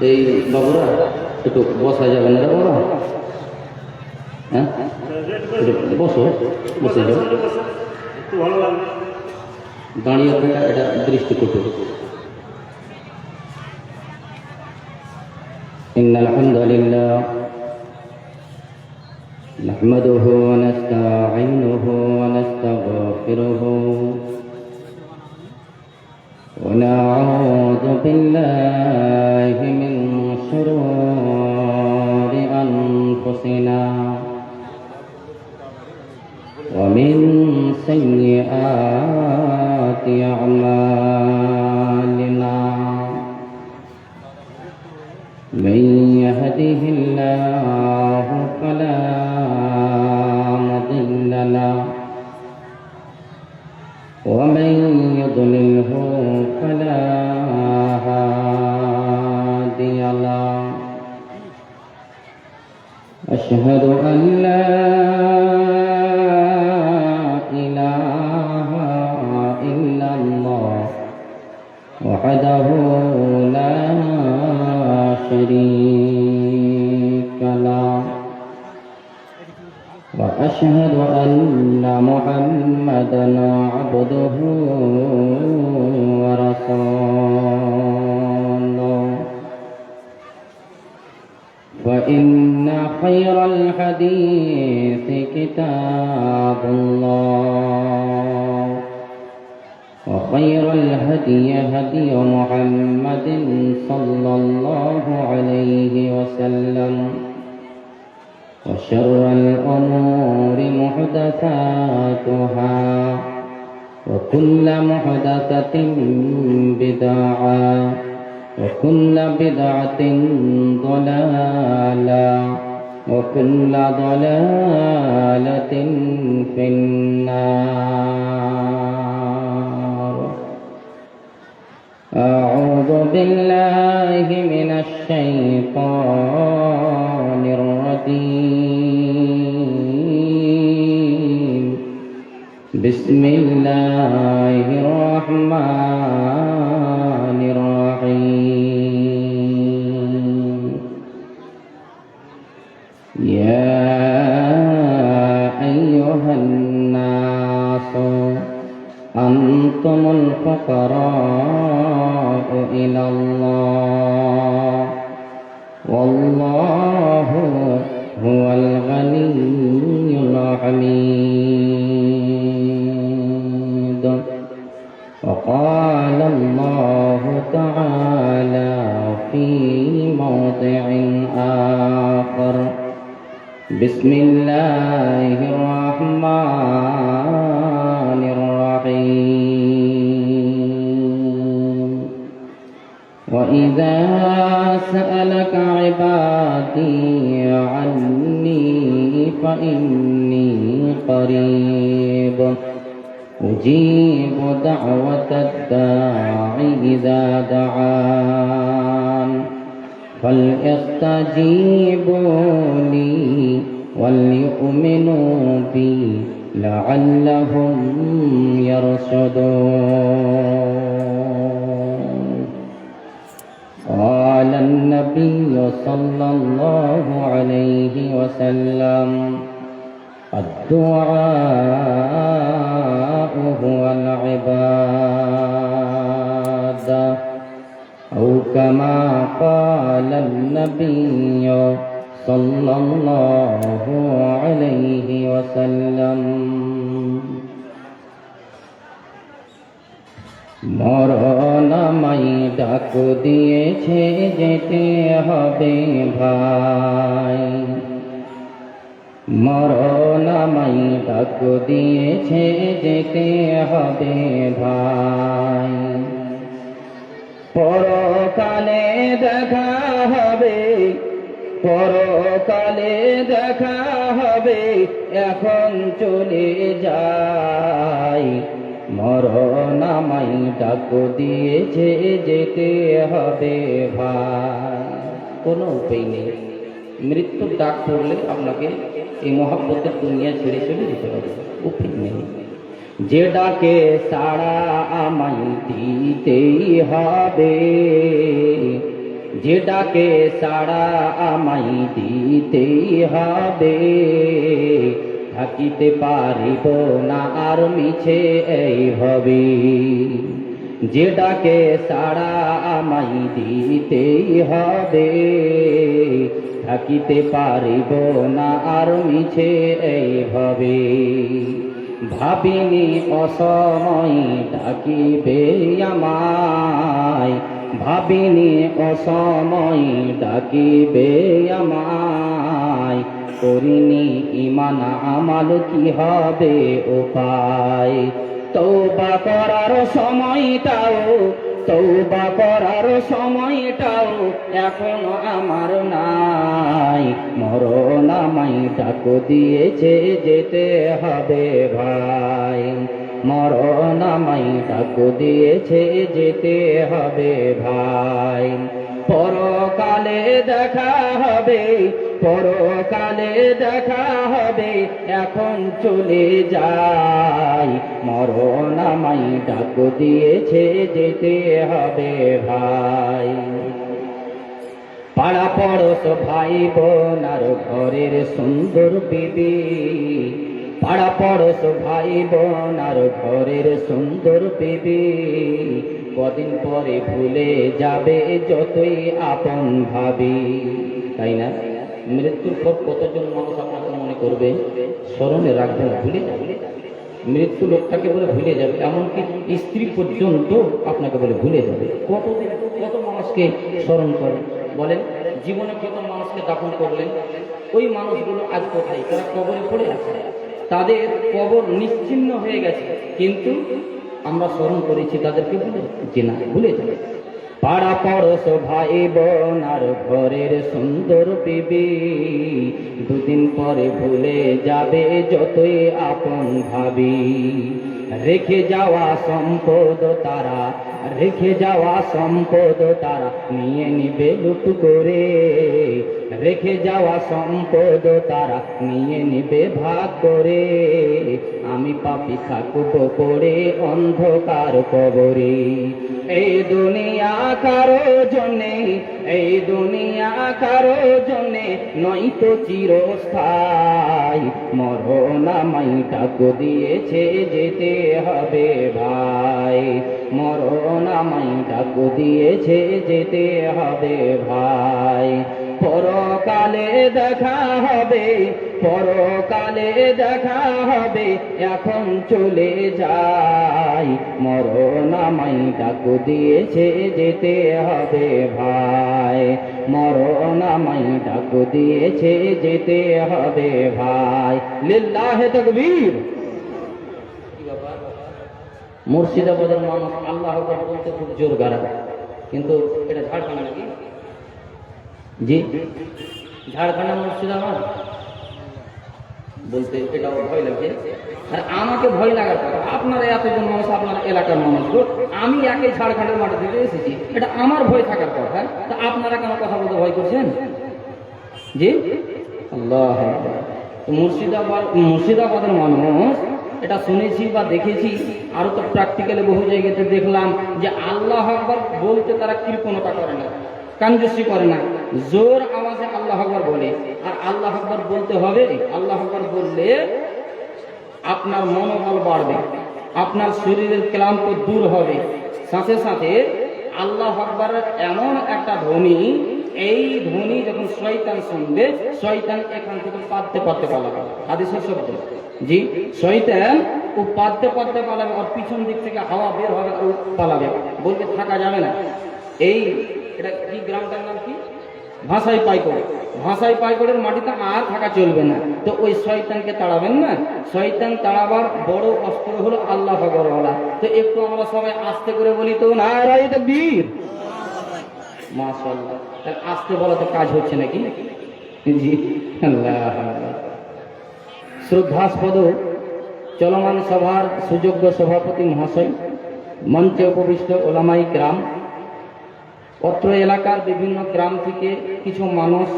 এই বাবুরা একটু বসা যাবে না রে বাবা? হ্যাঁ, বসো, বসে যাও। দাঁড়িয়ে থাকা এটা দৃষ্টিকটু। إن الحمد لله نحمده ونستعينه ونستغفره ونعوذ بالله من شرور أنفسنا ومن سيئات أعمالنا من يهده الله فلا مضل له ومن يضلله فلا هادي له أشهد أن لا إله إلا الله وحده لا شريك له وأشهد أن محمدًا عبده ورسوله فإن خير الحديث كتاب الله وخير الهدي هدي محمد صلى الله عليه وسلم وشر الأمور محدثاتها وكل محدثة بدعة وكل بدعة ضلالة وكل ضلالة في النار. أعوذ بالله من الشيطان الرجيم. بسم الله الرحمن الرحيم. يا أيها الناس أنتم الفقراء إلى الله والله هو الغني الحميد. وقال الله تعالى في موضع آخر: بسم الله الرحمن الرحيم. وإذا سألك عبادي عني فإني قريب أجيب دعوة الداع إذا دعان فليستجيبوا لي وليؤمنوا بي لعلهم يرشدون. قال النبي صلى الله عليه وسلم: الدعاء هو العبادة، أو كما قال النبي صلى الله عليه وسلم. মরণ আমায় ডাক দিয়েছে যেতে হবে ভাই, মরণ আমায় ডাক দিয়েছে যেতে হবে ভাই। পরকালে দেখা হবে, পরকালে দেখা হবে, এখন চলে যাই। মরণ আমায় ডাক দিয়েছে যেতে হবে ভাই। কোনো উপায় নেই, মৃত্যুর ডাক পড়লে আপনাকে এই মহব্বতের দুনিয়া ছেড়ে চলে যেতে হবে, উপায় নেই। যে ডাকে সাড়া আমায় দিতেই হবে, যে ডাকে সাড়া আমায় দিতেই হবে, থাকিতে পারিব না আর মিছে এইভাবে। যে ডাকে সাড়া আমায় দিতেই হবে, থাকিতে পারিব না আর মিছে এইভাবে। ভাবিনি অসময় ডাকিবে আমায়, ভাবিনি অসময় ডাকিবে আমায়, করিনি ইমান আমাল কি হবে উপায়। তওবা করার সময়টাও, তওবা করার সময়টাও এখনো আমার নাই, মরণ আমায় ডাক দিয়েছে যেতে হবে ভাই, মরণ আমায় ডাক দিয়েছে যেতে হবে ভাই। পরকালে দেখা হবে, পরকালে দেখা হবে, এখন চলে যাই, মরণ আমায় ডাক দিয়েছে যেতে হবে ভাই। পাড়া পড়োশ ভাই বোন আর ঘরের সুন্দর বিবি, পাড়া পড়োশ ভাই বোন আর ঘরের সুন্দর বিবি, কদিন পরে ভুলে যাবে যতই আপন ভাবি। তাই না? মৃত্যুর পর কতজন মানুষ আপনাকে মনে করবে, স্মরণে রাখবে না, ভুলে যাবে। মৃত্যু লোকটাকে বলে ভুলে যাবে, এমনকি স্ত্রী পর্যন্ত আপনাকে বলে ভুলে যাবে। কতদিন কত মানুষকে স্মরণ করেন বলেন, জীবনে কত মানুষকে দাফন করলেন, ওই মানুষগুলো আজ কোথায়? তারা কবরে পড়ে আছে, তাদের কবর নিশ্চিহ্ন হয়ে গেছে, কিন্তু আমরা স্মরণ করেছি তাদেরকে, ভুলে যে না, ভুলে যাবে। পাড়া পড়োশ ভাই বোন আর ঘরের সুন্দর বিবি, দুদিন পরে ভুলে যাবে যতই আপন ভাবি। রেখে যাওয়া সম্পদ তারা, রেখে যাওয়া সম্পদ তারা নিয়ে নিবে লুট করে, রেখে যাওয়া সম্পদ তারা নিয়ে নিবে ভাগ করে। আমি পাপী থাকব পড়ে অন্ধকার কবরে। এই দুনিয়া কারো জন্যে, এই দুনিয়া কারো জন্যে নয়তো চিরস্থায়ী, মরণ আমায় ডাক দিয়েছে যেতে হবে ভাই, মরণ আমায় ডাক দিয়েছে যেতে হবে ভাই। পরকালে দেখা হবে, পরকালে দেখা হবে, এখন চলে যাই, মরণ আমায় ডাক দিয়েছে যেতে হবে ভাই, মরণ আমায় ডাক দিয়েছে যেতে হবে ভাই। লিল্লাহে তাকবীর। মুর্শিদাবাদের মানুষ আল্লাহ আকবার বলতে খুব জোর গাড়া, কিন্তু এটা ঝাড়খণ্ড নাকি? জি, ঝাড়খণ্ড মুর্শিদাবাদ বলতে এটাও ভয় লাগছে। আর আমাকে ভয় লাগার কথা, আপনারা এতজন মানুষ, আপনার এলাকার মানুষগুলো, আমি একে ঝাড়খণ্ডের মাঠে থেকে এসেছি, এটা আমার ভয় থাকার কথা, তা আপনারা কেন কথা বলতে ভয় করছেন? জি, আল্লাহ। মুর্শিদাবাদের মানুষ এটা শুনেছি বা দেখেছি, আরো তো প্র্যাকটিক্যালি বহু জায়গাতে দেখলাম যে আল্লাহ আকবার বলতে তারা কৃপণতা করে না, কাঞ্জুসি করে না, জোর আওয়াজে আল্লাহ আকবার বলে। আর আল্লাহ আকবার বলতে হবে, আল্লাহ আকবার বললে আপনার মনোবল বাড়বে, আপনার শরীরের ক্লান্ত দূর হবে, সাথে সাথে আল্লাহ আকবারের এমন একটা ধ্বনি, এই ধ্বনি যখন শয়তান শুনবে, শয়তান এখান থেকে পাততে পাততে পালাবে। হাদিসের শব্দ, জি, শয়তান ও পাততে পাততে পালাবে, আর পিছন দিক থেকে হাওয়া বের হবে, ও পালাবে, বলবে থাকা যাবে না। এই এটা কি গ্রামটার নাম কি? ভাষাই পাইকড়। ভাষাই পাইকড়ের মাটিতে আর থাকা চলবে না। তো ওই শয়তানকে তাড়াবেন না, শয়তান তাড়াবার বড় অস্ত্র হলো আল্লাহ আকবার বলা। তো একটু আমরা সবাই আস্তে করে বলি তো, নারায়ে তাকবীর, মাশাআল্লাহ। তাহলে আস্তে বলা তো কাজ হচ্ছে নাকি? জি, আল্লাহ। শ্রদ্ধাস্পদ চলমান সভার সুযোগ্য সভাপতি মহাশয়, মঞ্চে উপবিষ্ট ওলামাই গ্রাম, অত্র এলাকার বিভিন্ন গ্রাম থেকে কিছু মানুষ,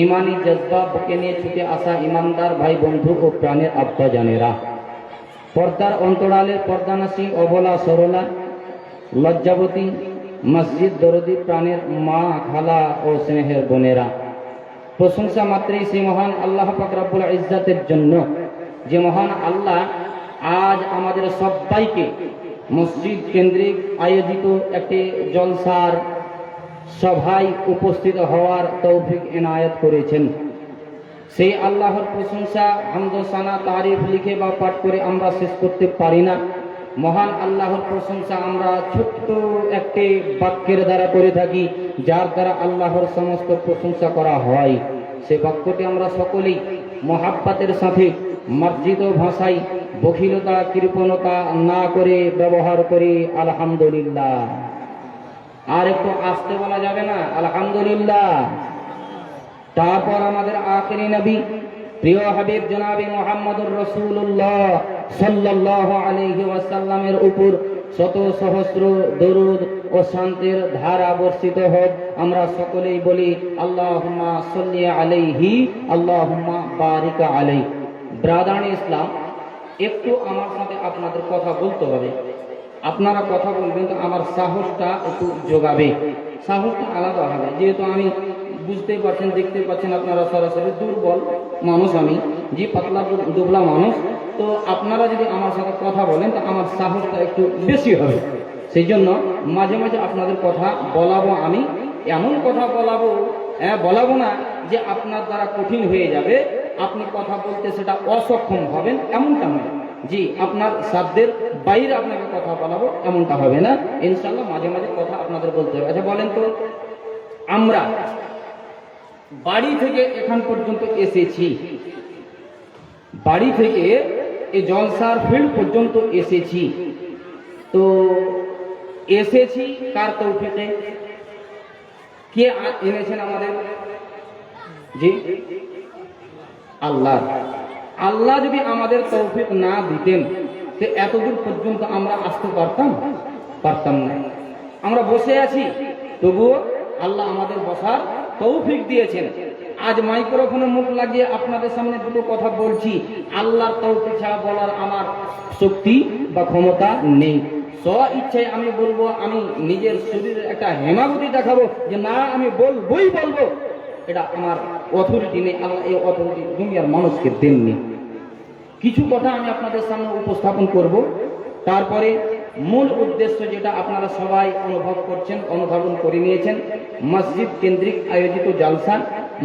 ইমানি জজ্বা বুকে নিয়ে ছুটে আসা ইমানদার ভাই বন্ধু ও প্রাণের আব্বা জানেরা, পর্দার অন্তরালের পর্দানাসী, অবলা সরলা, লজ্জাবতী মসজিদ দরদি প্রাণের মা, খালা ও স্নেহের বোনেরা, প্রশংসা মাত্রই সেই মহান আল্লাহ পাক রব্বুল ইজ্জাতের জন্য, যে মহান আল্লাহ আজ আমাদের সবাইকে মসজিদ কেন্দ্রিক আয়োজিত একটি জলসার সভায় উপস্থিত হওয়ার তৌফিক এনায়েত করেছেন। সেই আল্লাহর প্রশংসা, হামদ, সানা, তারিফ লিখে বা পাঠ করে আমরা শেষ করতে পারি না। মহান আল্লাহর প্রশংসা আমরা ছোট্ট একটি বাক্যের দ্বারা করে থাকি, যার দ্বারা আল্লাহর সমস্ত প্রশংসা করা হয়। সে বাক্যটি আমরা সকলেই মহাব্বতের সাথে মার্জিত ভাষায় বখিলতা কৃপণতা না করে ব্যবহার করি আলহামদুলিল্লাহ। আর একটু আসতে বলা যাবে না? আলহামদুলিল্লাহ। তারপর আমাদের আখিরি নবী প্রিয় হাবিব জনাবে মুহাম্মদুর রাসূলুল্লাহ সাল্লাল্লাহু আলাইহি ওয়াসাল্লামের উপর শত সহস্র দরুদ ও শান্তির ধারা বর্ষিত হোক। আমরা সকলেই বলি আল্লাহুম্মা সাল্লি আলাইহি, আল্লাহুম্মা বারিক আলাইহি। ব্রাদার ইসলাম, একটু আমার সাথে আপনাদের কথা বলতে হবে। আপনারা কথা বলবেন তো আমার সাহসটা একটু যোগাবে, সাহসটা আলাদা হবে। যেহেতু আমি বুঝতেই পারছেন, দেখতে পাচ্ছেন আপনারা সরাসরি দুর্বল মানুষ, আমি যে পাতলা দুবলা মানুষ, তো আপনারা যদি আমার সাথে কথা বলেন তো আমার সাহসটা একটু বেশি হবে। সেই জন্য মাঝে মাঝে আপনাদের কথা বলাবো, আমি এমন কথা বলাবো না যে আপনার দ্বারা কঠিন হয়ে যাবে, আপনি কথা বলতে সেটা অসক্ষম হবেন, এমনটা নয়। জি, আপনার সাধ্যের বাইরে আপনাকে কথা বলাবো, এমনটা হবে না ইনশাআল্লাহ। মাঝে মাঝে কথা আপনাদের বলতে হবে। আচ্ছা বলেন তো, আমরা বাড়ি থেকে এখান পর্যন্ত এসেছি, বাড়ি থেকে এই জলসার ফিল্ড পর্যন্ত এসেছি, তো এসেছি কার তৌফিকে? কে এনেছেন আমাদের? জি, আল্লাহ। আল্লাহ যদি আমাদের তৌফিক না দিতেন তো এতদূর পর্যন্ত আমরা আসতে পারতাম না। আমরা বসে আছি, তবুও আল্লাহ আমাদের বসার তৌফিক দিয়েছেন। আজ মাইক্রোফোনে মুখ লাগিয়ে আপনাদের সামনে দুটো কথা বলছি, আল্লাহর তৌফিক ছাড়া বলার আমার শক্তি বা ক্ষমতা নেই। স্ব ইচ্ছায় আমি বলবো, আমি নিজের শরীরের একটা হেমাগতি দেখাবো যে না আমি বলবো, এটা আমার অথরিটি নেই। আল্লাহ এই অথরিটি দুনিয়ার মানুষকে দেননি। কিছু কথা আমি আপনাদের সামনে উপস্থাপন করব, তারপরে মূল উদ্দেশ্য যেটা আপনারা সবাই অনুধাবন করে নিয়েছেন, মসজিদ কেন্দ্রিক আয়োজিত জালসা,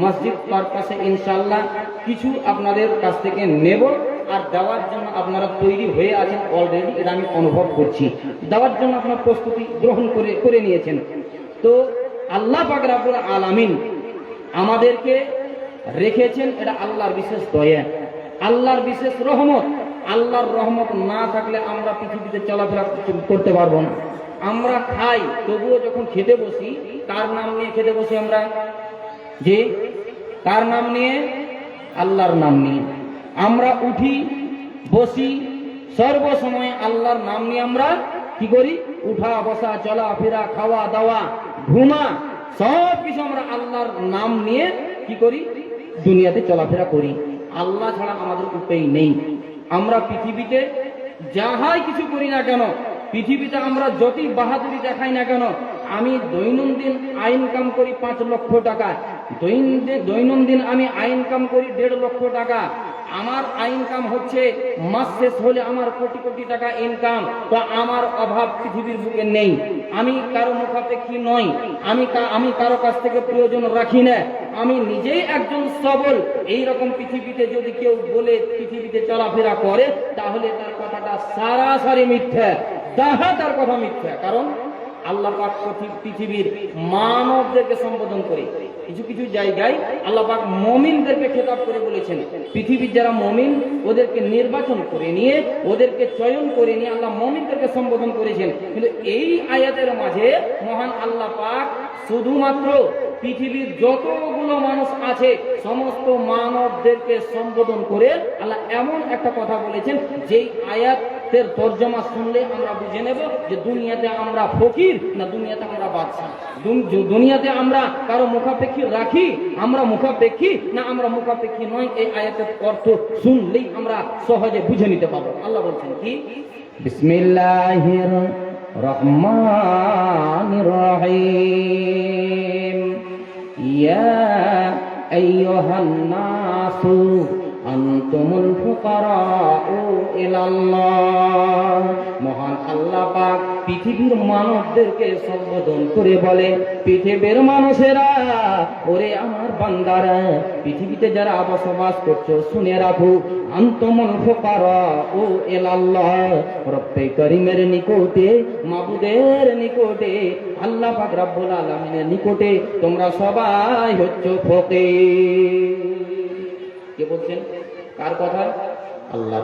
মসজিদ পারপাসে ইনশাআল্লাহ কিছু আপনাদের কাছ থেকে নেব আর দেওয়ার জন্য আপনারা তৈরি হয়ে আছেন অলরেডি, এটা আমি অনুভব করছি। দেওয়ার জন্য আপনারা প্রস্তুতি গ্রহণ করে নিয়েছেন। তো আল্লাহ পাক রব্বুল আলামিন আমাদেরকে রেখেছেন, এটা আল্লাহর বিশেষ দয়া, আল্লাহর বিশেষ রহমত। আল্লাহর রহমত না থাকলে আমরা পৃথিবীতে চলাফেরা করতে পারবো না। আমরা খাই, তবুও যখন খেতে বসি কার নাম নিয়ে খেতে বসি আমরা? যে কার নাম নিয়ে? আল্লাহর নাম নিয়ে। আমরা উঠি বসি সর্বসময় আল্লাহর নাম নিয়ে আমরা কি করি? উঠা বসা, চলাফেরা, খাওয়া দাওয়া, ঘুমা, সব কিছু আমরা আল্লাহর নাম নিয়ে কি করি? দুনিয়াতে চলাফেরা করি। আল্লাহ ছাড়া আমাদের উপায় নেই। আমরা পৃথিবীতে যাহাই কিছু করি না কেন, পৃথিবীতে আমরা যতই বাহাদুরি দেখাই না কেন, আমি দৈনন্দিন ইনকাম করি 5 লক্ষ টাকা, দৈনন্দিন আমি ইনকাম করি 1.5 লক্ষ টাকা। আমার ইনকাম হচ্ছে মাস শেষ হলে আমার কোটি কোটি টাকা ইনকাম। তো আমার অভাব পৃথিবীর বুকে নেই। আমি কারো মুখাপেক্ষী নই, আমি কারো কাছ থেকে প্রয়োজন রাখি না। আমি নিজেই একজন সবল। এইরকম পৃথিবীতে যদি কেউ বলে পৃথিবীতে চলাফেরা করে, তাহলে তার কথাটা সারাসারি মিথ্যা, তার কথা মিথ্যা। কারণ আল্লাহ পাক পৃথিবীর মানবদেরকে সম্বোধন করে কিছু কিছু জায়গায় আল্লাহ পাক মুমিনদেরকে খেতাব করে বলেছেন, পৃথিবীর যারা মুমিন ওদেরকে নির্বাচন করে নিয়ে, ওদেরকে চয়ন করে নিয়ে আল্লাহ মুমিনদেরকে সম্বোধন করেছেন। কিন্তু এই আয়াতের মাঝে মহান আল্লাহ পাক শুধুমাত্র পৃথিবীর যতগুলো মানুষ আছে সমস্ত মানবদেরকে সম্বোধন করে আল্লাহ এমন একটা কথা বলেছেন, যেই আয়াতের তর্জমা শুনলে আমরা বুঝে নেব যে দুনিয়াতে আমরা ফকির না দুনিয়াতে আমরা বাদশা, দুনিয়াতে আমরা কারো মুখাপেক্ষী রাখি, আমরা মুখাপেক্ষী না আমরা মুখাপেক্ষী নয়। এই আয়াতের অর্থ শুনলেই আমরা সহজে বুঝে নিতে পারবো। আল্লাহ বলছেন কি? বিসমিল্লাহির রহমানির রহিম। ইয়া আইয়ুহান নাসু আনতুমুল ফুকারাউ ইলাল্লাহ। মহান আল্লাহ পাক পৃথিবীর মানবদেরকে সম্বোধন করে বলে, পৃথিবীর মানুষেরা, ওরে আমার বান্দারা, পৃথিবীতে যারা বসবাস করছো শুনে রাখো, আনতুমুল ফুকারাউ ইলাল্লাহ, রব্বে করিমের নিকটে, মাবুদের নিকটে, আল্লাহ পাক রব্বুল আলামিনের নিকটে তোমরা সবাই হচ্ছো ফকির। কে বলছেন? কার কথা? আল্লাহ।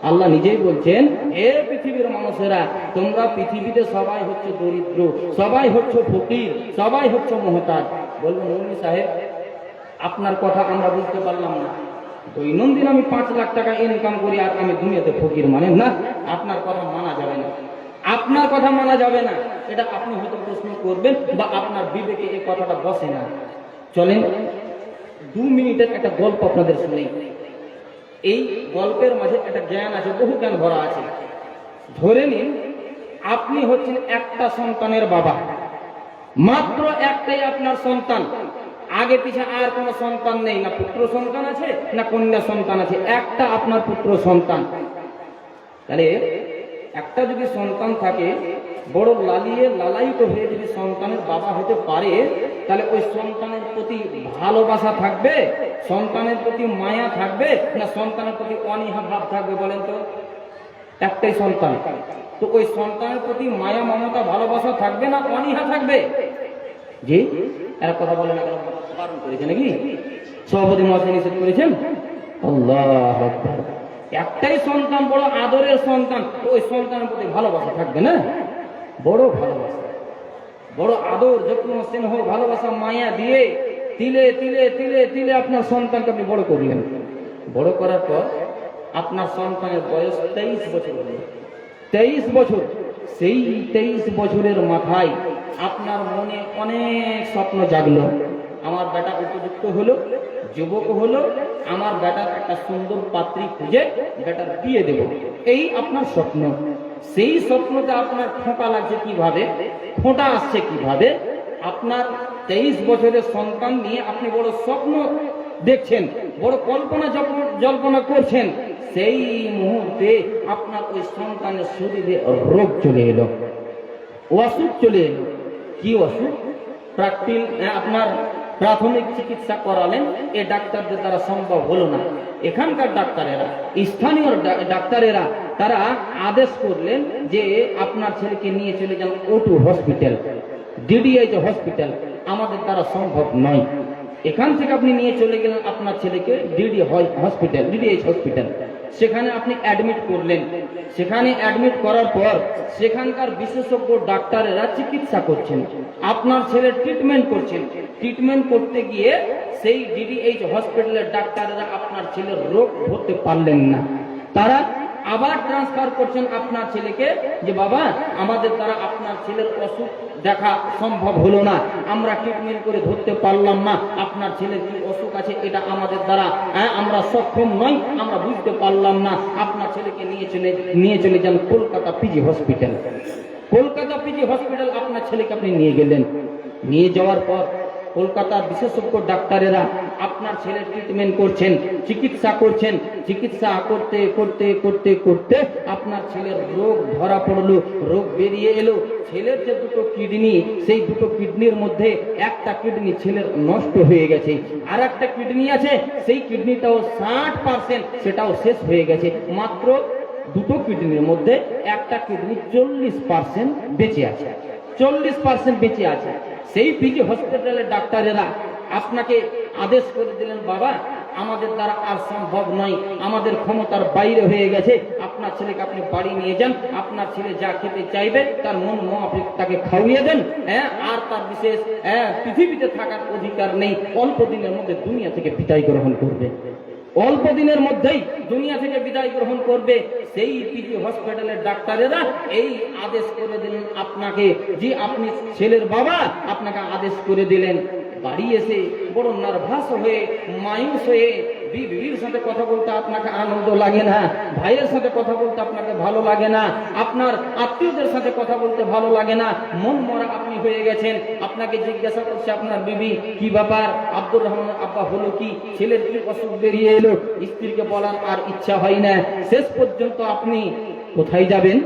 আল্লাহ নিজেই বলছেন, হে পৃথিবীর মানুষেরা, তোমরা পৃথিবীতে সবাই হচ্ছে দরিদ্র, সবাই হচ্ছে ফকির, সবাই হচ্ছে মুহতাজ। বলবো মৌলভী সাহেব, আপনার কথা আমরা বুঝতে পারলাম না। দৈনন্দিন আমি 5 লাখ টাকা ইনকাম করি আর আমি দুনিয়াতে ফকির, মানে না? আপনার কথা মানা যাবে না, আপনার কথা মানা যাবে না। এটা আপনি হয়তো প্রশ্ন করবেন বা আপনার বিবেকে এই কথাটা বসে না। চলেন 2 মিনিটের একটা গল্প আপনাদের শুনি। এই গল্পের মাঝে একটা জ্ঞান আছে, বহু জ্ঞান ভরা আছে। ধরে নিন আপনি হচ্ছেন একটা সন্তানের বাবা, মাত্র একটাই আপনার সন্তান, আগে পিছে আর কোনো সন্তান নেই, না পুত্র সন্তান আছে না কন্যা সন্তান আছে, একটা আপনার পুত্র সন্তান। তাহলে একটা যদি সন্তান থাকে, বড় লালিয়ে লালায়িত হয়ে যদি সন্তানের বাবা হতে পারে, তাহলে ওই সন্তানের প্রতি ভালোবাসা থাকবে, সন্তানের প্রতি মায়া থাকবে, না সন্তানের প্রতি অনীহা ভাব থাকবে? বলেন তো। একটাই সন্তান, তো ওই সন্তানের প্রতি মায়া, মমতা, ভালোবাসা থাকবে না অনীহা থাকবে? জি, এরা কথা বলে না, বারণ করেছে নাকি? সভাপতি মহাশয় নিষেধ করেছেন। আল্লাহ আকবার। একটাই সন্তান, বড় আদরের সন্তান, ওই সন্তানের প্রতি ভালোবাসা থাকবে না? বড় ভালোবাসা, বড় আদর, যত্ন, স্নেহ, ভালোবাসা, মায়া দিয়ে তিলে তিলে তিলে তিলে আপনার সন্তানকে আপনি বড় করলেন। বড় করার পর আপনার সন্তানের বয়স 23 বছর হলো। 23 বছর, সেই 23 বছরের মাথায় আপনার মনে অনেক স্বপ্ন জাগলো। আমার বেটা উপযুক্ত হলো, যুবক হলো, আমার বেটার একটা সুন্দর পাত্রী খুঁজে বেটার বিয়ে দেব, এই আপনার স্বপ্ন। সেই স্বপ্নটা আপনার খোঁটা লাগছে কিভাবে, খোঁটা আসছে কিভাবে? আপনার 23 বছরের সন্তান নিয়ে আপনি বড় স্বপ্ন দেখছেন, বড় কল্পনা জল্পনা করছেন, সেই মুহূর্তে আপনার ওই সন্তানের শরীরে রোগ চলে এলো, অসুখ চলে এলো। কি অসুখ? আপনার প্রাথমিক চিকিৎসা করালেন, এ ডাক্তারদের দ্বারা সম্ভব হলো না। এখানকার ডাক্তারেরা, স্থানীয় ডাক্তারেরা, তারা আদেশ করলেন যে আপনার ছেলেকে নিয়ে চলে যান O2 হসপিটাল, DDH হসপিটাল। আমাদের দ্বারা সম্ভব নয়। এখান থেকে আপনি নিয়ে চলে গেলেন আপনার ছেলেকে DDH হসপিটাল। সেখানে আপনি অ্যাডমিট করলেন। সেখানে অ্যাডমিট করার পর সেখানকার বিশেষজ্ঞ ডাক্তারেরা চিকিৎসা করছেন, আপনার ছেলের ট্রিটমেন্ট করছেন। ট্রিটমেন্ট করতে গিয়ে সেই DDH হসপিটালের ডাক্তারেরা আপনার ছেলের রোগ ধরতে পারলেন না। তারা আবার ট্রান্সফার করছেন আপনার ছেলেকে, যে বাবা, আমাদের দ্বারা আপনার ছেলের অসুখ দেখা সম্ভব হলো না, আমরা ট্রিটমেন্ট করে ধরতে পারলাম না, আপনার ছেলের কি অসুখ আছে এটা আমাদের দ্বারা আমরা সক্ষম নই, আমরা বুঝতে পারলাম না। আপনার ছেলেকে নিয়ে চলে যান Kolkata PG hospital. Kolkata PG hospital আপনার ছেলেকে আপনি নিয়ে গেলেন। নিয়ে যাওয়ার পর কলকাতার বিশেষজ্ঞ ডাক্তারেরা আপনার ছেলের ট্রিটমেন্ট করছেন, চিকিৎসা করছেন। চিকিৎসা করতে করতে করতে করতে আপনার ছেলের রোগ ধরা পড়লো, রোগ বেরিয়ে এলো। ছেলের যে 2টো কিডনি, সেই 2টো কিডনির মধ্যে একটা কিডনি ছেলের নষ্ট হয়ে গেছে, আর একটা কিডনি আছে, সেই কিডনিটাও 60%, সেটাও শেষ হয়ে গেছে। মাত্র 2টো কিডনির মধ্যে একটা কিডনি 40% বেঁচে আছে, 40% বেঁচে আছে। সেই PG হসপিটালের ডাক্তারেরা আপনাকে আদেশ করে দিলেন, বাবা, আমাদের দ্বারা আর সম্ভব নয়, আমাদের ক্ষমতার বাইরে হয়ে গেছে, আপনার ছেলেকে আপনি বাড়ি নিয়ে যান, আপনার ছেলে যা খেতে চাইবে তার মন মাফিক তাকে খাওয়িয়ে দেন, আর তার বিশেষ পৃথিবীতে থাকার অধিকার নেই, অল্প দিনের মধ্যে দুনিয়া থেকে বিদায় গ্রহণ করবে, অল্প দিনের মধ্যেই দুনিয়া থেকে বিদায় গ্রহণ করবে। সেই PG হসপিটালের ডাক্তারেরা এই আদেশ করে দিলেন আপনাকে, যে আপনি ছেলের বাবা, আপনাকে আদেশ করে দিলেন। বাড়ি এসে বড় নার্ভাস হয়ে, মায়ুস হয়ে, বিবির সাথে কথা বলতে আপনাকে আনন্দ লাগে না, ভাইয়ের সাথে কথা বলতে আপনাকে ভালো লাগে না, আপনার আত্মীয়দের সাথে কথা বলতে ভালো লাগে না, মন মরা আপনি হয়ে গেছেন। আপনাকে জিজ্ঞাসা করছে আপনার বিবি, কি ব্যাপার, আব্দুর রহমান আব্বা হলো কি, ছেলের কি অসুখ বেরিয়ে এলো, স্ত্রীকে বলার আর ইচ্ছা হয় না। শেষ পর্যন্ত আপনি কোথায় যাবেন?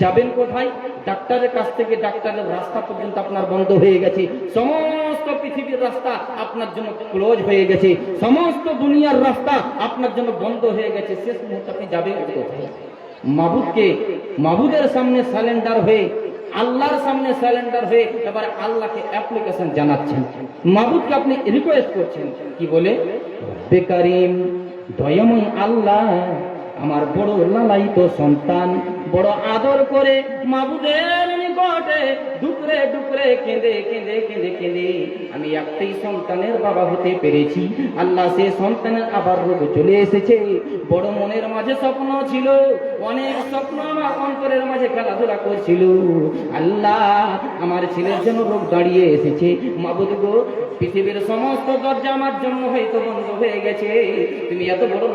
যাবেন কোথায়? ডাক্তারের কাছ থেকে ডাক্তারের রাস্তা পর্যন্ত আপনার বন্ধ হয়ে গেছে, সমস্ত পৃথিবীর রাস্তা আপনার জন্য ক্লোজ হয়ে গেছে, সমস্ত দুনিয়ার রাস্তা আপনার জন্য বন্ধ হয়ে গেছে। শেষ মুহূর্তে আপনি যাবেন কোথায়? মাবুদকে, মাবুদের সামনে সারেন্ডার হয়ে, আল্লাহর সামনে সারেন্ডার হয়ে এবারে আল্লাহকে অ্যাপ্লিকেশন জানাচ্ছেন, মাবুদকে আপনি রিকোয়েস্ট করছেন, কি বলে? বেকারিম, দয়াময় আল্লাহ, আমার বড় লালায়িত সন্তান বড় আদর করে মাবুদের নিকটে ডুকরে ডুকরে কেঁদে কেঁদে কেঁদে কেঁদে আমি একটাই সন্তানের বাবা হতে পেরেছি। আল্লাহ, সে সন্তানের আবার রোগ চলে এসেছে। বড় মনের মাঝে স্বপ্ন ছিল, অনেক স্বপ্ন আমার অন্তরের মাঝে খেলাধুলা করছিল। আল্লাহ, আমার ছেলের জন্য রোগ দাঁড়িয়ে এসেছে। মাবুদ গো, পৃথিবীর সমস্ত দরজা আমার জন্য হয়তো বন্ধ হয়ে গেছে, তুমি এত বড়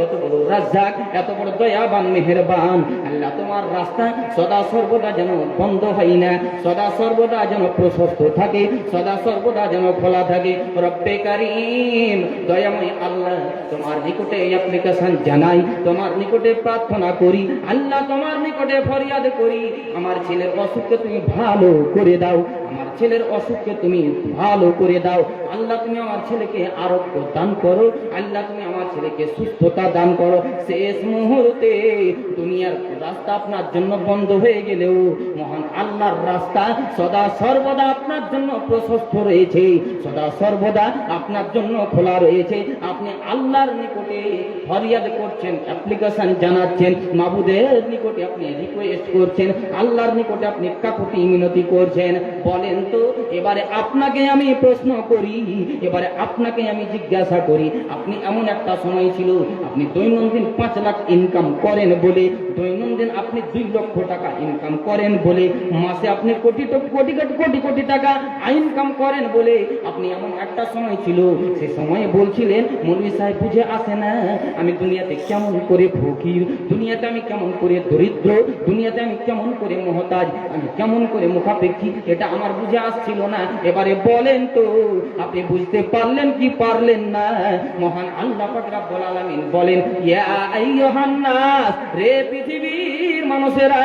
এত বড় রাজ্জাক, এত বড় দয়াবান মেহেরবান। আল্লাহ, তোমার রাস্তা সদা সর্বদা যেন বন্ধ হয় না, সদা সর্বদা যেন প্রশস্ত থাকে, সদা সর্বদা যেন খোলা থাকে। রব্বে কারীম, দয়াময় আল্লাহ, তোমার নিকটে অ্যাপ্লিকেশন জানাই, তোমার নিকটে প্রার্থনা করি। আল্লাহ, তোমার নিকটে ফরিয়াদ করি, আমার ছেলের অসুখকে তুমি ভালো করে দাও, আমার ছেলের অসুখকে তুমি ভালো করে দাও। আল্লাহ, তুমি আমার ছেলেকে আরোগ্য দান করো। আল্লাহ, তুমি আমার ছেলেকে সুস্থতা দান করো। শেষ মুহূর্তে দুনিয়ার রাস্তা আপনার জন্য বন্ধ হয়ে গেলেও মহান আল্লাহর রাস্তা সদা সর্বদা আপনার জন্য প্রশস্ত রয়েছে, সদা সর্বদা আপনার জন্য খোলা রয়েছে। আপনি আল্লাহর নিকটে ফরিয়াদ করছেন, অ্যাপ্লিকেশন জানাচ্ছেন, মাবুদের নিকটে আপনি রিকোয়েস্ট করছেন, আল্লাহর নিকটে আপনি কাকুতি মিনতি করছেন। বলেন তো, এবারে আপনাকে আমি প্রশ্ন করি, এবারে আপনাকে আমি জিজ্ঞাসা করি, আপনি এমন একটা সময় ছিল আপনি দৈনন্দিন 5 লাখ ইনকাম করেন বলে, দৈনন্দিন আপনি 2 লক্ষ টাকা ইনকাম করেন বলে, মাসে আপনি কোটি কোটি কোটি কোটি টাকা ইনকাম করেন বলে, আপনি এমন একটা সময় ছিল, সে সময় বলছিলেন, মৌলভী সাহেব বুঝে আসে না আমি দুনিয়াতে কেমন করে ফকির, দুনিয়াতে আমি কেমন করে দরিদ্র, দুনিয়াতে আমি কেমন করে মুহতাজ, আমি কেমন করে মুখাপেক্ষী, এটা আমার বুঝে আসছিল না। এবারে বলেন তো, আপনি বুঝতে পারলেন কি পারলেন না? মহান আল্লাহ পাক রব্বুল আলামিন বলেন, ইয়া আইয়ুহান নাস, রে পৃথিবীর মানুষেরা,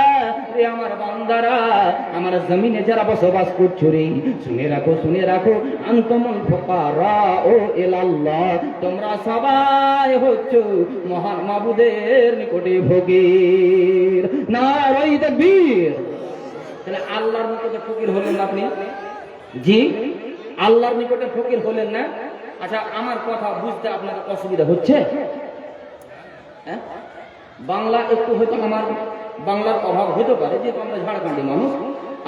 রে আমার বান্দারা, আমার জমিনে যারা বসবাস করছো রে, শুনে রাখো, শুনে রাখো, আনতুমুল ফুকারা ও ইলাল্লাহ, তোমরা সবাই হচ্ছ মহান মাবুদের নিকটে ফকির। নারায়ে তাকবীর। তাহলে আল্লাহর নিকটে ফকির হলেন আপনি? জি, আল্লাহর নিকটে ফকির হলেন না? আচ্ছা, আমার কথা বুঝতে আপনাদের অসুবিধা হচ্ছে? হ্যাঁ, বাংলা একটু হয়তো আমার বাংলার অভাব হতে পারে, যেহেতু আমরা ঝাড়খণ্ডী মানুষ,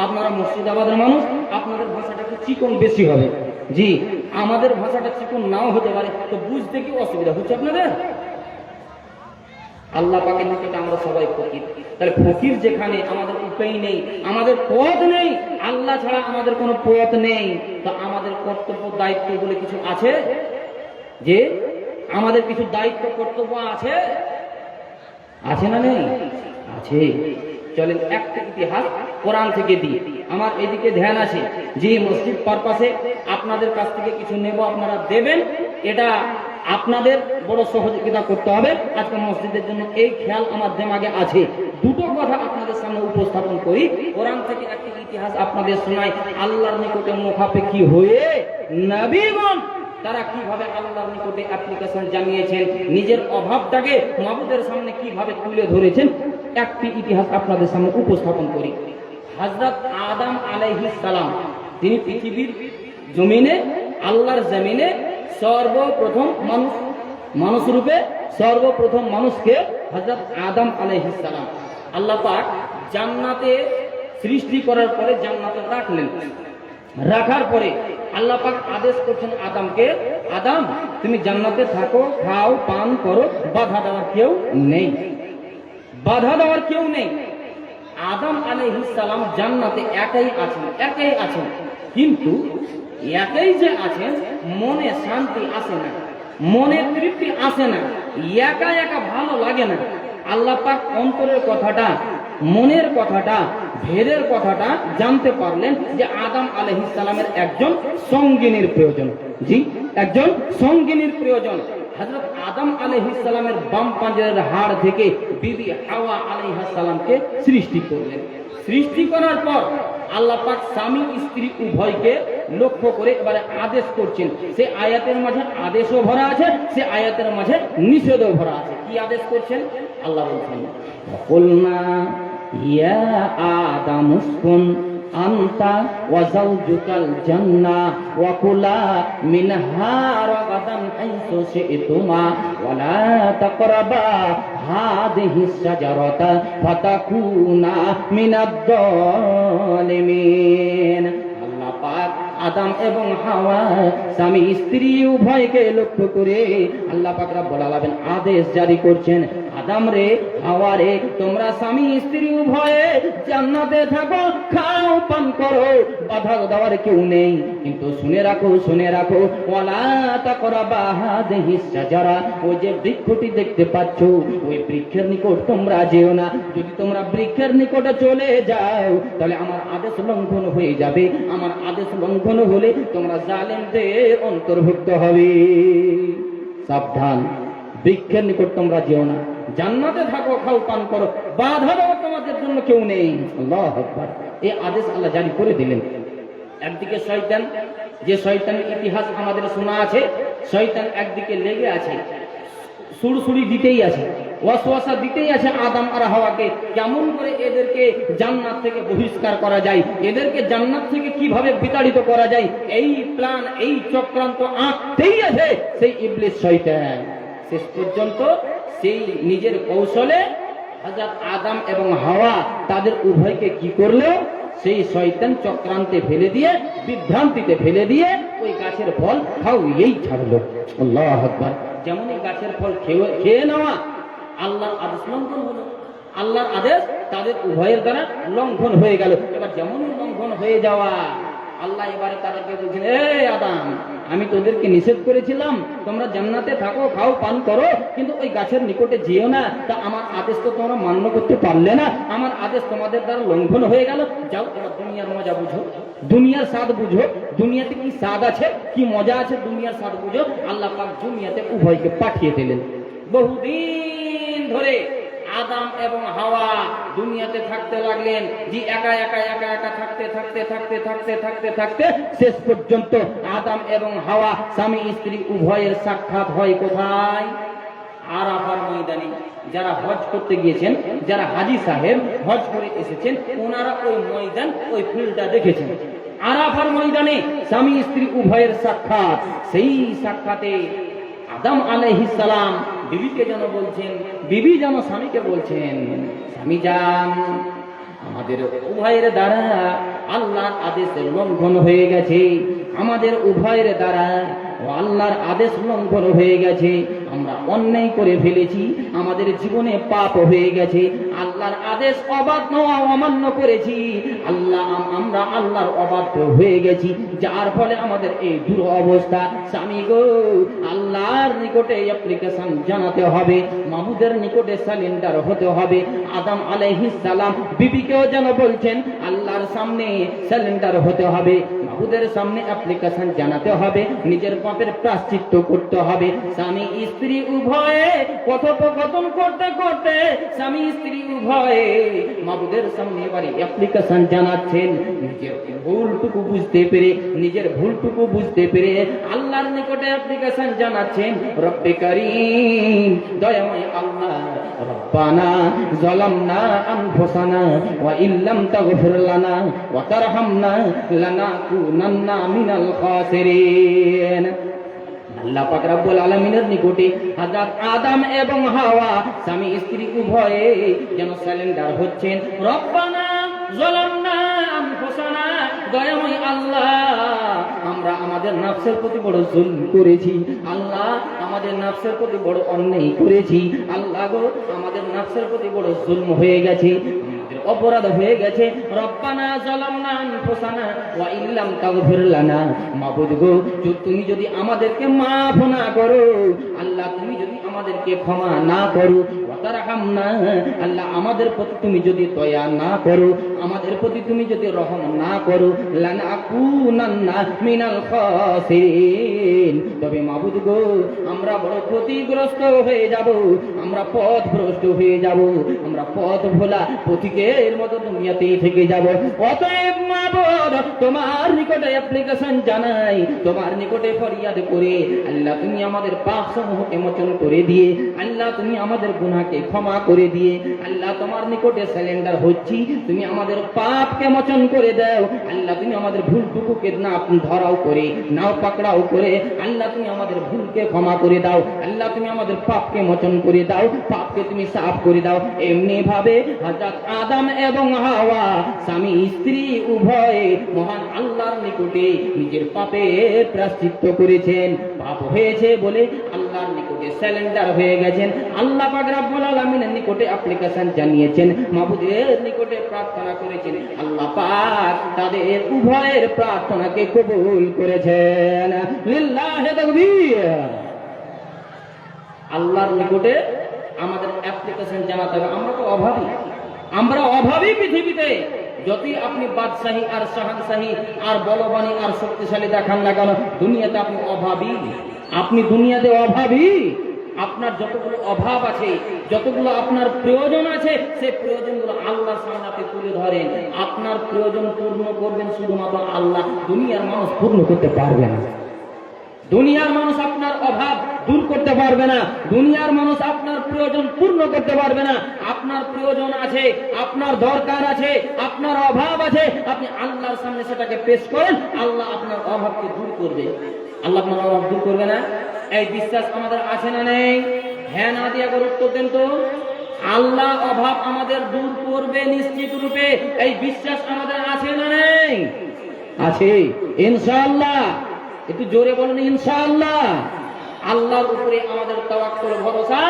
আপনারা মুর্শিদাবাদের মানুষ, আপনাদের ভাষাটা একটু চিকন বেশি হবে। জি, আমাদের ভাষাটা চিকন নাও হতে পারে, তো বুঝতে কি অসুবিধা হচ্ছে আপনাদের? আল্লাহ পাকের নিকটে আমরা সবাই ফকির। তাহলে ফকির যেখানে, আমাদের উপায় নেই, আমাদের পথ নেই, আল্লাহ ছাড়া আমাদের কোনো পথ নেই, তো আমাদের কর্তব্য দায়িত্ব বলে কিছু আছে? যে আমাদের কিছু দায়িত্ব কর্তব্য আছে, আছে না নেই? আছে। চলেন একটা ইতিহাস কোরআন থেকে দিই, আমার এদিকে ধ্যান আছে, যে মসজিদ পারপাসে আপনাদের কাছ থেকে কিছু নেব, আপনারা দেবেন, এটা আপনাদের বড় সহযোগিতা করতে হবে। আজকে মসজিদের জন্য এই খেয়াল আমার দিমাগে আছে। দুটো কথা আপনাদের সামনে উপস্থাপন করি, কোরআন থেকে একটি ইতিহাস আপনাদের শোনাই। আল্লাহর নিকটে মুখাপেক্ষী হয়ে নবীগণ তারা কিভাবে আল্লাহর নিকটে অ্যাপ্লিকেশন জানিয়েছেন, নিজের অভাবটাকে মাবুদের সামনে কিভাবে তুলে ধরেছেন, একটি ইতিহাস আপনাদের সামনে উপস্থাপন করি। হযরত আদম আলাইহিস সালাম, তিনি পৃথিবীর জমিনে, আল্লাহর জমিনে সর্বপ্রথম মানুষ রূপে সর্বপ্রথম মানুষকে হযরত আদম আলাইহিস সালাম আল্লাহ পাক জান্নাতে সৃষ্টি করার পরে জান্নাতে রাখলেন। রাখার পরে আল্লাহ পাক আদেশ করছেন আদমকে, আদম তুমি জান্নাতে থাকো, খাও, পান করো, বাধা দেওয়ার কেউ নেই, বাধা দেওয়ার কেউ নেই। আদম আলাইহিস সালাম জান্নাতে একাই আছেন, কিন্তু একাই যে আছেন, মনে শান্তি আসে না। মনে তৃপ্তি আসে না, একা একা ভালো লাগে না। আল্লাহ পাক অন্তরের কথাটা, মনের কথাটা, ভেদের কথাটা জানতে পারলেন যে আদম আলাইহিস সালামের একজন সঙ্গিনীর প্রয়োজন। জি, একজন সঙ্গিনীর প্রয়োজন। হযরত আদম আলাইহিস সালামের বাম পাঁজরের হাড় থেকে বিবি হাওয়া আলাইহিস সালামকে সৃষ্টি করলেন। সৃষ্টি করার পর আল্লাহ পাক স্বামী স্ত্রী উভয়কে লক্ষ্য করে এবারে আদেশ করছেন। সে আয়াতের মাঝে আদেশও ভরা আছে, সে আয়াতের মাঝে নিষেধও ভরা আছে। কি আদেশ করছেন? আল্লাহ বলছেন, কুলনা ইয়া আদম উসকুন আনতা ওয়া যাওজুকাল জান্নাহ ওয়া কুলা মিনহা রাগাদান হাইসু শি'তুমা ওয়া লা তাকরাবা হাদিহিস শাজারাতা ফাতাকুনা মিনাদ-যালিমিন। আল্লাহ পাক আদম এবং হাওয়া স্বামী স্ত্রী উভয়কে লক্ষ্য করে আল্লাহ পাক রব্বুল আলামিন আদেশ জারি করছেন, আদম রে, হাওয়া রে, তোমরা স্বামী স্ত্রী উভয়ে জান্নাতে থাকো, খাও পান করো, বাধা দেওয়ার কেউ নেই। কিন্তু শুনে রাখো, শুনে রাখো, ওয়ালা তাকরাবা হাদিহিস শাজারা, ওই যে বৃক্ষটি দেখতে পাচ্ছ, ওই বৃক্ষের নিকট তোমরা যেও না। যদি তোমরা বৃক্ষের নিকটে চলে যাও তাহলে আমার আদেশ লঙ্ঘন হয়ে যাবে। আমার আদেশ লঙ্ঘন হলে তোমরা জালেমদের অন্তর্ভুক্ত হবে। সাবধান, বৃক্ষের নিকট তোমরা যেও না, জান্নাতে থাকো, খাও পান করো, বাধা দেওয়া তোমাদের জন্য কেউ নেই। আল্লাহু আকবার। এই আদেশ আল্লাহ জারি করে দিলেন। একদিকে শয়তান, যে শয়তানের ইতিহাস আমাদের শোনা আছে, শয়তান একদিকে লেগে আছে, সুড়সুড়ি দিতেই আছে, ওয়াসওয়াসা দিতেই আছে আদম আর হাওয়াকে, কেমন করে এদেরকে জান্নাত থেকে বহিষ্কার করা যায়, এদেরকে জান্নাত থেকে কিভাবে বিতাড়িত করা যায়, এই প্ল্যান, এই চক্রান্ত আঁকতেই আছে সেই ইবলিস শয়তান। শেষ পর্যন্ত সেই নিজের কৌশলে হযরত আদম এবং হাওয়া তাদের উভয়কে কি করলো, সেই শয়তান চক্রান্তে ফেলে দিয়ে, বিভ্রান্তিতে ফেলে দিয়ে ওই গাছের ফল খাওয়াই ছাড়লো। আল্লাহু আকবার। যেমন এই গাছের ফল খেয়ে নেওয়া, আল্লাহর আদেশ লঙ্ঘন হলো। আল্লাহর আদেশ তাদের উভয়ের দ্বারা লঙ্ঘন হয়ে গেল। এবার যেমন লঙ্ঘন হয়ে যাওয়া, আল্লাহ এবারে তাদেরকে বলছেন, এই আদম, আমি তোদেরকে নিষেধ করেছিলাম তোমরা জান্নাতে থাকো, খাও পান করো, কিন্তু ওই গাছের নিকটে যেও না। তা আমার আদেশ তো তোমরা মান্য করতে পারলে না, আমার আদেশ তোমাদের দ্বারা লঙ্ঘন হয়ে গেল। যাও, এবার দুনিয়ার মজা বুঝো, দুনিয়ার স্বাদ বুঝো, দুনিয়াতে কি স্বাদ আছে, কি মজা আছে, দুনিয়ার স্বাদ বুঝো। আল্লাহ পাক দুনিয়াতে উভয়কে পাঠিয়ে দিলেন। বহুদিন ধরে আদম এবং হাওয়া দুনিয়াতে থাকতে লাগলেন। জি, একা একা একা একা থাকতে থাকতে থাকতে থাকতে থাকতে থাকতে শেষ পর্যন্ত আদম এবং হাওয়া স্বামী স্ত্রী উভয়ের সাক্ষাৎ হয় কোথায়? আরাফার ময়দানে। যারা হজ করতে গিয়েছেন, যারা হাজী সাহেব হজ করে এসেছেন, ওনারা ওই ময়দান, ওই ফিল্ডটা দেখেছেন। আরাফার ময়দানে স্বামী স্ত্রী উভয়ের সাক্ষাৎ। সেই সাক্ষাতে আদম আলাইহিস সালাম বিবিকে যেন বলছেন, বিবি যেন স্বামীকে বলছেন, স্বামী যান, আমাদের উভয়ের দ্বারা আল্লাহর আদেশের লঙ্ঘন হয়ে গেছে, আমাদের উভয়ের দ্বারা আল্লাহর আদেশ লঙ্ঘন হয়ে গেছে, আমরা অন্যায় করে ফেলেছি, আমাদের জীবনে পাপ হয়ে গেছে, আল্লাহর আদেশ অমান্য করেছি, আমরা আল্লাহর অবাধ্য হয়ে গেছি, যার ফলে আমাদের এই দুরবস্থা। স্বামী গো, আল্লাহর নিকটে অ্যাপ্লিকেশন জানাতে হবে, মাহমুদের নিকটে সারেন্ডার হতে হবে। আদম আলাইহিস সালাম বিবিকেও যেন বলছেন, আল্লাহর সামনে সারেন্ডার হতে হবে, মাহমুদের সামনে অ্যাপ্লিকেশন জানাতে হবে, নিজের পাপের প্রায়শ্চিত্ত করতে হবে। স্বামী স্ত্রী উভয়ে কথোপকথন করতে করতে স্বামী স্ত্রী উভয়ে মাহমুদের সামনে এবারে অ্যাপ্লিকেশন জানাচ্ছেন। নিজের ভুলটুকু বুঝতে পেরে, নিজের ভুলটুকু বুঝতে পেরে আল্লাহর নিকটে অ্যাপ্লিকেশন জানাচ্ছেন। রব্বে কারীম, দয়াময় আল্লাহ, রব্বানা যালামনা আনফুসানা ওয়া ইল্লাম তাগফির লানা ওয়া তারহামনা লানাকুনান্না মিনাল খাসিরিন। আল্লাহ পাক রব্বুল আলামিনের নিকটে হযরত আদম এবং হাওয়া স্বামী স্ত্রী উভয়ে যেন সারেন্ডার হচ্ছেন। রব্বানা যালামনা আনফুসানা, দয়াময় আল্লাহ, আমরা আমাদের নফসের প্রতি বড় জুলম করেছি, আল্লাহ আমাদের নফসের প্রতি বড় অন্যায় করেছি, আল্লাহ গো আমাদের নফসের প্রতি বড় জুলম হয়ে গেছে, আমাদের অপরাধ হয়ে গেছে। রব্বানা যালামনা আনফুসানা ওয়া ইল্লাম তাগফির লানা, মাবুদ গো তুমি যদি আমাদেরকে মাফ না করো, আল্লাহ তুমি যদি আমাদেরকে ক্ষমা না করো, ওয়া তারহামনা আল্লাহ আমাদের প্রতি তুমি যদি দয়া না করো, আমাদের প্রতি তুমি যদি রহম না করো, লানাকুনান্না মিনাল খাসিরিন, তবে মাবুদ গো আমরা বড় ক্ষতিগ্রস্ত হয়ে যাব, আমরা পথভ্রষ্ট হয়ে যাব, আমরা পথ ভোলা পথিকের মতো দুনিয়াতেই থেকে যাব। অতএব মাবুদ তোমার নিকটে অ্যাপ্লিকেশন জানাই, তোমার নিকটে ফরিয়াদ করে আল্লাহ তুমি আমাদের পাপ সমূহকে মোচন করে দিয়ে, আল্লাহ তুমি আমাদের গুনাহকে ক্ষমা করে দিয়ে, আল্লাহ তোমার নিকটে সারেন্ডার হচ্ছি, তুমি আমাদের পাপকে মোচন করে দাও। আল্লাহ তুমি আমাদের ভুলটুকুকে না ধরাও করে নাও পাকড়াও করে, আল্লাহ তুমি আমাদের ভুলকে ক্ষমা করে দাও, আল্লাহ তুমি আমাদের পাপকে মোচন করে দাও, পাপকে তুমি সাফ করে দাও। এমনি ভাবে হযরত আদম এবং হাওয়া স্বামী স্ত্রী উভয়ে মহান আল্লাহর নিকটে নিজের পাপের প্রায়শ্চিত্ত করেছেন। পাপ হয়েছে বলে আল্লাহর নিকটে সারেন্ডার হয়ে গেছেন, আল্লাহ পাক রব্বুল আলামিনের নিকটে অ্যাপ্লিকেশন জানিয়েছেন, মাবুদের নিকটে প্রার্থনা করেছেন। আল্লাহ পাক তাদের উভয়ের প্রার্থনাকে কবুল করেছেন। লিল্লাহি তাকবীর। আল্লাহর নিকটে আমাদের অ্যাপ্লিকেশন জানাতে হবে। আমরা অভাবী পৃথিবীতে। যতই আপনি বাদশাহী আর শাহানশাহী আর বলবানী আর শক্তিশালী দেখান না কেন, দুনিয়াতে আপনি অভাবী। আপনি দুনিয়াতে অভাবী। আপনার যতগুলো অভাব আছে, যতগুলো আপনার প্রয়োজন আছে, সেই প্রয়োজনগুলো আল্লাহর সামনে আপনি তুলে ধরেন। আপনার প্রয়োজন পূর্ণ করবেন শুধুমাত্র আল্লাহ। দুনিয়ার মানুষ পূর্ণ করতে পারবে না। দুনিয়ার মানুষ আপনার অভাব দূর করতে পারবে না। দুনিয়ার মানুষ আপনার প্রয়োজন পূর্ণ করতে পারবে না। আপনার প্রয়োজন আছে, আপনার দরকার আছে, আপনার অভাব আছে, আপনি আল্লাহর সামনে সেটাকে পেশ করেন, আল্লাহ আপনার অভাবকে দূর করবে। আল্লাহ আপনার অভাব দূর করবে না? এই বিশ্বাস আমাদের আছে না নেই? হ্যাঁ না দিয়া করে উত্তর দেন তো। আল্লাহ অভাব আমাদের দূর করবে নিশ্চিত রূপে, এই বিশ্বাস আমাদের আছে না নেই? আছে ইনশাআল্লাহ। একটু জোরে বলুন ইনশাআল্লাহ। আল্লাহর উপরে আমাদের তাওয়াক্কুল ভরসা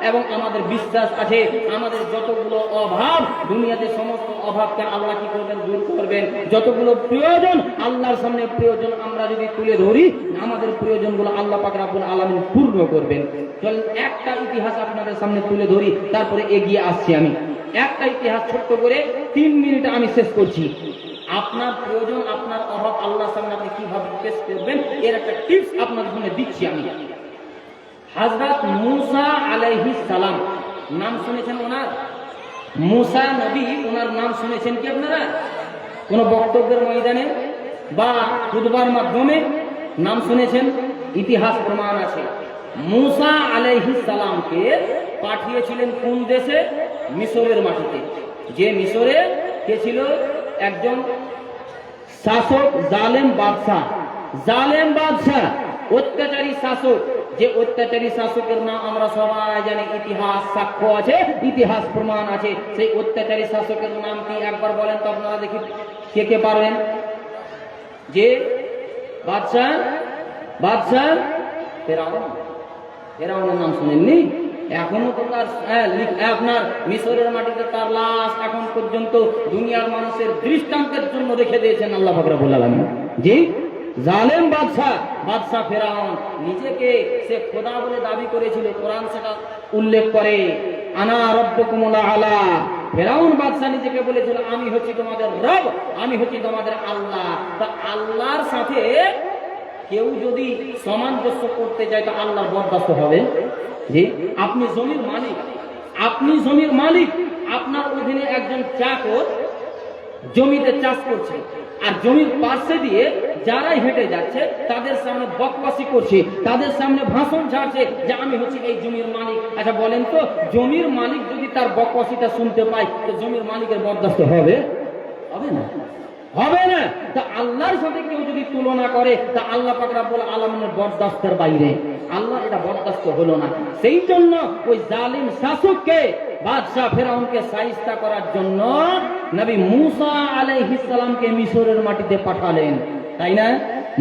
এবং আমাদের বিশ্বাস আছে। আমাদের যতগুলো অভাব দুনিয়াতে, সমস্ত অভাবকে আল্লাহ কি করবেন? দূর করবেন। যতগুলো প্রয়োজন আল্লাহর সামনে প্রয়োজন আমরা যদি তুলে ধরি, আমাদের প্রয়োজনগুলো আল্লাহ পাক রব্বুল আলামিন পূর্ণ করবেন। চলেন একটা ইতিহাস আপনাদের সামনে তুলে ধরি, তারপরে এগিয়ে আসছি আমি। একটা ইতিহাস ছোট্ট করে 3 মিনিটে আমি শেষ করছি। আপনার প্রয়োজন, আপনার অভাব আল্লাহর সামনে আপনি কিভাবে পেশ করবেন, এর একটা টিপস আপনাদের সামনে দিচ্ছি আমি। হযরত মূসা আলাইহিস সালাম, নাম শুনেছেন ওনার? মূসা নবী, ওনার নাম শুনেছেন কি আপনারা? কোন বক্তব্যের ময়দানে বা খুতবার মাধ্যমে নাম শুনেছেন? ইতিহাস প্রমাণ আছে। মূসা আলাইহিস সালামকে পাঠিয়েছিলেন কোন দেশে? মিশরের মাটিতে। যে মিশরে কে ছিল? একজন শাসক, জালেম বাদশাহ, অত্যাচারী শাসক। যে অত্যাচারী শাসকের নাম আমরা সবাই জানি, ইতিহাস সাক্ষ্য আছে, ইতিহাস প্রমাণ আছে। সেই অত্যাচারী শাসকের নাম কি একবার বলেন তো আপনারা দেখি, কে কে পারেন? যে বাদশাহ ফেরাউনের নাম শুনেননি? এখনো তো তার আপনার মিশরের মাটিতে তার লাশ এখন পর্যন্ত দুনিয়ার মানুষের দৃষ্টান্তের জন্য রেখে দিয়েছেন আল্লাহ পাক রব্বুল আলামিন। জি, জালেম বাদশাহ ফেরাউন, নিজেকে সে খোদা বলে দাবি করেছিল। কোরআন সেটা উল্লেখ করে, আনা রাব্বুকুমুল আলা। ফেরাউন বাদশাহ নিজেকে বলেছিল, আমি হচ্ছি তোমাদের রব, আমি হচ্ছি তোমাদের আল্লাহ। তা আল্লাহর সাথে কেউ যদি সামঞ্জস্য করতে যায় তো আল্লাহর বরদাস্ত হবে? জি, আপনি জমির মালিক, আপনার অধীনে একজন চাকর জমিতে চাষ করছে, আর জমির পাশে দিয়ে যারাই হেঁটে যাচ্ছে তাদের সামনে বকবাসি করছে, তাদের সামনে ভাষণ ছাড়ছে যে আমি হচ্ছি এই জমির মালিক। আচ্ছা বলেন তো, জমির মালিক যদি তার বকবাসিটা শুনতে পায় তো জমির মালিকের বরদাস্ত হবে? হবে না। তা আল্লাহর সাথে কেউ যদি তুলনা করে তা আল্লাহ পাক রব্বুল আলামিনের বরদাস্তের বাইরে। আল্লাহ এটা বরদাস্ত হলো না। সেই জন্য ওই জালিম শাসককে, বাদশাহ ফেরাউনকে শায়েস্তা করার জন্য নবী মূসা আলাইহিস সালামকে মিশরের মাটিতে পাঠালেন, তাই না?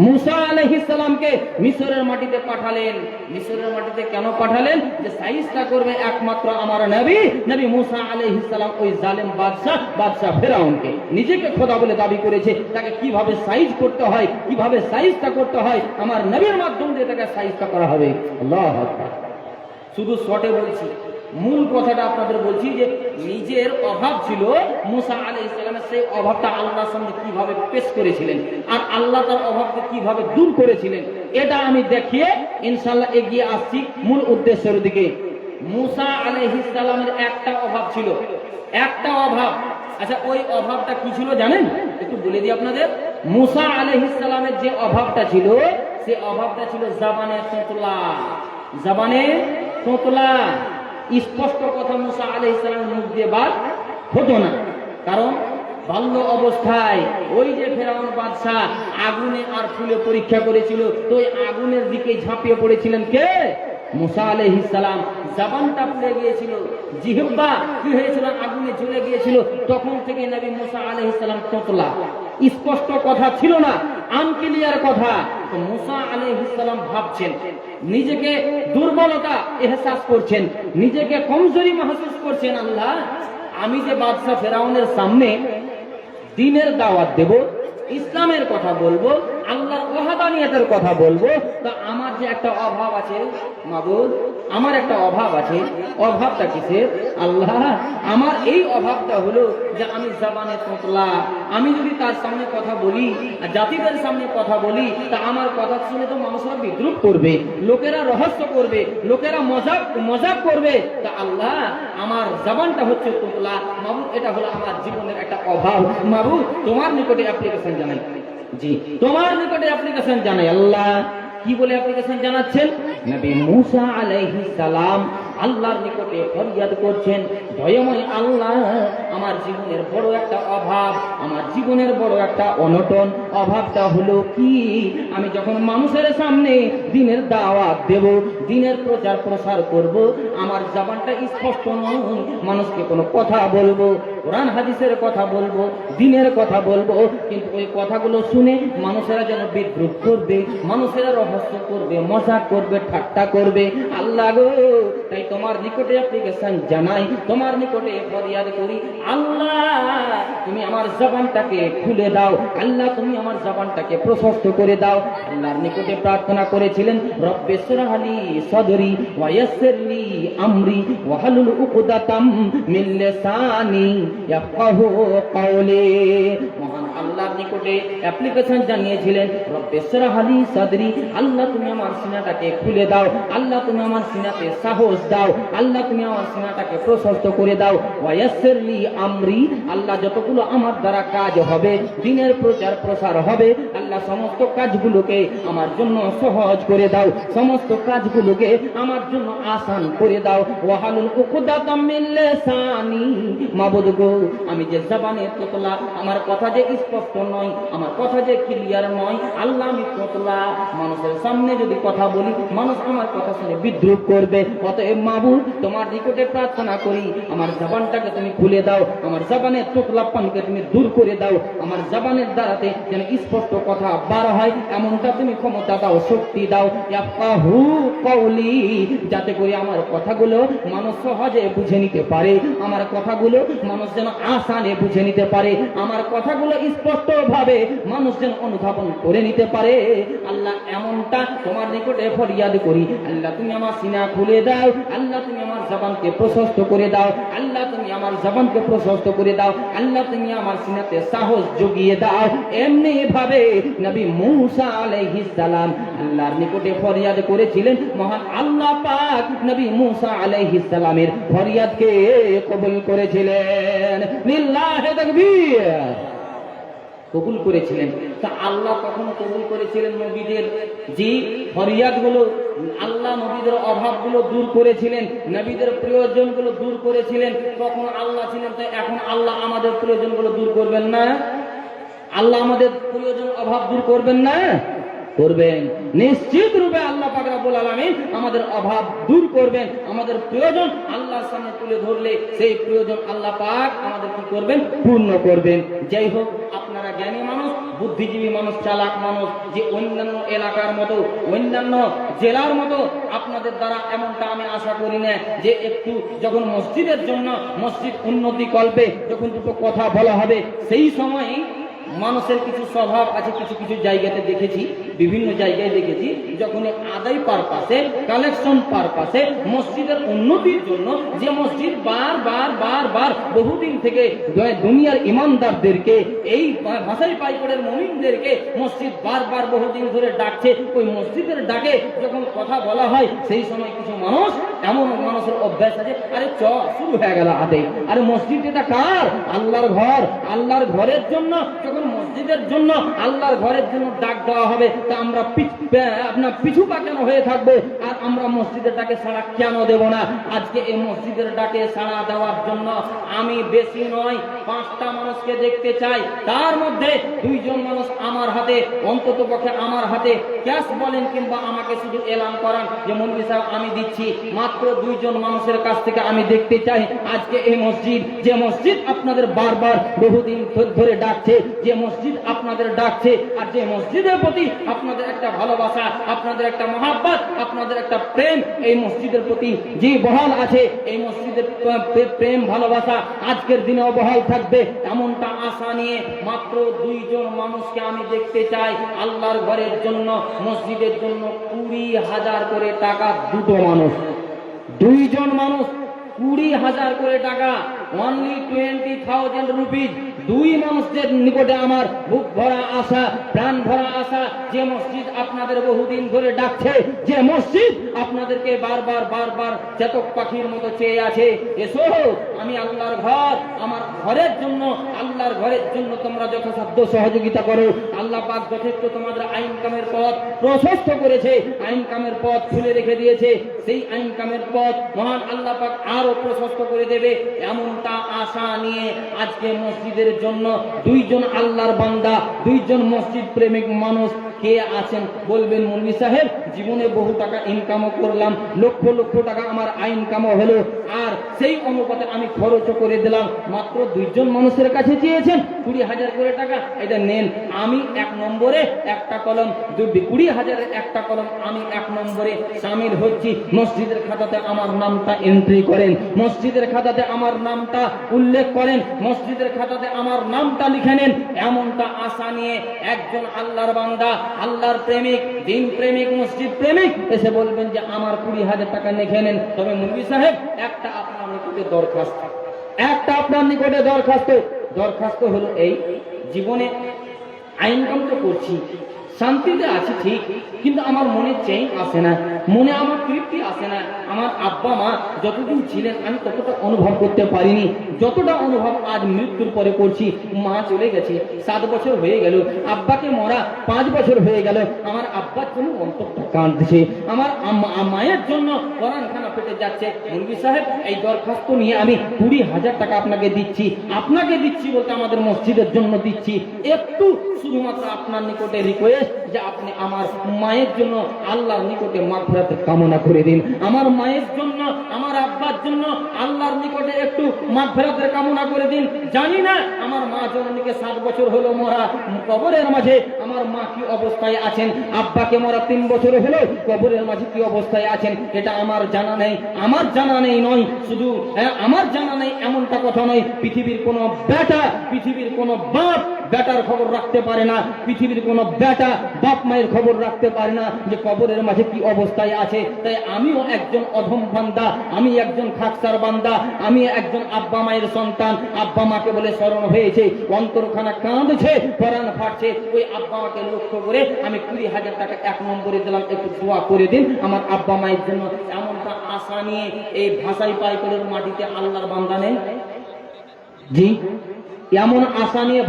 মুসা আলাইহিস সালামকে মিশরের মাটিতে পাঠালেন। মিশরের মাটিতে কেন পাঠালেন? যে সাইজটা করবে একমাত্র আমার নবী মুসা আলাইহিস সালাম। ওই জালেম বাদশা ফেরাউনকে নিজেকে খোদা বলে দাবি করেছে, তাকে কিভাবে সাইজ করতে হয়, কিভাবে সাইজটা করতে হয়, আমার নবীর মাধ্যম দিয়ে তাকে সাইজটা করা হবে। আল্লাহু আকবার। শুধু শর্টে বলছি, মূল কথাটা আপনাদের বলছি যে নিজের অভাব ছিল মুসা আলাইহিস সালামের, সেই অভাবটা আল্লাহর সামনে কিভাবে পেশ করেছিলেন আর আল্লাহ তার অভাবকে কিভাবে দূর করেছিলেন, এটা আমি দেখিয়ে ইনশাআল্লাহ এগিয়ে আসছি মূল উদ্দেশ্যের দিকে। মুসা আলাইহিস সালামের একটা অভাব ছিল, একটা অভাব। আচ্ছা, ওই অভাবটা কি ছিল জানেন? একটু বলে দিই আপনাদের। মুসা আলাইহিস সালামের যে অভাবটা ছিল, সে অভাবটা ছিল জবানে তোতলা। জবানে তোতলা, স্পষ্ট কথা মুসা আলাইহিস সালামের মুখ দিয়ে বার হতো না। কারণ বাল্য অবস্থায় ওই যে ফেরাউন বাদশা আগুনে আর ফুলে পরীক্ষা করেছিল, তো ওই আগুনের দিকে ঝাঁপিয়ে পড়েছিলেন কে? মুসা আলাইহিস সালাম। জবানটা ফুলে গিয়েছিল, জিহ্বা কি হয়েছিল? আগুনে জ্বলে গিয়েছিল। তখন থেকে নবী মুসা আলাইহিস সালাম তোতলা, স্পষ্ট কথা ছিল না, আনক্লিয়ার কথা। তো মুসা আলাইহিস সালাম ভাবছেন, নিজেকে দুর্বলতা এহসাস করছেন, নিজেকে কমজোরি মাহসুস করছেন। আল্লাহ, আমি যে বাদশা ফেরাউনের সামনে দ্বীনের দাওয়াত দেব, ইসলামের কথা বলবো, আল্লাহর ওয়াহদানিয়তের কথা বলবো, তা আমার যে একটা অভাব আছে মাবুদ, আমার একটা অভাব আছে। অভাবটা কিসের? আল্লাহ, আমার এই অভাবটা হলো যে আমি জবানে তোতলা। আমি যদি তার সামনে কথা বলি, জাতিদের সামনে কথা বলি, তা আমার কথা শুনে তো মানুষরা বিদ্রুপ করবে, লোকেরা রহস্য করবে, লোকেরা মজাক করবে। তা আল্লাহ, আমার জবানটা হচ্ছে তোতলা মাবুদ, এটা হলো আমার জীবনের একটা অভাব। মাবুদ, তোমার নিকটে অ্যাপ্লিকেশন জানাই। জি, তোমার নিকটে অ্যাপ্লিকেশন জানাই। আল্লাহ কি বলে অ্যাপ্লিকেশন জানাচ্ছেন? নবী মুসা আলাইহিস সালাম আল্লাহর নিকটে ফরিয়াদ করছেন, দয়াময় আল্লাহ, আমার জীবনের বড় একটা অভাব, আমার জীবনের বড় একটা অনটন। অভাবটা হলো কি? আমি যখন মানুষের সামনে দ্বীনের দাওয়াত দেব, দ্বীনের প্রচার প্রসার করব, আমার জবানটা স্পষ্ট নয়। মানুষকে কোনো কথা বলবো, কোরআন হাদিসের কথা বলবো, দ্বীনের কথা বলবো, কিন্তু ওই কথাগুলো শুনে মানুষেরা যেন বিদ্রুপ করবে, মানুষেরা রহস্য করবে, মজাক করবে, ঠাট্টা করবে। আল্লাহ গো, তাই তোমার নিকটে অ্যাপ্লিকেশন জানাই, তোমার নিকটে ফরিয়াদ করি। আল্লাহ, তুমি আমার জবানটাকে খুলে দাও। আল্লাহ, তুমি আমার জবানটাকে প্রশস্ত করে দাও। আল্লাহর নিকটে প্রার্থনা করেছিলেন, রব্বি ইশরাহ লি সাদরি ওয়া ইয়াসসির লি আমরি ওয়াহলুল উকদাতাম মিন লিসানি ইয়াফকাহু কাওলি। মহান আল্লাহর নিকটে অ্যাপ্লিকেশন জানিয়েছিলেন, রব্বি ইশরাহ লি সাদরি, আল্লাহ তুমি আমার সিনাটাকে খুলে দাও। আল্লাহ, তুমি আমার সিনাতে সাহস দাও। আল্লাহ, তুমি আমার সিনাটাকে প্রশস্ত করে দাও। ওয়া ইয়াসসির লি আমরি, আল্লাহ যতগুলো আমার দ্বারা কাজ হবে, দ্বীনের প্রচার প্রসার হবে, আল্লাহ সমস্ত কাজগুলোকে আমার জন্য সহজ করে দাও, সমস্ত কাজগুলোকে আমার জন্য আসান করে দাও। ওয়াহলুল উকদাতাম মিন লিসানি, মাবুদ গো, আমি যে জবানে তোতলা, আমার কথা যে স্পষ্ট নয়, আমার কথা যে ক্লিয়ার নয়, আল্লাহ আমি তোতলা। মানুষের সামনে যদি কথা বলি, মানুষ আমার কথা শুনে বিদ্রুপ করবে। অতএব মাবুদ, তোমার নিকটে প্রার্থনা করি, আমার জবানটাকে তুমি খুলে দাও, আমার জবানের তোতলাপনকে তুমি দূর করে দাও, আমার জবানের দ্বারাতে যেন স্পষ্ট কথা বার হয়, এমনটা তুমি ক্ষমতা দাও, শক্তি দাও। ইয়াফকাহু কাওলি, যাতে করে আমার কথাগুলো মানুষ সহজে বুঝে নিতে পারে, আমার কথাগুলো মানুষ যেন আসানে বুঝে নিতে পারে, আমার কথাগুলো স্পষ্ট ভাবে মানুষ যেন অনুধাবন করে নিতে পারে। আল্লাহ, এমনটা তোমার নিকটে ফরিয়াদ করি। আল্লাহ, তুমি আমার সিনা খুলে দাও। আল্লাহ, তুমি আমার জবানকে প্রশস্ত করে দাও। আল্লাহ, তুমি আমার জবানকে প্রশস্ত করে দাও। আল্লাহ, তুমি আমার সিনাতে সাহস জুগিয়ে দাও। এমনি ভাবে নবী মুসা আলাইহিস সালাম আল্লাহর নিকটে ফরিয়াদ করেছিলেন। মহান আল্লাহ পাক নবী মুসা আলাইহিস সালামের ফরিয়াদকে কবুল করেছিলেন। লিল্লাহি তাকবীর, কবুল করেছিলেন। তা আল্লাহ কখনো কবুল করেছিলেন নবীদের যে ফরিয়াদগুলো, আল্লাহ নবীদের অভাবগুলো দূর করেছিলেন, নবীদের প্রয়োজনগুলো দূর করেছিলেন। তখন আল্লাহ ছিলেন, তাই এখন আল্লাহ আমাদের প্রয়োজনগুলো দূর করবেন না? আল্লাহ আমাদের প্রয়োজন অভাব দূর করবেন না? করবেন নিশ্চিত রূপে। আল্লাহ পাক রব্বুল আলামিন আমাদের অভাব দূর করবেন। আমাদের প্রয়োজন আল্লাহর সামনে তুলে ধরলে সেই প্রয়োজন আল্লাহ পাক আমাদের কি করবেন? পূর্ণ করবেন। যাই হোক, আপনারা জ্ঞানী মানুষ, বুদ্ধিজীবী মানুষ, চালাক মানুষ, যে অন্যান্য এলাকার মতো, অন্যান্য জেলার মতো আপনাদের দ্বারা এমনটা আমি আশা করি না যে একটু যখন মসজিদের জন্য, মসজিদ উন্নতি কল্পে যখন দুটো কথা বলা হবে, সেই সময় মানুষের কিছু স্বভাব আছে। কিছু কিছু জায়গাতে দেখেছি, বিভিন্ন জায়গায় দেখেছি, যখন আদায় পারপাসে, কালেকশন পারপাসে, মসজিদের উন্নতির জন্য যে মসজিদ বার বহুদিন থেকে দুনিয়ার ইমানদারদেরকে, এই ভাষাই পাইকড়ের মুমিনদেরকে মসজিদ বারবার বহুদিন ধরে ডাকছে, ওই মসজিদের ডাকে যখন কথা বলা হয়, সেই সময় কিছু মানুষ, এমন মানুষের অভ্যাস আছে, আরে শুরু হয়ে গেল আদায়, আরে মসজিদ এটা কার? আল্লাহর ঘর। আল্লাহর ঘরের জন্য যখন মসজিদের জন্য, আল্লাহর ঘরের জন্য ডাক দেওয়া হবে, তা আমরা আপনার পিছু পা কেন হয়ে থাকবো? আর আমরা মসজিদের ডাকে সাড়া কেন দেব না? আজকে এই মসজিদের ডাকে সাড়া দেওয়ার জন্য আমি বেশি নয় 5টা মানুষকে দেখতে চাই। তার মধ্যে 2 জন মানুষ আমার হাতে, অন্তত পক্ষে আমার হাতে ক্যাশ বলেন কিংবা আমাকে শুধু এলান করান যে মৌলভী সাহেব আমি দিচ্ছি। মাত্র 2 জন মানুষের কাছ থেকে আমি দেখতে চাই আজকে এই মসজিদ, যে মসজিদ আপনাদের বারবার বহুদিন ধরে ডাকছে, যে মসজিদ আপনাদের ডাকছে, আর যে মসজিদের প্রতি আপনাদের একটা ভালোবাসা, আপনাদের একটা মহাব্বত, আপনাদের একটা প্রেম এই মসজিদের প্রতি যে বহাল আছে, এই মসজিদের প্রেম ভালোবাসা আজকের দিনেও বহাল থাকবে, এমনটা আশা নিয়ে মাত্র 2 জন মানুষকে আমি দেখতে চাই আল্লাহর ঘরের জন্য, মসজিদের জন্য 20,000 করে টাকা। 2 মানুষ, 2 জন মানুষ 20,000 করে টাকা, অনলি 20,000 রুপিজ। 2 মানুষদের নিকটে আমার বুক ভরা আশা, প্রাণ ভরা আশা, যে মসজিদ আপনাদের বহুদিন ধরে ডাকছে, যে মসজিদ আপনাদেরকে বারবার চেতক পাখির মতো চেয়ে আছে, এসো আমি আল্লাহর ঘর, আমার ঘরের জন্য, আল্লাহর ঘরের জন্য তোমরা যথাসাধ্য সহযোগিতা করো। আল্লাহ পাক যথেষ্ট তোমাদের আইন কামের পথ প্রশস্ত করেছে, আইন কামের পথ খুলে রেখে দিয়েছে, সেই আইন কামের পথ মহান আল্লাহ পাক আরো প্রশস্ত করে দেবে, এমনটা আশা নিয়ে আজকে মসজিদের জন্য 2 জন আল্লাহর বান্দা, 2 জন মসজিদ প্রেমিক মানুষ কে আছেন বলবেন মৌলভী সাহেব জীবনে বহু টাকা ইনকামও করলাম, লক্ষ লক্ষ টাকা আমার ইনকামও হলো, আর সেই অনুপাতে আমি খরচও করে দিলাম। মাত্র 2 জন মানুষের কাছে চেয়েছেন 20,000 করে টাকা, এটা নেন। আমি 1 নম্বরে একটা কলম, 20,000 একটা কলম আমি 1 নম্বরে শামিল হচ্ছি। মসজিদের খাতাতে আমার নামটা এন্ট্রি করেন, মসজিদের খাতাতে আমার নামটা উল্লেখ করেন, মসজিদের খাতাতে আমার নামটা লিখে নেন, এমনটা আশা নিয়ে একজন আল্লাহর বান্দা, আল্লাহর প্রেমিক, দিন প্রেমিক, মসজিদ প্রেমিক এসে বলবেন যে আমার 20,000 টাকা লিখে নেন। তবে মৌলভী সাহেব একটা আপনার নিকটে দরখাস্ত, একটা আপনার নিকটে দরখাস্ত হলো এই, জীবনে ইনকাম তো করছি, শান্তিতে আছি ঠিক, কিন্তু আমার মনে চেঞ্জ আসে না, মনে আমার তৃপ্তি আসে না। আমার আব্বা মা যতদিন ছিলেন আমি ততটা অনুভব করতে পারিনি, যতটা অনুভব আজ মৃত্যুর পরে করছি। মা চলে গেছে, 7 বছর হয়ে গেল, আব্বাকে মরা 5 বছর হয়ে গেল। আমার আব্বার জন্য অন্তরটা কাঁদছে, আমার মায়ের জন্য কোরআনখানা ফেটে যাচ্ছে। মৌলভী সাহেব এই দরখাস্ত নিয়ে আমি 20,000 টাকা আপনাকে দিচ্ছি, আপনাকে দিচ্ছি বলতে আমাদের মসজিদের জন্য দিচ্ছি। একটু শুধুমাত্র আপনার নিকটে রিকোয়েস্ট যে আপনি আমার মায়ের জন্য আল্লাহর নিকটে মাগফিরাত কামনা করে দিন, আমার মায়ের জন্য, আমার আব্বার জন্য আল্লাহর নিকটে একটু মাগফিরাতের কামনা করে দিন। জানি না আমার মা জননীকে 7 বছর হলো মরা, কবরের মাঝে আমার মা কি অবস্থায় আছেন, আব্বাকে মরা 3 বছর হলো, কবরের মাঝে কি অবস্থায় আছেন এটা আমার জানা নেই। আমার জানা নেই নয় শুধু, আমার জানা নেই এমনটা কথা নয়, পৃথিবীর কোনো বেটা, পৃথিবীর কোনো বাপ বেটার খবর রাখতে পারে না, পৃথিবীর কোনো বেটা বাপ মায়ের খবর রাখতে পারে না যে কবরের মাঝে কি অবস্থায় আছে। তাই আমিও একজন অধম বান্দা, আমি একজন খাকসার বান্দা, আমি একজন আব্বা মায়ের সন্তান। আব্বা মাকে বলে স্মরণ হয়েছে, অন্তরখানা কাঁদছে, কোরআন ফাটছে, ওই আব্বা মাকে লক্ষ্য করে আমি 20,000 টাকা 1 নম্বরে দিলাম, একটু দোয়া করে দিন আমার আব্বা মায়ের জন্য। এমনটা আশা নিয়ে এই ভাষাই পাইকরের মাটিতে আল্লাহর বান্দা নেই জি, এমন আশা নিয়ে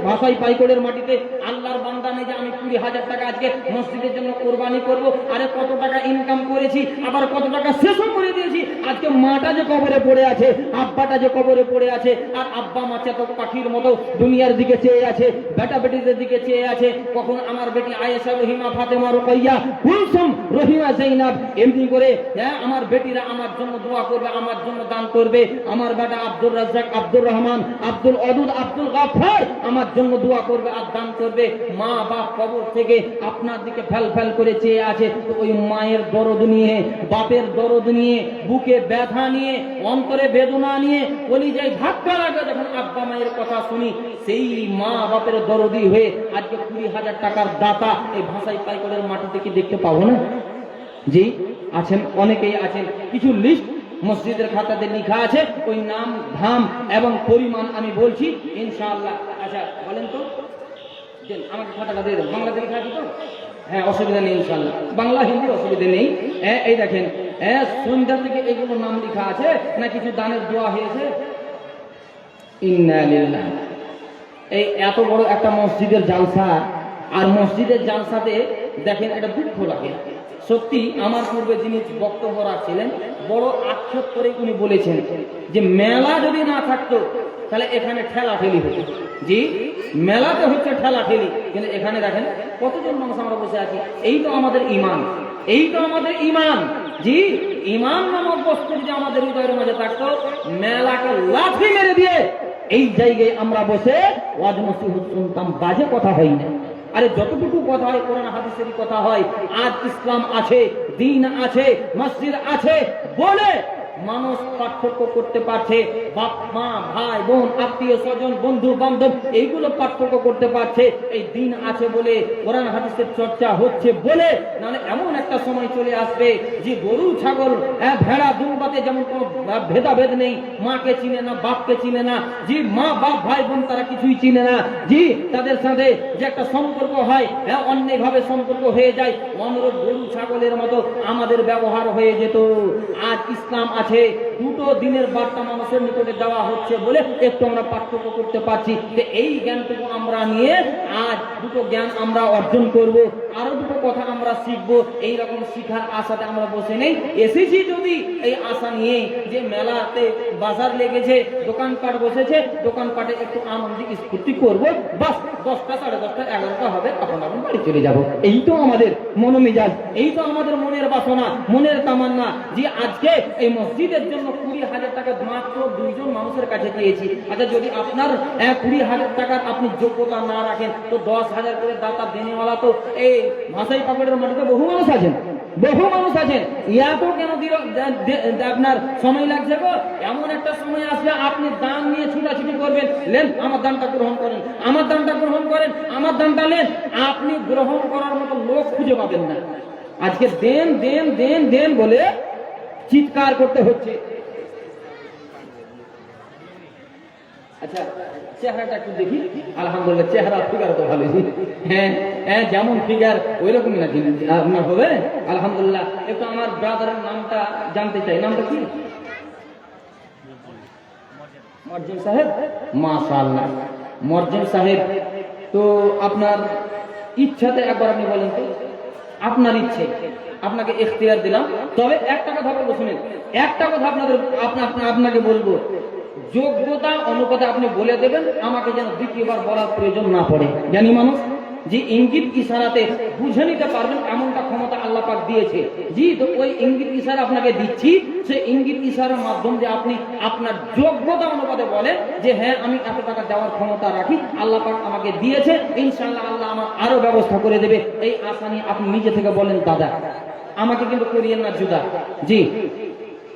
ভাষাই পাইকরের মাটিতে আল্লাহর বান্দা নেই। নেই যে আমি 20,000 টাকা আজকে মসজিদের জন্য কোরবানি করব, আরে কত টাকা ইনকাম করেছি, আবার কত টাকা শেষও করে দিয়েছি। আজকে মাটা যে কবরে পড়ে আছে, আব্বাটা যে কবরে পড়ে আছে, আর আব্বা মা তো পাখির মতো দুনিয়ার দিকে চেয়ে আছে, বেটা বেটিদের দিকে চেয়ে আছে, কখন আমার বেটি আয়েশা, রহিমা, ফাতেমা, রুকাইয়া, কুলসুম, রহিমা, জাইনাব এমনি করে আমার বেটিরা আমার জন্য দোয়া করবে, আমার জন্য দান করবে, আমার বেটা আব্দুর রাজ্জাক, আব্দুর রহমান, আব্দুল অদুদ, আব্দুল গাফফার আমার জন্য দোয়া করবে আর দান করবে। মা বাপ কবর থেকে আপনার দিকে ফেল ফেল করে চেয়ে আছে, তো ওই মায়ের দরদ নিয়ে, বাপের দরদ নিয়ে, বুকে ব্যথা নিয়ে, অন্তরে বেদনা নিয়ে, কলিজায় ধাক্কা লাগে যখন আব্বা মায়ের কথা শুনি, সেই মা বাপের দরদি হয়ে আজকে 20,000 টাকার দাতা এই ভাষাই পাইকলের মাটিতে কি দেখতে পাবো না? জি আছেন, অনেকেই আছেন। কিছু লিস্ট মসজিদের খাতাতে লেখা আছে, ওই নাম, ধাম এবং পরিমাণ আমি বলছি ইনশাআল্লাহ। আচ্ছা বলেন তো, আমাকে খাতাটা দিয়ে দেন, বাংলাতে লেখা আছে তো? হ্যাঁ, অসুবিধা নেই ইনশাআল্লাহ, বাংলা হিন্দি অসুবিধা নেই। এই দেখেন, সন্ধ্যা থেকে এগুলো নাম লেখা আছে না, কিছু দানের দোয়া হয়েছে। ইন্না লিল্লাহ। এই এত বড় একটা মসজিদের জালসা, আর মসজিদের জালসাতে দেখেন একটা দুঃখ লাগে সত্যি। আমার পূর্বে যিনি বক্তব্য রাখছিলেন বড় আক্ষেপ করে উনি বলেছেন যে মেলা যদি না থাকতো তাহলে এখানে ঠেলা ঠেলি হতো। জি, মেলাতে হচ্ছে ঠেলা ঠেলি, কিন্তু এখানে দেখেন কতজন মানুষ আমরা বসে আছি। এই তো আমাদের ইমান, এই তো আমাদের ইমান। জি, ইমান নামক বস্তু যদি আমাদের হৃদয়ের মাঝে থাকতো, মেলাকে লাঠি মেরে দিয়ে এই জায়গায় আমরা বসে ওয়াজ নসিহত শুনতাম, বাজে কথা হয় না। আরে যতটুকু কথা হয় কোরআন হাদিসেরই কথা হয়। আজ ইসলাম আছে, দ্বীন আছে, মসজিদ আছে বলে মানুষ পার্থক্য করতে পারছে, বাপ মা, ভাই বোন, আত্মীয় স্বজন, বন্ধু বান্ধব এইগুলো পার্থক্য করতে পারছে। এই দিন আছে বলে, কোরআন হাদিসের চর্চা হচ্ছে বলে। নাহলে এমন একটা সময় চলে আসবে যে গরু ছাগল, ভেড়া দুম্বাতে যেমন কোনো ভেদাভেদ নেই, মাকে চিনে না, বাপকে চিনে না, জি মা বাপ ভাই বোন তারা কিছুই চিনে না, জি তাদের সাথে যে একটা সম্পর্ক হয় অন্যভাবে সম্পর্ক হয়ে যায়, অনুরূপ গরু ছাগলের মতো আমাদের ব্যবহার হয়ে যেত। আজ ইসলাম আছে, দুটো দিনের বার্তা মানুষের নিকটে দেওয়া হচ্ছে বলে একটু আমরা পার্থক্য করতে পারছি। যে এই জ্ঞানটুকু আমরা নিয়ে আজ দুটো জ্ঞান আমরা অর্জন করব, আরো দুটো কথা আমরা শিখবো। এইরকম শিখার আশাতে আমরা বসে নেই, এসেছি যদি এই আশা নিয়ে যে মেলাতে বাজার লেগেছে, দোকানপাট বসেছে, দোকানপাটে একটু আনন্দ স্ফূর্তি করবো, বাস 10টা, 10:30, 11টা হবে, আপন আপন বাড়ি চলে যাব। এই তো আমাদের মনোমিজাজ, এই তো আমাদের মনের বাসনা, মনের তামান্না। যে আজকে এই মসজিদের জন্য 20,000 টাকা মাত্র 2 জন মানুষের কাছে পেয়েছি। আচ্ছা যদি আপনার 20,000 টাকার আপনি যোগ্যতা না রাখেন, তো 10,000 করে দাতা দেনেওয়ালা তো এই ভাষাই পাকড়ের মাটিতে বহু মানুষ আছেন, বহু মানুষ আছেন। ইয়াতো কেন দিল আপনার সময় লাগছে গো? এমন একটা সময় আসবে আপনি দান নিয়ে ছুটাছুটি করবেন, লেন আমার দানটা গ্রহণ করেন, আমার দানটা গ্রহণ করেন, আমার দানটা লেন। আপনি গ্রহণ করার মতো লোক খুঁজে পাবেন না। আজকে দেন দেন দেন দেন বলে চিৎকার করতে হচ্ছে। আচ্ছা চেহারাটা একটু দেখি, আলহামদুলিল্লাহ চেহারা ফিগার তো ভালোই। হ্যাঁ হ্যাঁ, যেমন ফিগার ওই রকমই না আপনার হবে, আলহামদুলিল্লাহ। একটু আমার ব্রাদারের নামটা জানতে চাই, নামটা কি? মর্জিম সাহেব, মাশাআল্লাহ মর্জিম সাহেব। তো আপনার ইচ্ছাতে একবার আপনি বলেন তো, আপনার ইচ্ছে, আপনাকে ইখতিয়ার দিলাম। তবে একটা কথা বলবো, শুনেন, একটা কথা আপনাকে বলবো, যোগ্যতা অনুপাতে আপনি বলে দেবেন, আমাকে যেন দ্বিতীয়বার বলার প্রয়োজন না পড়ে। জানি মানুষ যে ইঙ্গিত ইশারাতে বুঝে নিতে পারবেন এমনটা ক্ষমতা আল্লাহ পাক দিয়েছে। জি, তো ওই ইঙ্গিত ইশারা আপনাকে দিচ্ছি, সেই ইঙ্গিত ইশারার মাধ্যম দিয়ে আপনি আপনার যোগ্যতা অনুপাতে বলেন যে হ্যাঁ আমি এত টাকা দেওয়ার ক্ষমতা রাখি, আল্লাহ পাক আমাকে দিয়েছে, ইনশাআল্লাহ আল্লাহ আমার আরো ব্যবস্থা করে দেবে। এই আশা নিয়ে আপনি নিজে থেকে বলেন দাদা, আমাকে কিন্তু করিয়েন না জুদা। জি,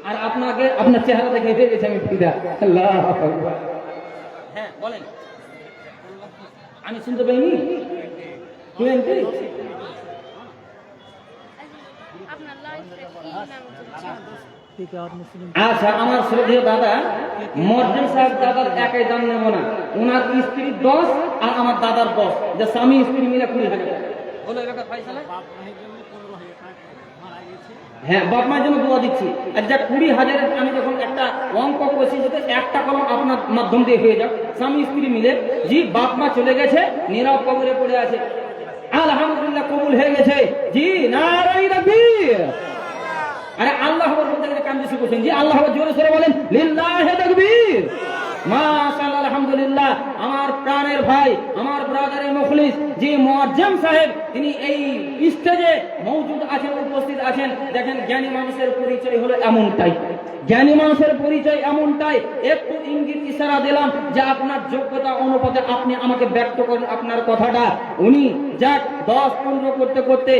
আর আপনাকে আপনার চেহারা দেখে হয়ে গেছে আমি ফিদা। আল্লাহু আকবার। হ্যাঁ বলেন, আমি শুনতে পাইনি। আচ্ছা, আমার শ্রদ্ধেয় দাদা মর্জিম সাহেব, দাদার একাই দাম নেব না, ওনার স্ত্রী 10 আর আমার দাদার 10, যে স্বামী স্ত্রী মিলে 20,000 টাকা বলো। এলাকার ফাইসালা হ্যাঁ, বাপ মায়ের জন্য দোয়া দিচ্ছি। আর যা 20,000 আমি যখন একটা অঙ্ক করছি, যাতে একটা কলম আপনার মাধ্যম দিয়ে হয়ে যাক, স্বামী স্ত্রী মিলে। জি, বাপ মা চলে গেছে, নীরব কবরে পড়ে আছে, হয়ে গেছে। জি নারায়ে তাকবীর। আরে আল্লাহু আকবার বলতে গেলে কান দিছে বলছেন। জি আল্লাহু আকবার জোরে সোরে বলেন, লিল্লাহি তাকবীর। মাশাআল্লাহ, আলহামদুলিল্লাহ। আমার প্রাণের ভাই, আমার ব্রাদারের মুখলিস জি মুয়াজ্জম সাহেব, তিনি এই স্টেজে মওজুদ আছেন, উপস্থিত আছেন। দেখেন জ্ঞানী মানুষের পরিচয় হলো এমনটাই, জ্ঞানী মানুষের পরিচয় এমনটাই। একটু ইঙ্গিত ইশারা দিলাম যে আপনার যোগ্যতা অনুপাতে আপনি আমাকে ব্যক্ত করেন আপনার কথাটা। উনি যাক 10-15 করতে করতে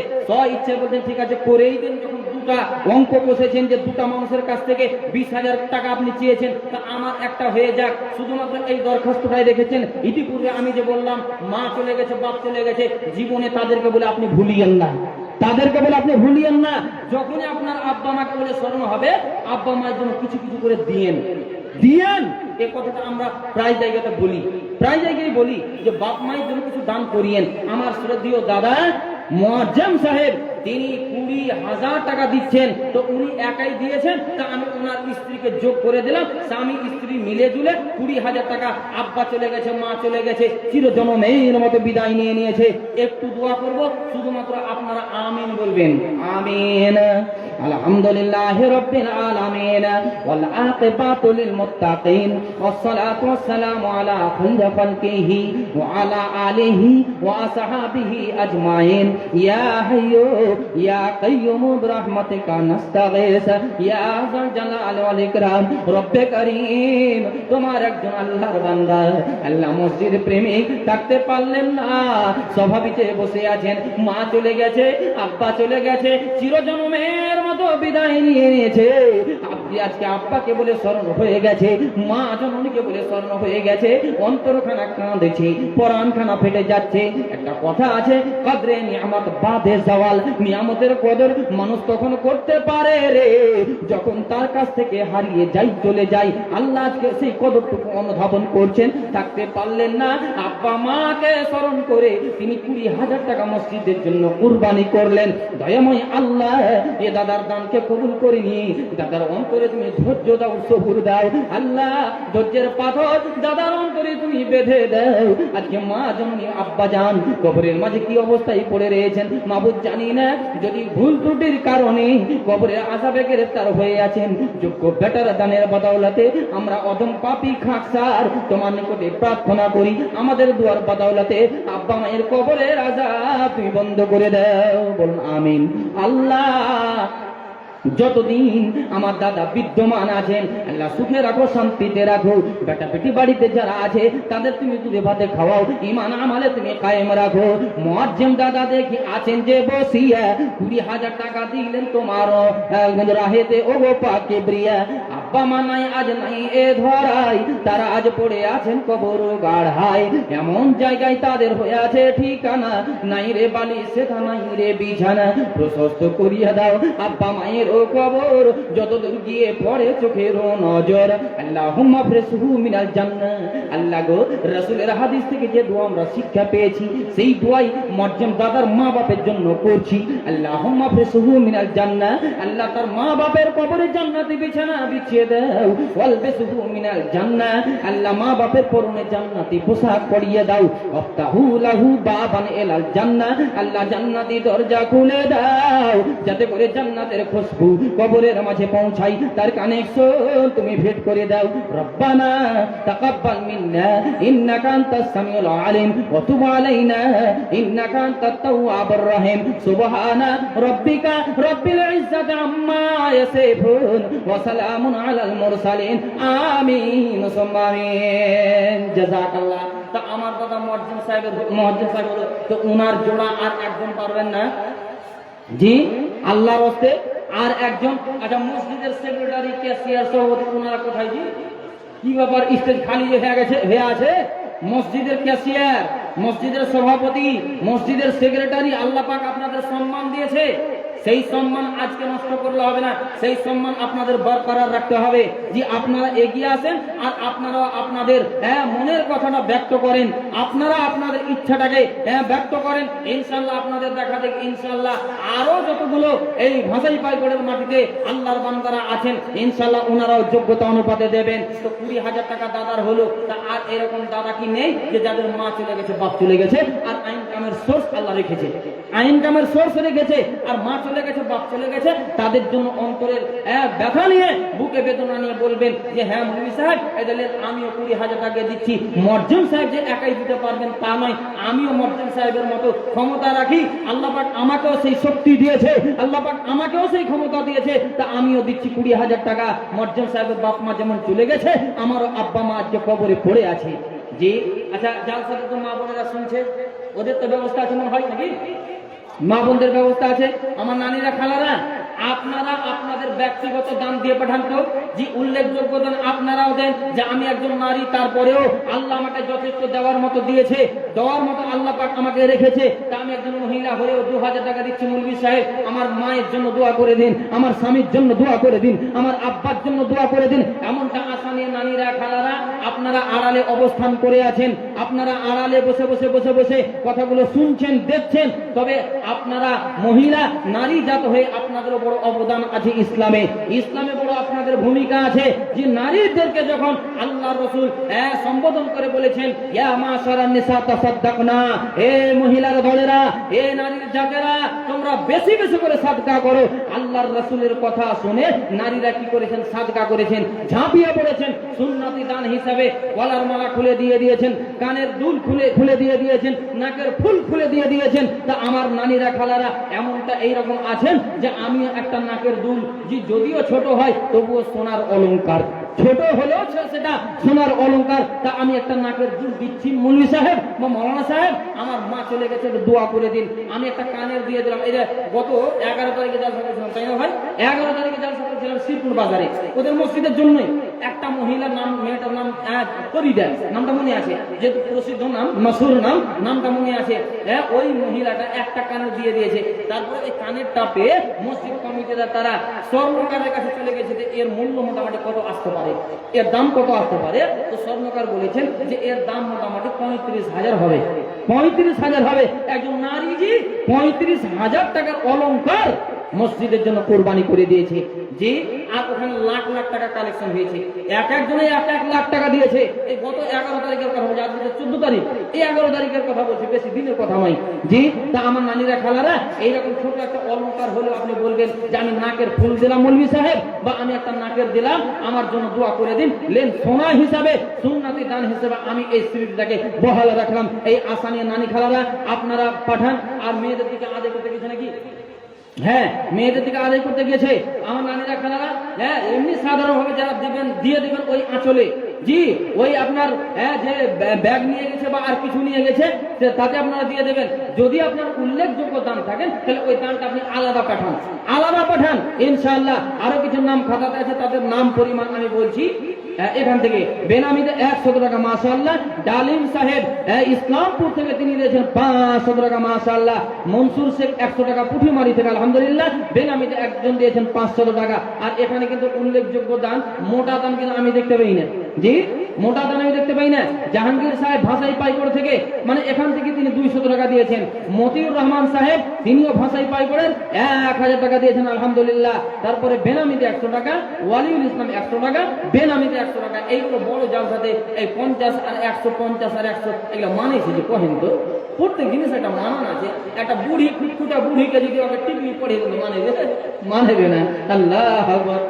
ইচ্ছে বলতেন ঠিক আছে করেই দিন। যখন দুটা অঙ্ক কষেছেন যে দুটা মানুষের কাছ থেকে 20,000 টাকা আপনি চেয়েছেন, তা আমার একটা হয়ে যাক, শুধুমাত্র এই দরখাস্তটাই রেখেছেন। ইতিপূর্বে আমি যে বললাম মা চলে গেছে, বাপ চলে গেছে, জীবনে তাদেরকে বলে আপনি ভুলিয়েন না, তাদেরকে বলে আপনি ভুলিয়েন না। যখনই আপনার আব্বা মাকে বলে স্মরণ হবে, আব্বা মায়ের জন্য কিছু কিছু করে দিয়েন, দিয়েন। এই কথাটা আমরা প্রায় জায়গাতে বলি, প্রায় জায়গায় বলি যে বাপ মায়ের জন্য কিছু দান করিয়েন। আমার শ্রদ্ধেয় দাদা মুয়াজ্জম সাহেব তিনি 20,000 টাকা দিচ্ছেন, তো উনি একাই দিয়েছেন, তা আমি ওনার স্ত্রীকে যোগ করে দিলাম। স্বামী স্ত্রী মিলে জুলে 20,000 টাকা। আব্বা চলে গেছে, মা চলে গেছে, চিরজনমের মতো বিদায় নিয়ে নিয়েছে। একটু দোয়া করব, শুধুমাত্র আপনারা আমিন বলবেন। আমিন। আলহামদুলিল্লাহি রাব্বিল আলামিন ওয়াল আকিবাতু লিল মুত্তাকিন ওয়াসসালাতু ওয়াসসালামু আলা খায়রি খালকিহি ওয়া আলা আলিহি ওয়া আসহাবিহি আজমাইন। ইয়া হাইয়্যু ইয়া কাইয়্যুম বিরহমাতিকা নাস্তাগীস ইয়া যাল জালালি ওয়াল ইকরাম। রব্বে করিম, তোমার একজন আল্লাহর বান্দা, আল্লাহ মসজিদ প্রেমিক, থাকতে পারলেন না, স্বভাবিতে বসে আছেন। মা চলে গেছে, আব্বা চলে গেছে, চিরজন্মের মতো বিদায় নিয়ে নিয়েছে। আপনি আজকে আব্বাকে বলে স্মরণ হয়ে গেছে, মা জননীকে বলে স্মরণ হয়ে গেছে, অন্তরখানা কাঁদেছে, পরাণখানা ফেটে যাচ্ছে। একটা কথা আছে, কদরে নিয়ামত বাদে জাওয়াল। নিয়ামতের কদর মানুষ তখন করতে পারে রে যখন তার কাছ থেকে হারিয়ে যাই, চলে যায়। আল্লাহ আজকে সেই কদরটুকু অনুধাবন করছেন। থাকতে পারলেন না, আব্বা মাকে স্মরণ করে তিনি 20,000 টাকা মসজিদের জন্য কুরবানি করলেন। দয়াময় আল্লাহ এ দাদার দানকে কবুল করে নি। দাদার অন্তরে তুমি ধৈর্য দাও, সবুর দাও। আল্লাহ ধৈর্যের পাথর দাদার অন্তরে তুমি বেঁধে দাও। আজকে মা জননী আব্বা জান কবরের মাঝে কি অবস্থায় পড়ে রয়েছেন মাবুদ জানি না। যদি ভুল ত্রুটির কারণে কবরের আযাবে গ্রেফতার হয়ে আছেন, যোগ্য বেটার দানের বদৌলতে আমরা অদম পাপী খাকসার তোমার নিকটে প্রার্থনা করি, আমাদের দুয়ার বদৌলতে আব্বা মায়ের কবরের আযাব তুমি বন্ধ করে দাও। বলুন আমিন। আল্লাহ যতদিন আমার দাদা বিদ্যমান আছেন, আল্লাহ সুখে রাখো, শান্তিতে রাখো। বেটা বেটি বাড়িতে যারা আছে তাদের তুমি দুধে ভাতে খাওয়াও, ঈমান আমলে তুমি কায়েম রাখো। মুয়াজ্জম দাদা দেখি আছেন যে বসিয়া, 20,000 টাকা দিলেন তোমার রাহেতে ও গো পাকে ব্রিয়া। আব্বা মা নাই আজ নাই এ ধরাই, তারা আজ পড়ে আছেন কবর গাড়হায়। এমন জায়গায় তাদের হয়ে আছে ঠিকানা, নাই রে বালি সেটা নাই রে বিছানা। প্রশস্ত করিয়া দাও আব্বা মায়ের কবর, যতদূর গিয়ে পড়ে চোখের নজর। আল্লাহুম্মা ফিরসুহু মিনাল জান্নাহ। আল্লাহ গো, রাসূলের হাদিস থেকে যে দোয়া আমরা শিক্ষা পেয়েছি, সেই দোয়াই মুয়াজ্জম দাদার মা বাপের জন্য করছি। আল্লাহুম্মা ফিরসুহু মিনাল জান্নাহ। আল্লাহ তার মা বাপের কবরে জান্নাতি বিছানা বিছিয়ে দাও। ওয়ালবিসুহু মিনাল জান্নাহ। আল্লাহ মা বাপের পরনে জান্নাতি পোশাক পরিয়ে দাও। ওয়াফতাহু লাহু বাবান ইলাল জান্নাহ। আল্লাহ জান্নাতি দরজা খুলে দাও, যাতে করে জান্নাতের খুশবু কবরের মাঝে পৌঁছাই, তার কানেকশন তুমি ফিট করে দাও। রব্বানা তাকাব্বাল মিন্না ইন্নাকা আনতাস সামিউল আলিম ওয়া তুব আলাইনা ইন্নাকা আনতাত তাওয়াবুর রহিম। সুবহানা রাব্বিকা রাব্বিল ইজ্জাতি আম্মা ইয়াসিফুন ওয়া সালামুন আলাল মুরসালিন। আমিন সুম্মা আমিন। জাযাকাল্লাহ। তা আমার দাদা মুয়াজ্জিন সাহেব হলো, তো উনার জোড়া আর একজন পারবেন না? জি আল্লাহর ওয়াস্তে আর একজন। আচ্ছা মসজিদের সেক্রেটারি, ক্যাশিয়ার, সভাপতি ওনারা কোথায়? জি কি ব্যাপার, স্টেজ খালি হয়ে আছে? মসজিদের ক্যাশিয়ার, মসজিদের সভাপতি, মসজিদের সেক্রেটারি, আল্লাহ পাক আপনাদের সম্মান দিয়েছে, সেই সম্মান আজকে নষ্ট করলে হবে না, সেই সম্মান আপনাদের বরকরার রাখতে হবে। যে আপনারা এগিয়ে আসেন আর আপনারা আপনাদের মনের কথাটা ব্যক্ত করেন, আপনারা আপনাদের ইচ্ছাটাকে ব্যক্ত করেন। ইনশাআল্লাহ আপনাদের দেখা দেখি ইনশাআল্লাহ আরো যতগুলো এই ভাষাই পাইগড়ের মাটিতে আল্লাহর বান্দারা আছেন, ইনশাআল্লাহ ওনারাও যোগ্যতা অনুপাতে দেবেন। তো 20,000 টাকা দাদার হলো, তা আর এরকম দাদা কি নেই যে যাদের মা চলে গেছে, বাপ চলে গেছে, আর ইনকামের সোর্স আল্লাহ রেখেছে, ইনকামের সোর্স রেখেছে, আর মা চলে গেছে, বাপ চলে গেছে, তাদের জন্য অন্তরের ব্যথা নিয়ে, বুকে বেদনা নিয়ে বলবেন যে হ্যাঁ মৌলভী সাহেব এদের আমিও 20,000 টাকা দিচ্ছি। মর্জন সাহেব যে একাই দিতে পারবেন তা নয়, আমিও মর্জন সাহেবের মতো ক্ষমতা রাখি, আল্লাহ পাক আমাকেও সেই শক্তি দিয়েছে, আল্লাহ পাক আমাকেও সেই ক্ষমতা দিয়েছে, তা আমিও দিচ্ছি 20,000 টাকা। মর্জন সাহেবের বাপ মা যেমন চলে গেছে, আমারও আব্বা মা আজকে কবরে পড়ে আছে। জি আচ্ছা, জালসাতে তো মা বোনেরা শুনছে, ওদের তো ব্যবস্থা আছে মনে হয় নাকি? মা বোনদের ব্যবস্থা আছে, আমার নানিরা খালারা, আপনারা আপনাদের ব্যক্তিগত দান দিয়ে পাঠান তো, যে উল্লেখযোগ্য দান আপনারাও দেন, যে আমি একজন নারী, তারপরেও আল্লাহ আমাকে যথেষ্ট দেওয়ার মতো দিয়েছে, দেওয়ার মতো আল্লাহ পাক আমাকে রেখেছে, তা আমি একজন মহিলা হয়েও 2,000 টাকা দিচ্ছি। মৌলভী সাহেব আমার মায়ের জন্য দোয়া করে দিন, আমার স্বামীর জন্য দোয়া করে দিন, আমার আব্বার জন্য দোয়া করে দিন। এমনটা আশা নিয়ে নারীরা খালারা আপনারা আড়ালে অবস্থান করে আছেন, আপনারা আড়ালে বসে বসে বসে বসে কথাগুলো শুনছেন, দেখছেন, তবে আপনারা মহিলা নারী জাত হয়ে আপনাদেরও বড় অবদান আছে ইসলামে, ইসলামে বড় আপনাদের ভূমিকা আছে। যে নারীদেরকে যখন আল্লাহর রাসূল সম্বোধন করে বলেছেন ইয়া মাশারান নিসা তাসাদদাকনা, হে মহিলার দলেরা, হে নারীর জাতেরা, তোমরা বেশি বেশি করে সাদকা করো। আল্লাহর রাসূলের কথা শুনে নারীরা কি করেছেন? সাদকা করেছেন, ঝাঁপিয়ে পড়েছেন, সুন্নতি দান হিসাবে গলার মালা খুলে দিয়ে দিয়েছেন, কানের দুল খুলে দিয়ে দিয়েছেন, নাকের ফুল খুলে দিয়ে দিয়েছেন। তা আমার নারীরা খালারা এমনটা এইরকম আছেন যে আমি একটা নাকের দুল, যে যদিও ছোট হয় তবুও সোনার অলংকার, ছোট হলেও সেটা সোনার অলংকার, তা আমি একটা নাকের দুল দিচ্ছি। মৌলভী সাহেব বা মৌলানা সাহেব আমার মা চলে গেছে, দোয়া করে দিন। আমি একটা কানের দিয়ে দিলাম। এই যে গত 11 তারিখে জালসা করেছিলাম, তাই না ভাই? 11 তারিখে জালসা করেছিলাম শ্রীপুর বাজারে, ওদের মসজিদের জন্যই। একটা মহিলার নাম, মেয়েটার নাম ফরিদা, নামটা মনে আছে, যেহেতু প্রসিদ্ধ নাম, মশহুর নাম, নামটা মনে আছে। ওই মহিলাটা একটা কানের দিয়ে দিয়েছে। তারপরে এই কানের টাপে মসজিদ কমিটিরা তারা স্বর্ণকারের কাছে চলে গেছে যে এর মূল্য মোটামুটি কত আসতে পারে, এর দাম কত আসতে পারে। তো স্বর্ণকার বলেছেন যে এর দাম মোটামুটি 35,000 হবে, 35,000 হবে। একজন নারী জি 35,000 টাকার অলংকার মসজিদের জন্য কোরবানি করে দিয়েছে। জি আর ওখানে লাখ লাখ টাকা কালেকশন হয়েছে, এক একজনে 1 লাখ টাকা দিয়েছে। এই গত 11 তারিখের কথা বলছি, আজকে 14 তারিখ, এই 11 তারিখের কথা বলছি, বেশি দিনের কথা নয়। জি তা আমার নানীরা খালারা এইরকম ছোট একটা অলংকার হলে আপনি বলবেন যে আমি নাকের ফুল দিলাম মৌলভী সাহেব, বা আমি একটা নাকের দিলাম, আমার জন্য দোয়া করে দিন। লেন সোনা হিসাবে, সুন্নতি দান হিসাবে আমি এই স্মৃতিটাকে বহাল রাখলাম। এই আশা নিয়ে নানী খালারা আপনারা পাঠান। আর মেয়েদের দিকে আদায় করতে গেছে নাকি? হ্যাঁ, মেয়েদের দিকে আদায় করতে গেছে আমার নানীরা খালারা। হ্যাঁ, এমনি সাধারণভাবে যারা দিবেন দিয়ে দিবেন ওই আঁচলে। জি ওই আপনার যে ব্যাগ নিয়ে গেছে বা আর কিছু নিয়ে গেছে তাতে আপনারা দিয়ে দেবেন। যদি আপনার উল্লেখযোগ্য দান থাকেন তাহলে ওই দানটা আপনি আলাদা পাঠান, আলাদা পাঠান। ইনশাআল্লাহ আরো কিছু নাম খাতাতে আছে, তাদের নাম পরিমাণ আমি বলছি। এখান থেকে বেনামিতে 100 টাকা মাশাআল্লাহ। ডালিম সাহেব ইসলামপুর থেকে তিনি দিয়েছেন 500 টাকা মাশাআল্লাহ। মনসুর শেখ 100 টাকা পুঠিমারি থেকে আলহামদুলিল্লাহ। বেনামিতে একজন দিয়েছেন 500 টাকা। আর এখানে কিন্তু উল্লেখযোগ্য দান, মোটা দান কিন্তু আমি দেখতে পাই না। জি মোটা দান আমি দেখতে পাই না। জাহাঙ্গীর সাহেব ভাষাই পাইকড় থেকে, মানে এখান থেকে তিনি 200 টাকা দিয়েছেন। মতিউর রহমান সাহেব তিনিও ভাষাই পাইকড়ের 1000 টাকা দিয়েছেন আলহামদুলিল্লাহ। তারপরে বেনামিতে 100 টাকা, ওয়ালিউল ইসলাম 100 টাকা, বেনামিতে 100 টাকা। এইগুলো বড় জালসাতে এই 50 আর 150 আর 100 এগুলো মানেছে যে কহেন তো প্রত্যেক জিনিস একটা মানান আছে। একটা বুড়ি খুঁটা বুড়িকে যদি ওকে টিপি পড়ে মানবে না। আল্লাহ আকবার।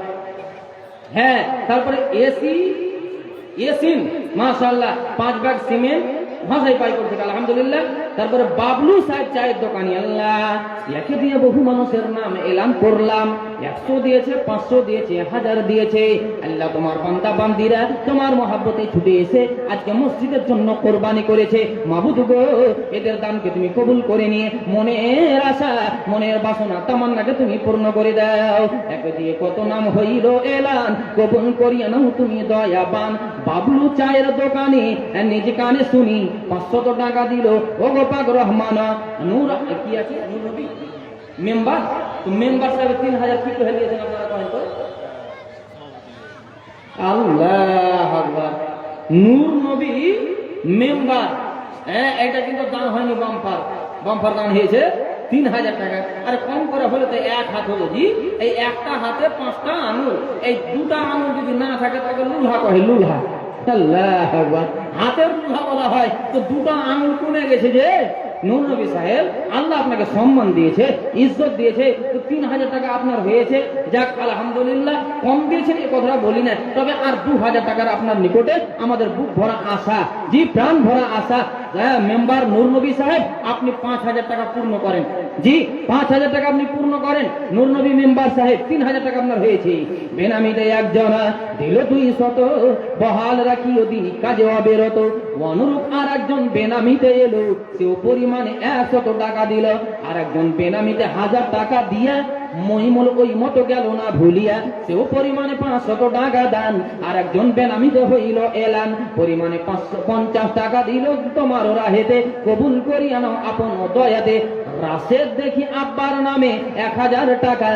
হ্যাঁ তারপরে এসিন মাশাআল্লাহ 5 ব্যাগ সিমেন্ট ভাষাই পাই করতে আলহামদুলিল্লাহ। তারপরে বাবলু সাহেব চায়ের দোকানি, আল্লাহ একে দিয়ে বহু মানুষের নাম এলাম করলাম। 100 দিয়েছে, 500 দিয়েছে, 1000 দিয়েছে। আল্লাহ তোমার বান্দা বান্দিরা তোমার মহাব্বতে ছুটে এসে আজকে মসজিদের জন্য কোরবানি করেছে। মাবুদ গো এদের দানকে তুমি কবুল করে নিয়ে মনের আশা, মনের বাসনা, তামান্নাকে তুমি পূর্ণ করে দাও। একে দিয়ে কত নাম হইল এলান, কবুল করিয়া নাও তুমি দয়াবান। বাবলু চায়ের দোকানি নিজ কানে শুনি 500 টাকা দিল। ও গো পাক রহমান নূর কি আছে, নূর নবী মেম্বার, তো মেম্বার সাহেব 3000 কি করে দিয়েছেন আপনারা কহেন তো? আল্লাহ আকবার, নূর নবী মেম্বার, হ্যাঁ এটা কিন্তু দান হয়নি, বাম্পার বাম্পার দান হয়েছে 3000 টাকা। আর কম করে হলে তো এক হাত হলো জি, এই একটা হাতে 5টা আঙুল, এই 2টা আঙুল যদি না থাকে তাকে লুলহা কহে, লুলহা। আল্লাহ আকবার, হাতের লুলহা বলা হয়, তো 2টা আঙুল কমে গেছে যে। নূর নবী সাহেব, আল্লাহ আপনাকে সম্মান দিয়েছে, ইজ্জত দিয়েছে, তো 3000 টাকা আপনার হয়েছে, যাক আলহামদুলিল্লাহ। কম দিয়েছেন এ কথাটা বলি না, তবে আর 2000 টাকার আপনার নিকটে আমাদের বুক ভরা আশা, জি প্রাণ ভরা আশা। মেম্বার নূর নবী সাহেব, আপনি 5000 টাকা পূর্ণ করেন, জি 5000 টাকা আপনি পূর্ণ করেন। নূর নবী মেম্বার সাহেব 3000 টাকা আপনার হয়েছে। বেনামিতে একজনা দিল 200, বহাল রাখি ওদি কাজে অবেরত। অনুরূপ আর একজন বেনামিতে এলো, সেও পরিমাণে 100 টাকা দিল। আর একজন বেনামিতে 1000 টাকা দিয়া মহিমল ওই মতো গেল না ভুলিয়া, সেও পরিমাণে 500 টাকা দান। আর একজন বেনামিতে হইল এলান, পরিমাণে 550 টাকা দিল। তোমার রাহেতে কবুল করিয়া নাও আপন দয়াতে। রাশেদ দেখি আব্বার নামে 1000 টাকা,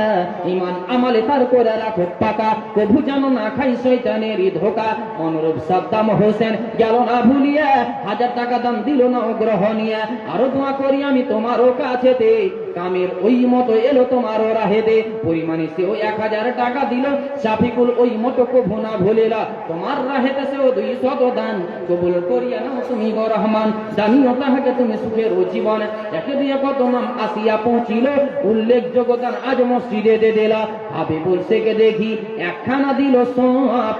ইমান আমালে তার করে রাখো পাকা। কবু যেন না খাই শয়তানেরই ধোকা। অনুরূপ সাদ্দাম হোসেন গেল না ভুলিয়া, 1000 টাকা দান দিল না গ্রহণিয়া। আরো দোয়া করি আমি তোমারও কাছেতে, কামের ওই মতো এলো তোমারও রাহেতে। পরিমাণে সেও 1000 টাকা দিল। শাফিকুল ওই মতো কবু না ভুলিলা, তোমার রাহেতে সেও 200 দান। কবুল করিয়া নাও তুমি গো রহমান, জানিও তাহাকে তুমি সুখের জীবন। একে দিয়ে কত নাম আসিয়া পৌঁছিল, উল্লেখযোগ্য দান আজ মসজিদে দে দিলা। হাবিবুল শেখে দেখি একখানা দিল সব,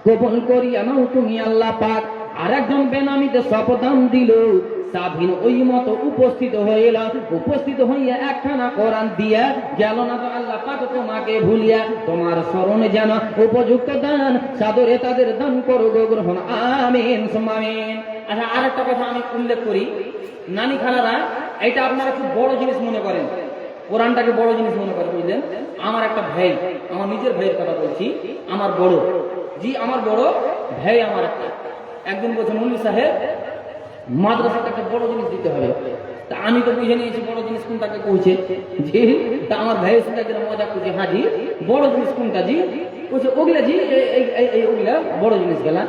কবুল করিয়া নাও তুমি আল্লাহ পাক। আর একজন বেনামিতে সব দান দিল, স্বাধীন ওই মতো উপস্থিত হইল। উপস্থিত হইয়া একখানা কোরআন দিয়া গেল না তো আল্লাহ পাক তোমাকে ভুলিয়া। তোমার স্মরণে যেন উপযুক্ত দান, সাদরে তাদের দান করো গো গ্রহণ, আমিন সুম্মা আমিন। আচ্ছা, আর একটা কথা আমি উল্লেখ করি, নানি খালারা এটা আপনারা খুব বড় জিনিস মনে করেন, কোরআনটাকে বড় জিনিস মনে করেন, বুঝলেন? আমার একটা ভাই, আমার নিজের ভাইয়ের কথা বলছি, আমার বড়, জি আমার বড় ভাই, আমার একদিন বলছে মুন্নি সাহেব মাদ্রাসাতে একটা বড় জিনিস দিতে হবে। তা আমি তো বুঝে নিয়েছি বড় জিনিস কোনটাকে কইছে, জি। তা আমার ভাইয়ের সঙ্গে মজা করছে, হ্যাঁ জি বড় জিনিস কোনটা জি? বলছে ওগুলা জি, এই ওগুলা বড় জিনিস গেলা।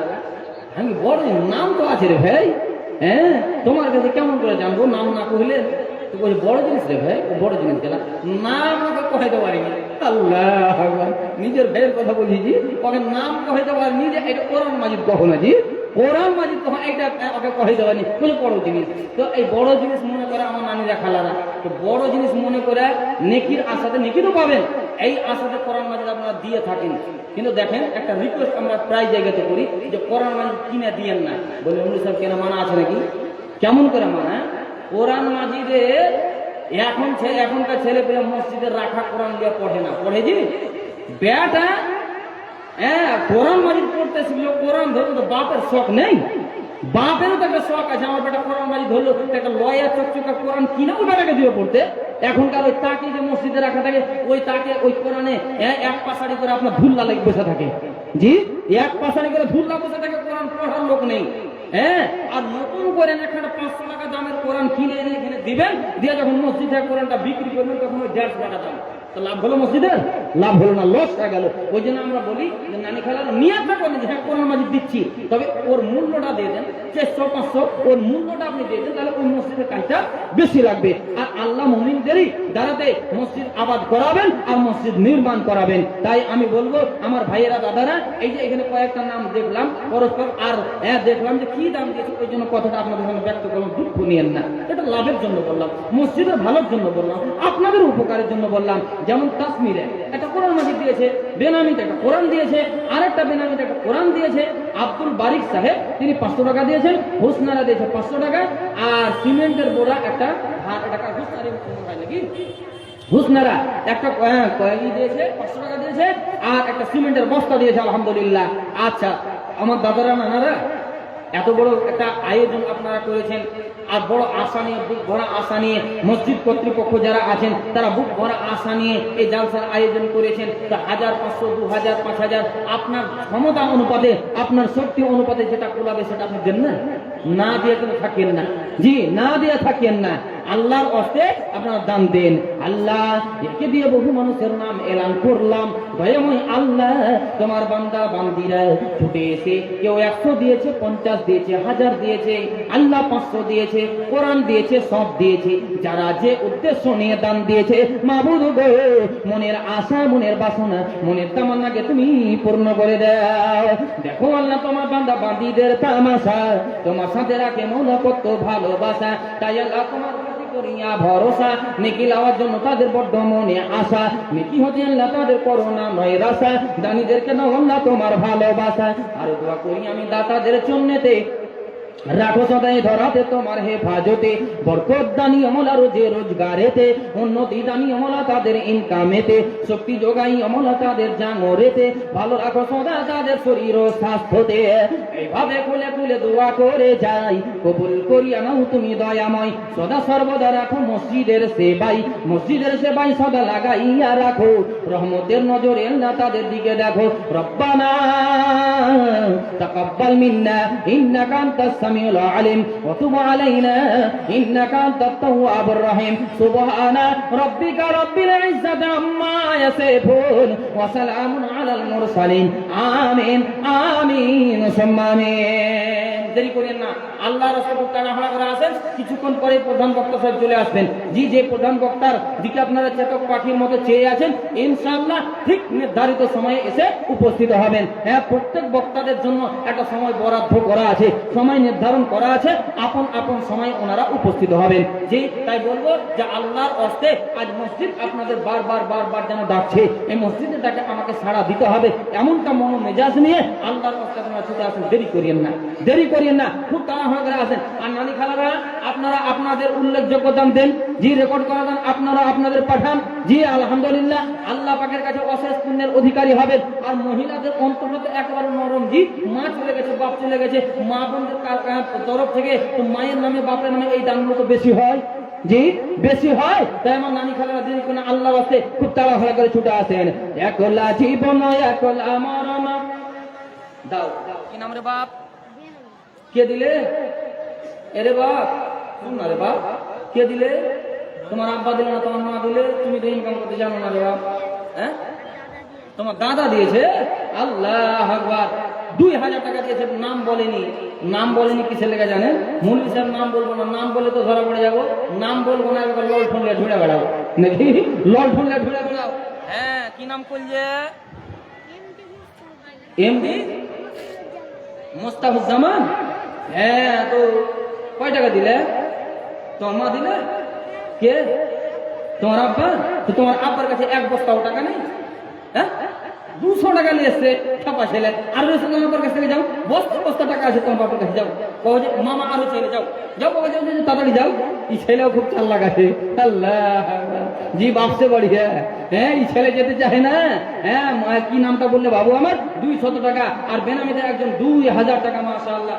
আমি বড় নাম তো আছে রে ভাই, হ্যাঁ তোমার কাছে কেমন করে জানবো, নাম না কহিলে? তো বলছে বড় জিনিস রে ভাই, বড় জিনিস গেলা, নাম আমাকে কহাইতে পারিনি। আল্লাহ, নিজের ভাইয়ের কথা বলছি জি, ওকে নাম কহাইতে পারিনি যে এটা কোরআন মাজিদ কখনো জি, কোরআন মাজিদ কখন এইটা ওকে কহাইতে পারিনি, বলে বড় জিনিস। তো এই বড় জিনিস মনে করে আমার নানিরা খালারা, তো বড় জিনিস মনে করে নেকির আশাতে, নেকি তো পাবেন, এই আশাতে কোরআন মাজিদ আপনারা দিয়ে থাকেন। কিন্তু দেখেন একটা রিকোয়েস্ট আমরা প্রায় জায়গাতে করি যে কোরআন মাজিদ কিনে দিয়েন না। বলে উনি সব কেনা মানা আছে নাকি? কেমন করে মানা? কোরআন মাজিদে এখনকার ছেলে পেলে মসজিদে রাখা কোরআন দিয়ে পড়ে না, পড়ে জি বেটা, হ্যাঁ কোরআন মাজিদ পড়তে শিখলো, কোরআন ধরলো, তো বাপের শখ নেই? বাপেরও তো একটা শখ আছে, আমার বেটা কোরআন মাজিদ ধরলো, একটা লয়া চকচকা কোরআন কিনেও বেটাকে দিয়ে পড়তে। এখনকার ওই তাকে যে মসজিদে রাখা থাকে, ওই তাকে ওই কোরআনে এক পাশাড়ি করে আপনার ধুল্লা লেগে বসে থাকে, জি এক পাশাড়ি করে ধুল্লা বসে থাকে, কোরআন পড়ার লোক নেই। হ্যাঁ, আর নতুন করে একটা 500 টাকা দামের কোরআন কিনে এনে এখানে দিবেন, দিয়ে যখন মসজিদে কোরআনটা বিক্রি করবেন তখন ওই 150 টাকা দাম। তো লাভ হলো মসজিদের? লাভ হলো না, লস হয়ে গেল। ওই জন্য আমরা বলি যে নানি খালার নিয়তটা করেন যে হ্যাঁ কোরআন মাজিদ দিচ্ছি, তবে ওর মূল্যটা দিয়ে দেন, 400-500 ওর মূল্যটা আপনি দিয়ে দেন, তাহলে ওই মসজিদের কাজটা বেশি লাগবে। আর আল্লাহ মুমিনদেরই দ্বারাতে মসজিদ আবাদ করাবেন আর মসজিদ নির্মাণ করাবেন। তাই আমি বলবো আমার ভাইয়েরা, দাদারা, এই যে এখানে কয়েকটা নাম দেখলাম পরস্পর, আর দেখলাম যে কি দাম দিয়েছে, ওই জন্য কথাটা আপনাদের সামনে ব্যক্ত করলাম, দুঃখ নিয়েন না। এটা লাভের জন্য বললাম, মসজিদের ভালোর জন্য বললাম, আপনাদের উপকারের জন্য বললাম। যেমন কাশ্মীরে একটা কোরআন মাজিদ দিয়েছে, বেনামিতে একটা কোরআন দিয়েছে, আরেকটা বেনামিতে একটা কোরআন দিয়েছে। আব্দুল বারিক সাহেব তিনি 500 টাকা দিয়েছেন, হুসনারা দিয়েছে 500 টাকা, আর সিমেন্টের বোরা একটা নাকি হুসনারা একটা দিয়েছে 500 টাকা দিয়েছে, আর একটা সিমেন্টের বস্তা দিয়েছে, আলহামদুলিল্লাহ। আচ্ছা আমার দাদারা, নানারা, এত বড় একটা আয়োজন আপনারা করেছেন, আর বড় আশা নিয়ে, বুক ভরা আশা নিয়ে, মসজিদ কর্তৃপক্ষ যারা আছেন তারা বুক ভরা আশা নিয়ে এই জালসার আয়োজন করেছেন। তা 1000, 500, 2000, 5000 আপনার ক্ষমতা অনুপাতে, আপনার শক্তি অনুপাতে যেটা কোলাবে সেটা আপনি দেন না, না দিয়ে কিন্তু থাকেন না, জি না দিয়ে থাকেন না। আল্লাহর ওয়াস্তে আপনারা দান দেন। আল্লাহ একে দিয়ে বহু মানুষের নাম এলান করলাম, দয়াময় আল্লাহ তোমার বান্দা বান্দিরা ছুটে এসে কেউ 100 দিয়েছে, 50 দিয়েছে, 1000 দিয়েছে, আল্লাহ 500 দিয়েছে, কোরআন দিয়েছে, সব দিয়েছে। যারা যে উদ্দেশ্য নিয়ে দান দিয়েছে মাবুদ গো, মনের আশা, মনের বাসনা, মনের তামান্নাকে তুমি পূর্ণ করে দাও। দেখো আল্লাহ তোমার বান্দা বান্দিদের তামাশা, তোমার সাথে রাখে মৌলা কত ভালোবাসা। তাই আল্লাহ তোমার করিয়া ভরসা, নেকি লাওয়ার জন্য তাদের বড্ড মনে আশা, নেকি হতে আল্লাহ তাদের করোনা নয় রাশা, দানীদেরকে নাও আল্লাহ তোমার ভালোবাসা। আর দোয়া করি আমি দাতাদের জন্যতে রাখো সদাই ধরাতে তোমার হেফাজতে, বরকত দানি আমলা রোজে রোজগারেতে, উন্নতি দানি আমলা তাদের ইনকামেতে, শক্তি যোগাই আমলা তাদের জাঙরেতে, ভালো রাখো সদা তাদের শরীর ও স্বাস্থ্যতে। এইভাবে খুলে খুলে দোয়া করে যাই, কবুল করিয়া নাও তুমি দয়াময়। সদা সর্বদা রাখো মসজিদের সেবাই, মসজিদের সেবাই সদা লাগাইয়া রাখো, রহমতের নজরে আল্লাহ তাদের দিকে দেখো। রব্বানা তাকাব্বাল মিন্না ইন্নাকা আনতাস সামিউল আলিম ওয়া তুব আলাইনা ইন্নাকা আনতাত তাওয়াবুর রহিম। সুবহানা রাব্বিকা রাব্বিল ইজ্জাতি আম্মা ইয়াসিফুন ওয়া সালামুন আলাল মুরসালিন। আমিন আমিন সুম্মা আমিন। দেরি করেন না, আল্লাহ রাসূল তাআলা করে আছেন, কিছুক্ষণ পরে প্রধান বক্তা সাহেব চলে আসবেন। জি, যে প্রধান বক্তার দিকে আপনারা চেতক পাখির মতো চেয়ে আছেন, ইনশাআল্লাহ ঠিক নির্ধারিত সময়ে এসে উপস্থিত হবেন। হ্যাঁ, প্রত্যেক বক্তাদের জন্য একটা সময় বরাদ্দ করা আছে, সময় নির্ধারণ করা আছে, আপন আপন সময় ওনারা উপস্থিত হবেন। জি, তাই বলবো যে আল্লাহর ওয়াস্তে আজ মসজিদ আপনাদের বারবার বারবার যেন ডাকছে, এই মসজিদের ডাকে আমাকে সাড়া দিতে হবে, এমনটা মনোমেজাজ নিয়ে আল্লাহর ওয়াস্তে আপনারা ছুটে আসেন। দেরি করিয়েন না, দেরি করিয়েন না, খুব তাড়াহুড়া করে আসেন। আর নানি খালারা আপনারা আপনাদের উল্লেখযোগ্য দান দেন, জি রেকর্ড করা দান আপনারা আপনাদের পাঠান। জি আলহামদুলিল্লাহ, আল্লাহ পাকের কাছে অশেষ পুণ্যের অধিকারী হবেন। আর মহিলাদের অন্তর্গত একেবারে নরম, জি মা চলে গেছে, বাপ চলে গেছে, মা বোনদের তরফ থেকে তো মায়ের নামে বাপের নামে এই দানগুলো তো বেশি হয়, জি বেশি হয়। তাই আমার নানি খালারা দেরি করে আল্লাহ ওয়াস্তে খুব তাড়াহুড়া করে ছুটে আসেন। একলা জীবন একলা মরণ দাও। কি নাম রে বাপ? কে দিলে? এরে বাপ শুন না রে বাপ, কে দিলে? তোমার আব্বা দিলে না, তোমার মা দিলে? তুমি তো ইনকাম করতে জানো না রে বাপ। হ্যাঁ, তোমার দাদা দিয়েছে। আল্লাহ আকবার। 2000 টাকা দিয়েছে, নাম বলেনি। নাম বলেনি কিসের লেগে জানেন? মুন্সি সাহেব নাম বলবো না, নাম বলে তো ধরা পড়ে যাবো। নাম বলবো না, একবার লল ঠুনলে ঢুড়ে বেড়াবো নাকি? লল ঠুনলে ঢুড়ে বেড়াও। হ্যাঁ, কি নাম করলে? এমডি মোস্তাফুজ্জামান। হ্যাঁ, তো কয় টাকা দিলে? তোমার মা দিলে? কে? তোমার আব্বা? তো তোমার আব্বার কাছে 1 বস্তাও টাকা নেই? হ্যাঁ, 200 টাকা নিয়ে এসছে ছাপা ছেলে। আর তোমার বাবার কাছ থেকে যাও, বস্তা বস্তা টাকা আছে তোমার বাবার কাছে যাও, কও যে মামা আরো ছেলে যাও যাও, বাবা যাও, তাড়াতাড়ি যাও। এই ছেলেও খুব চাল্লাক আছে। আল্লাহ জি, বাপসে বাড়ি। হ্যাঁ, এই ছেলে যেতে চায় না। হ্যাঁ, কি নামটা বললে বাবু আমার? 200 টাকা। আর বেনামিতে একজন 2000 টাকা, মাশাআল্লাহ।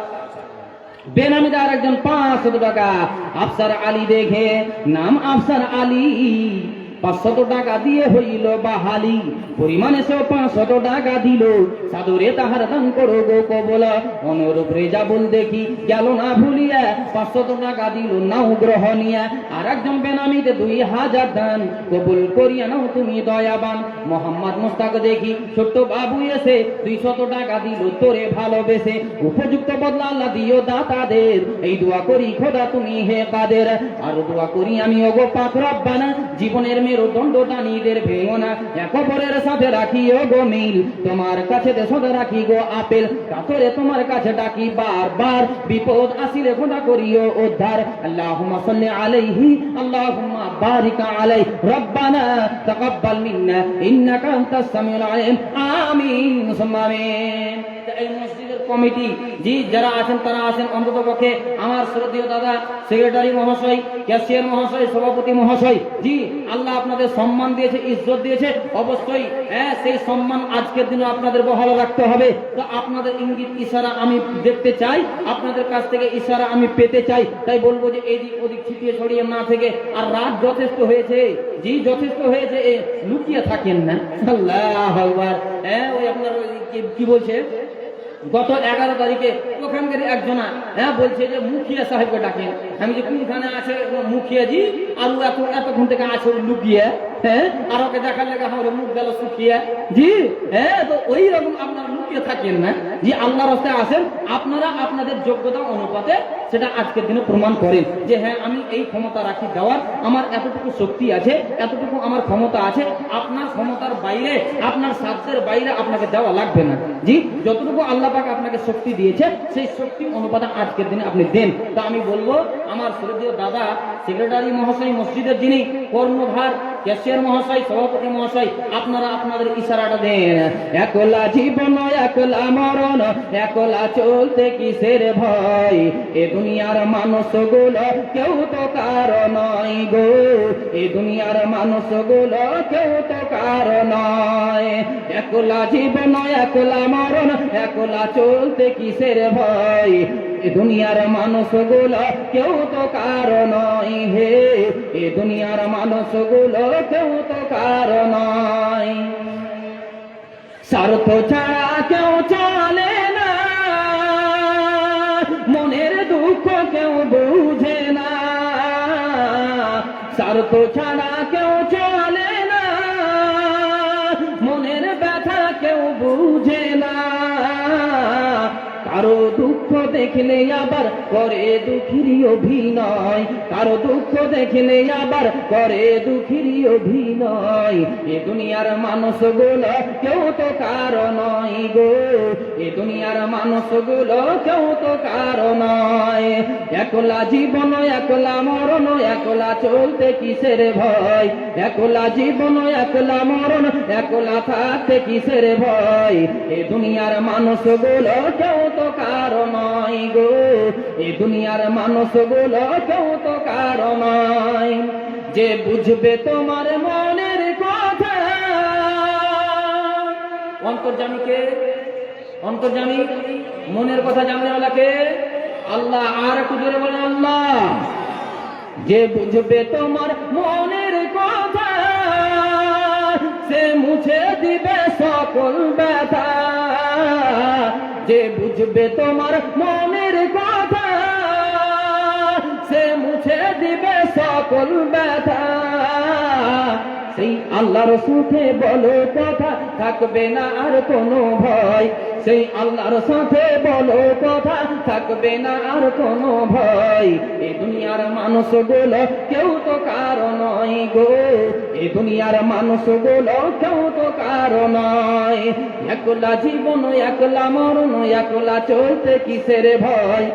বেনামিতে আর একজন 500 টাকা। আফসার আলী, দেখে নাম আফসার আলী, 500 টাকা দিয়ে হইল বাহালি, পরিমাণে সে 500 টাকা দিল। সাদরে তাহার দান করো গো কবল, অনুরূপ রেজা বল দেখি গেল না ভুলিয়া, 500 টাকা দিল নাও গ্রহণিয়া। আর একজন বেনামিতে 2000 দান কবুল করিয়া নাও তুমি দয়াবান। মোহাম্মদ মুস্তাক দেখি ছোট্ট বাবু এসে 200 টাকা দিল তোরে ভালোবেসে, উপযুক্ত বদলা আল্লাহ দিও দাতাদের। এই দোয়া করি খোদা তুমি হে কাদের। আর দোয়া করি আমি ওগো পাক রব্বানা, জীবনের মেরুদণ্ড দানীদের ভেঙো না, এক অপরের সাথে রাখিও গো মিল, তোমার কাছে সদা রাখি গো আপেল, কাতরে তোমার কাছে ডাকি বারবার, বিপদ আসিলে খোদা করিও উদ্ধার। আল্লাহুম্মা সাল্লি আলাইহি আল্লাহুম্মা বারিক আলাইহি রব্বানা তাকাব্বাল মিন্না ইন্নাকা আনতাস সামিউল আলিম। আমিন সুম্মা আমিন। এই মসজিদের কমিটি জি যারা আছেন তারা আছেন, অন্তত পক্ষে আমার শ্রদ্ধেয় দাদা সেক্রেটারি মহাশয়, ক্যাশিয়ার মহাশয়, সভাপতি মহাশয়, জি আল্লাহ আপনাদের সম্মান দিয়েছে, ইজ্জত দিয়েছে, অবশ্যই হ্যাঁ সেই সম্মান আজকের দিনে আপনাদের বহাল রাখতে হবে। তো আপনাদের ইঙ্গিত ইশারা আমি দেখতে চাই, আপনাদের কাছ থেকে ইশারা আমি পেতে চাই। তাই বলবো যে এদিক ওদিক ছিটিয়ে ছড়িয়ে না থেকে, আর রাত যথেষ্ট হয়েছে, জি যথেষ্ট হয়েছে, লুকিয়ে থাকেন না। আল্লাহু আকবার। হ্যাঁ, ওই আপনার কি বলছে গত 11 তারিখে ওখানকার একজনা বলছে যে মুখিয়া সাহেবকে ডাকেন। আমি যে কোনখানে আছে মুখিয়াজি, আর এতক্ষণ থেকে আছে লুকিয়ে, আর ওকে দেখার লেগে আমার মুখ গেল শুকিয়ে জি। তো ওই রকম আপনারা লুকিয়ে থাকেন না জি, আল্লাহর রাস্তায় আসেন। আপনারা আপনাদের যোগ্যতা অনুপাতে সেটা আজকের দিনে প্রমাণ করেন যে হ্যাঁ আমি এই ক্ষমতা রাখি দেওয়ার, আমার এতটুকু শক্তি আছে, এতটুকু আমার ক্ষমতা আছে। আপনার ক্ষমতার বাইরে, আপনার সাধ্যের বাইরে আপনাকে দেওয়া লাগবে না জি। যতটুকু আল্লাহ পাক আপনাকে শক্তি দিয়েছে সেই শক্তি অনুপাতে আজকের দিনে আপনি দেন। তা আমি বলবো আমার শ্রদ্ধেয় দাদা সেক্রেটারি মহাশয়, মসজিদের যিনি কর্মভার, ক্যাশিয়ার মহাশয়, সভাপতি মহাশয়, আপনারা আপনাদের ইশারাটা দেন। একলা জীবন একলা মরণ, একলা চলতে কিসের ভয়, এ দুনিয়ার মানুষগুলো কেউ তো কারো নয় গো, এ দুনিয়ার মানুষগুলো কেউ তো কারো নয়। একলা জীবন একলা মরণ, একলা চলতে কিসের ভয়, এ দুনিয়ার মানুষগুলো কেউ তো কারো নয় হে, এ দুনিয়ার মানুষগুলো কেউ তো কারো নয়। স্বার্থ ছাড়া কেউ চলে না, মনের দুঃখ কেউ বুঝে না, স্বার্থ ছাড়া কেউ চলে না, মনের ব্যথা কেউ বুঝে না। কারো দুঃখ দেখলে আবার করে দুঃখীর অভিনয়, কারো দুঃখ দেখলে আবার করে দুঃখীর অভিনয়, এ দুনিয়ার মানুষগুলো কেউ তো কারো নয় গো, এ দুনিয়ার মানুষগুলো কেউ তো কারো নয়। একলা জীবন একলা মরণ, একলা চলতে কিসের ভয়, একলা জীবন একলা মরণ, একলা থাকতে কিসের ভয়, এ দুনিয়ার মানুষগুলো কেউ তো কারো নয় গো, এ দুনিয়ার মানুষগুলো কেউ তো কারো নয়। যে বুঝবে তোমার মনের কথা, অন্তর্যামীকে, অন্তর্যামী মনের কথা জাননেওয়ালাকে আল্লাহ। আর একটু জোরে বলেন আল্লাহ। যে বুঝবে তোমার মনের কথা, সে মুছে দিবে সকল ব্যথা, যে বুঝবে তোমার মনের কথা, সে মুছে দিবে সকল ব্যথা। সেই আল্লাহর সাথে বলো কথা, থাকবে না আর কোনো ভয়, সেই আল্লাহর সাথে বলো কথা, থাকবে না আর কোনো ভয়। এই দুনিয়ার মানুষগুলো কেউ তো কারো নয় গো, এই দুনিয়ার মানুষগুলো কেউ তো কারো নয়। একলা জীবন একলা মরণ, একলা চলতে কিসের ভয়,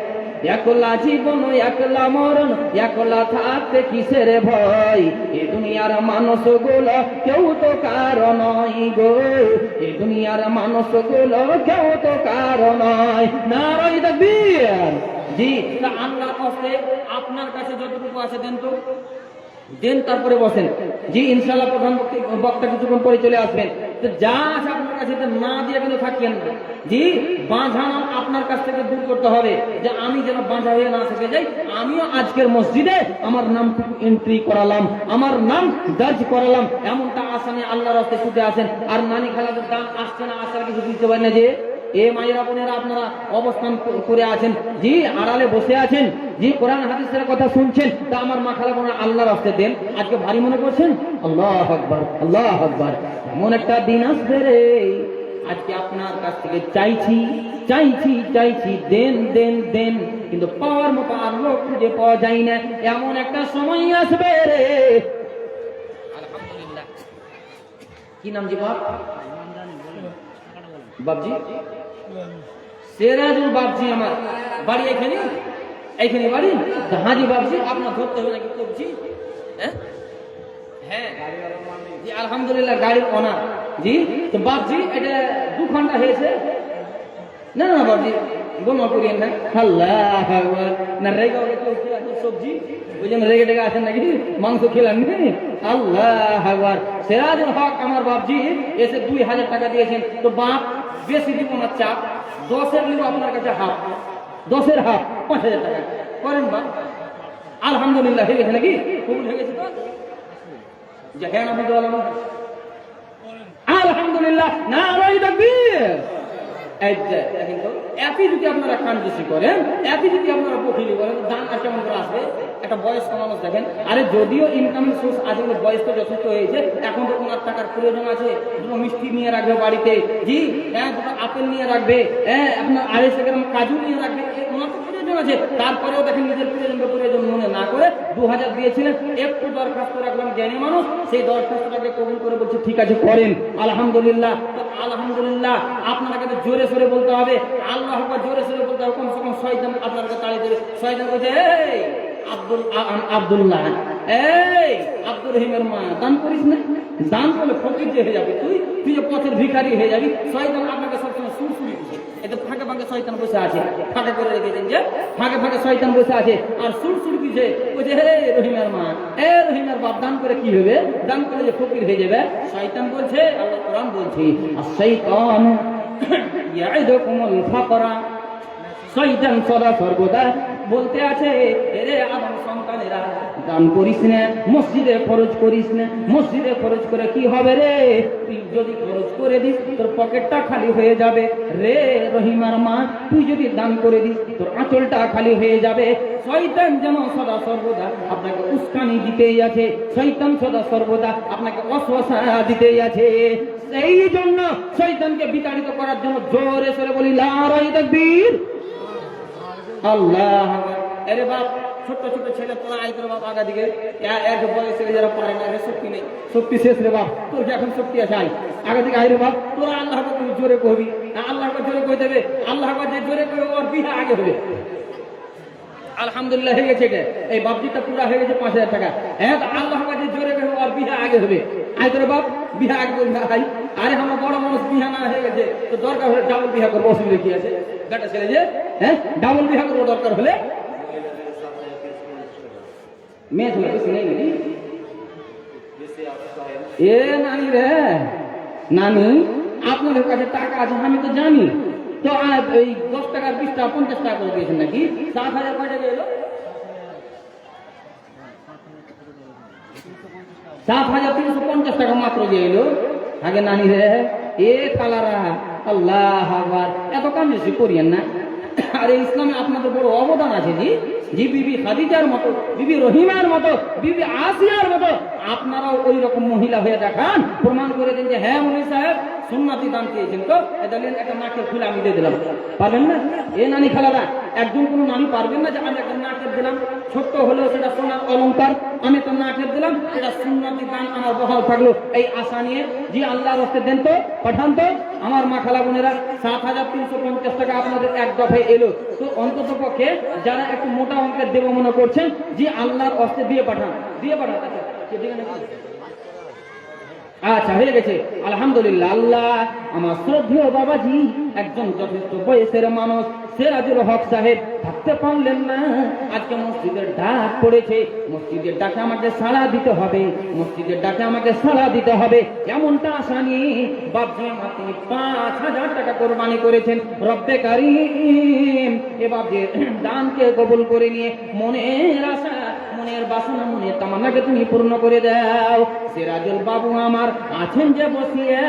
একলা জীবন একলা মরণ, একলা থাকতে কিসের ভয়, এ দুনিয়ার মানুষগুলো কেউ তো কারো নয় গো, এ দুনিয়ার মানুষগুলো কেউ তো কারো নয়। নারায়ে তাকবীর জি। তা আল্লাহর কষ্টে আপনার কাছে যতটুকু আছে দেন তো, দেন, তারপরে বসেন জি। ইনশাআল্লাহ প্রধান বক্তা কিছুক্ষণ পরে চলে আসবেন। তো যা আছে আপনার কাছে না দিয়ে কিন্তু থাকেন না জি। বাঁধা আপনার কাছ থেকে দূর করতে হবে, যে আমি যেন বাঁধা হয়ে না থেকে যাই। আমিও আজকের মসজিদে আমার নামটুকু এন্ট্রি করালাম, আমার নাম দর্জ করালাম, এমনটা আসামে আল্লাহর রাস্তায় ছুটে আসেন। আর নানি খালাদের দাম আসছে না আসার কিছু বুঝতে পারেন না যে এ মায়েরা বোনেরা আপনারা অবস্থান করে আছেন জি, আড়ালে বসে আছেন জি, কোরআন হাদিসের কথা শুনছেন। তা আমার মা খালা বোনেরা আল্লাহর রাস্তায় দেন। আজকে ভারী মনে করছেন? আল্লাহু আকবার, আল্লাহু আকবার। এমন একটা দিন আসবে রে, আজকে আপনার কাছ থেকে চাইছি চাইছি চাইছি, দেন দেন দেন, কিন্তু পাওয়ার মতো আর লোক খুঁজে পাওয়া যায় না। এমন একটা সময় আসবে রে। আলহামদুলিল্লাহ। কি নাম জি বাপ? বাপজি সেরাজুল বাপজি, আমার বাড়ি এখানে, এইখানে বাড়ি। হাজি বাপজি আপনার ধরতে হবে নাকি কবজি? হ্যাঁ জি, আলহামদুলিল্লাহ গাড়ির ওনার জি। তো বাপজি এটা 2 ঘন্টা হয়েছে। না না বাপজি গোমা করিয়েন না, আল্লাহ না রেগে সবজি ওই জন্য রেগে টেগে আছেন নাকি, মাংস খেলাম নাকি? আল্লাহ আকবার। সিরাজুল হক আমার বাপজি এসে 2000 টাকা দিয়েছেন। তো বাপ বেশি দিব না চাপ, 10-এর নিব আপনার কাছে হাফ, 10-এর হাফ 5000 টাকা করেন বাপ। আলহামদুলিল্লাহ হয়ে গেছে নাকি? কবুল হয়ে গেছে তো? হ্যাঁ আলহামদুলিল্লাহ, নারায়ে তাকবীর। এই যে দেখেন তো, একই যদি আপনারা কাঞ্জুসি করেন, একই যদি আপনারা বকিলি করেন, দান আর কেমন করে আসবে? একটা বয়স্ক মানুষ দেখেন, আরে যদিও ইনকামের সোর্স আছে, বয়স তো যথেষ্ট হয়েছে, এখন তো ওনার টাকার প্রয়োজন আছে, দুটো মিষ্টি নিয়ে রাখবে বাড়িতে, জি হ্যাঁ, দুটো আপেল নিয়ে রাখবে, হ্যাঁ আপনার 250 গ্রাম কাজু নিয়ে রাখবে, ওনার তো প্রয়োজন আছে। তারপরেও দেখেন নিজের প্রয়োজন মনে না করে 2000 দিয়েছিলেন, একটু দরখাস্ত রাখলাম জ্ঞানী মানুষ, সেই দরখাস্তটাকে কবুল করে বলছে ঠিক আছে করেন, আলহামদুলিল্লাহ। আলহামদুলিল্লাহ আপনাকে তো জোরে সোরে বলতে হবে, আল্লাহ আকবার জোরে সোরে বলতে হবে, কমসে কম শয়তান আপনাকে তাড়িয়ে দেবে। শয়তান বলছে এই আব্দুল্লাহ, এই আব্দুর রহিমের মা, দান করিস না, দান করলে ফকির যে হয়ে যাবে, তুই যে পথের ভিখারি হয়ে যাবি। শয়তান আপনাকে সবসময় সুরসুরি দিচ্ছে, এতে ফাঁকে ফাঁকে শয়তান বসে আছে, ফাঁকে করে রেখেছেন যে ফাঁকে ফাঁকে শয়তান বসে আছে আর সুরসুরি দিচ্ছে, বলছে হে রহিমের মা, এ রহিমের বাপ, দান করে কি হবে? দান করে যে ফকির হয়ে যাবে। শয়তান বলছে, আল্লাহ কোরআন বলছে, আশ-শাইতান ইয়াইদুকুমুল ফাকরা, শয়তান সদা সর্বদা বলতে আছে, এরে আদম সন্তানেরা দান করিস না, মসজিদে খরচ করিস না। মসজিদে খরচ করে কি হবে রে? তুই যদি খরচ করে দিস তোর পকেটটা খালি হয়ে যাবে রে রহিমার মা, তুই যদি দান করে দিস তোর আঁচলটা খালি হয়ে যাবে। শয়তান যেন সদা সর্বদা আপনাকে উস্কানি দিতেই আছে, শয়তান সদা সর্বদা আপনাকে অশ্বাসা দিতেই আছে। এই জন্য শয়তানকে বিতাড়িত করার জন্য জোরে সরে বলি নারায়ে তাকবীর, আল্লাহ। আরে বাপ, ছোট ছোট ছেলে তোরা আইতর বাপ আগা দিকে, এক বয়সে যারা পারে না, শক্তি নেই, শক্তি শেষ রে বাপ, তোর এখন শক্তি আছে, আই আগা দিকে আইরে বাপ, তোরা আল্লাহ তুমি জোরে কবি, আল্লাহ জোরে কই দেবে, আল্লাহ যে জোরে কই ওর বিহা আগে হবে। আলহামদুলিল্লাহ হয়ে গেছে, এই বাপজিটা পুরা হয়ে গেছে 5000 টাকা, হ্যাঁ আল্লাহ যে জোরে কই ওর বিহা আগে হবে। আইতর বাপ বিহা আগে বলবে, আই আরে আমার বড় মানুষ বিহা না হয়ে গেছে তো দরকার হলে ডাবল বিহা করবো, অসুবিধা কি আছে? বেটা ছেলে যে হ্যাঁ ডাবল বিহা করবো, দরকার হলে। মেয়ে ছেলে বেশি নেই নাকি? এ নানি রে, নানি আপনাদের কাছে টাকা আছে আমি তো জানি, তো এই 10 টাকা 20 টাকা 50 টাকা করে দিয়েছেন নাকি? 7000 কয় টাকা এলো? 7350 টাকা মাত্র দিয়ে এলো। আগে নানি রে, এ কালারা, আল্লাহ আকবার, এত কাম বেশি করিয়েন না। আরে ইসলামে আপনাদের বড় অবদান আছে জি, জি বিবি খাদিজার মতো, বিবি রহিমার মতো, বিবি আসিয়ার মতো আপনারাও ওই রকম মহিলা হয়ে দেখান, প্রমাণ করে দিন যে হ্যাঁ মনি সাহেব সুন্নাতি দান পেয়েছেন। তো এটা একটা নাকের ফুল আমি দিয়ে দিলাম, পারবেন না? এ নানি খালারা, একজন কোনো নানি পারবেন না যে আমি একটা নাকের দিলাম, ছোট্ট হলেও সেটা সোনার অলংকার, আমি একটা নাকের দিলাম, এটা সুন্নাতি দান আমার বহাল থাকলো, এই আশা নিয়ে জি আল্লাহর রাস্তে দেন তো, পাঠান তো আমার মা খালা বোনেরা। 7350 টাকা আপনাদের এক দফায় এলো, তো অন্তত পক্ষে যারা একটু মোটা অঙ্কের দেব মনে করছেন জি আল্লাহর রাস্তে দিয়ে পাঠান, দিয়ে পাঠান। আচ্ছা হয়ে গেছে, আলহামদুলিল্লাহ। আল্লাহ আমার শ্রদ্ধেয় বাবাজি একজন যথেষ্ট বয়সের মানুষ, সিরাজুল হক সাহেব থাকতে পারলেন না, আজকে মসজিদের ডাক পড়েছে, মসজিদের ডাকে আমাকে সাড়া দিতে হবে, মসজিদের ডাকে আমাকে সাড়া দিতে হবে, এমনটা আশা নিয়ে বাপজি আমার তিনি 5000 টাকা কোরবানি করেছেন। রব্বে কারীম এ বাপজির দানকে কবুল করে নিয়ে মনের আশা, মনের বাসনা, মনের তামান্নাকে তুমি পূর্ণ করে দাও। সিরাজুল বাবু আমার আছেন যে বসিয়ে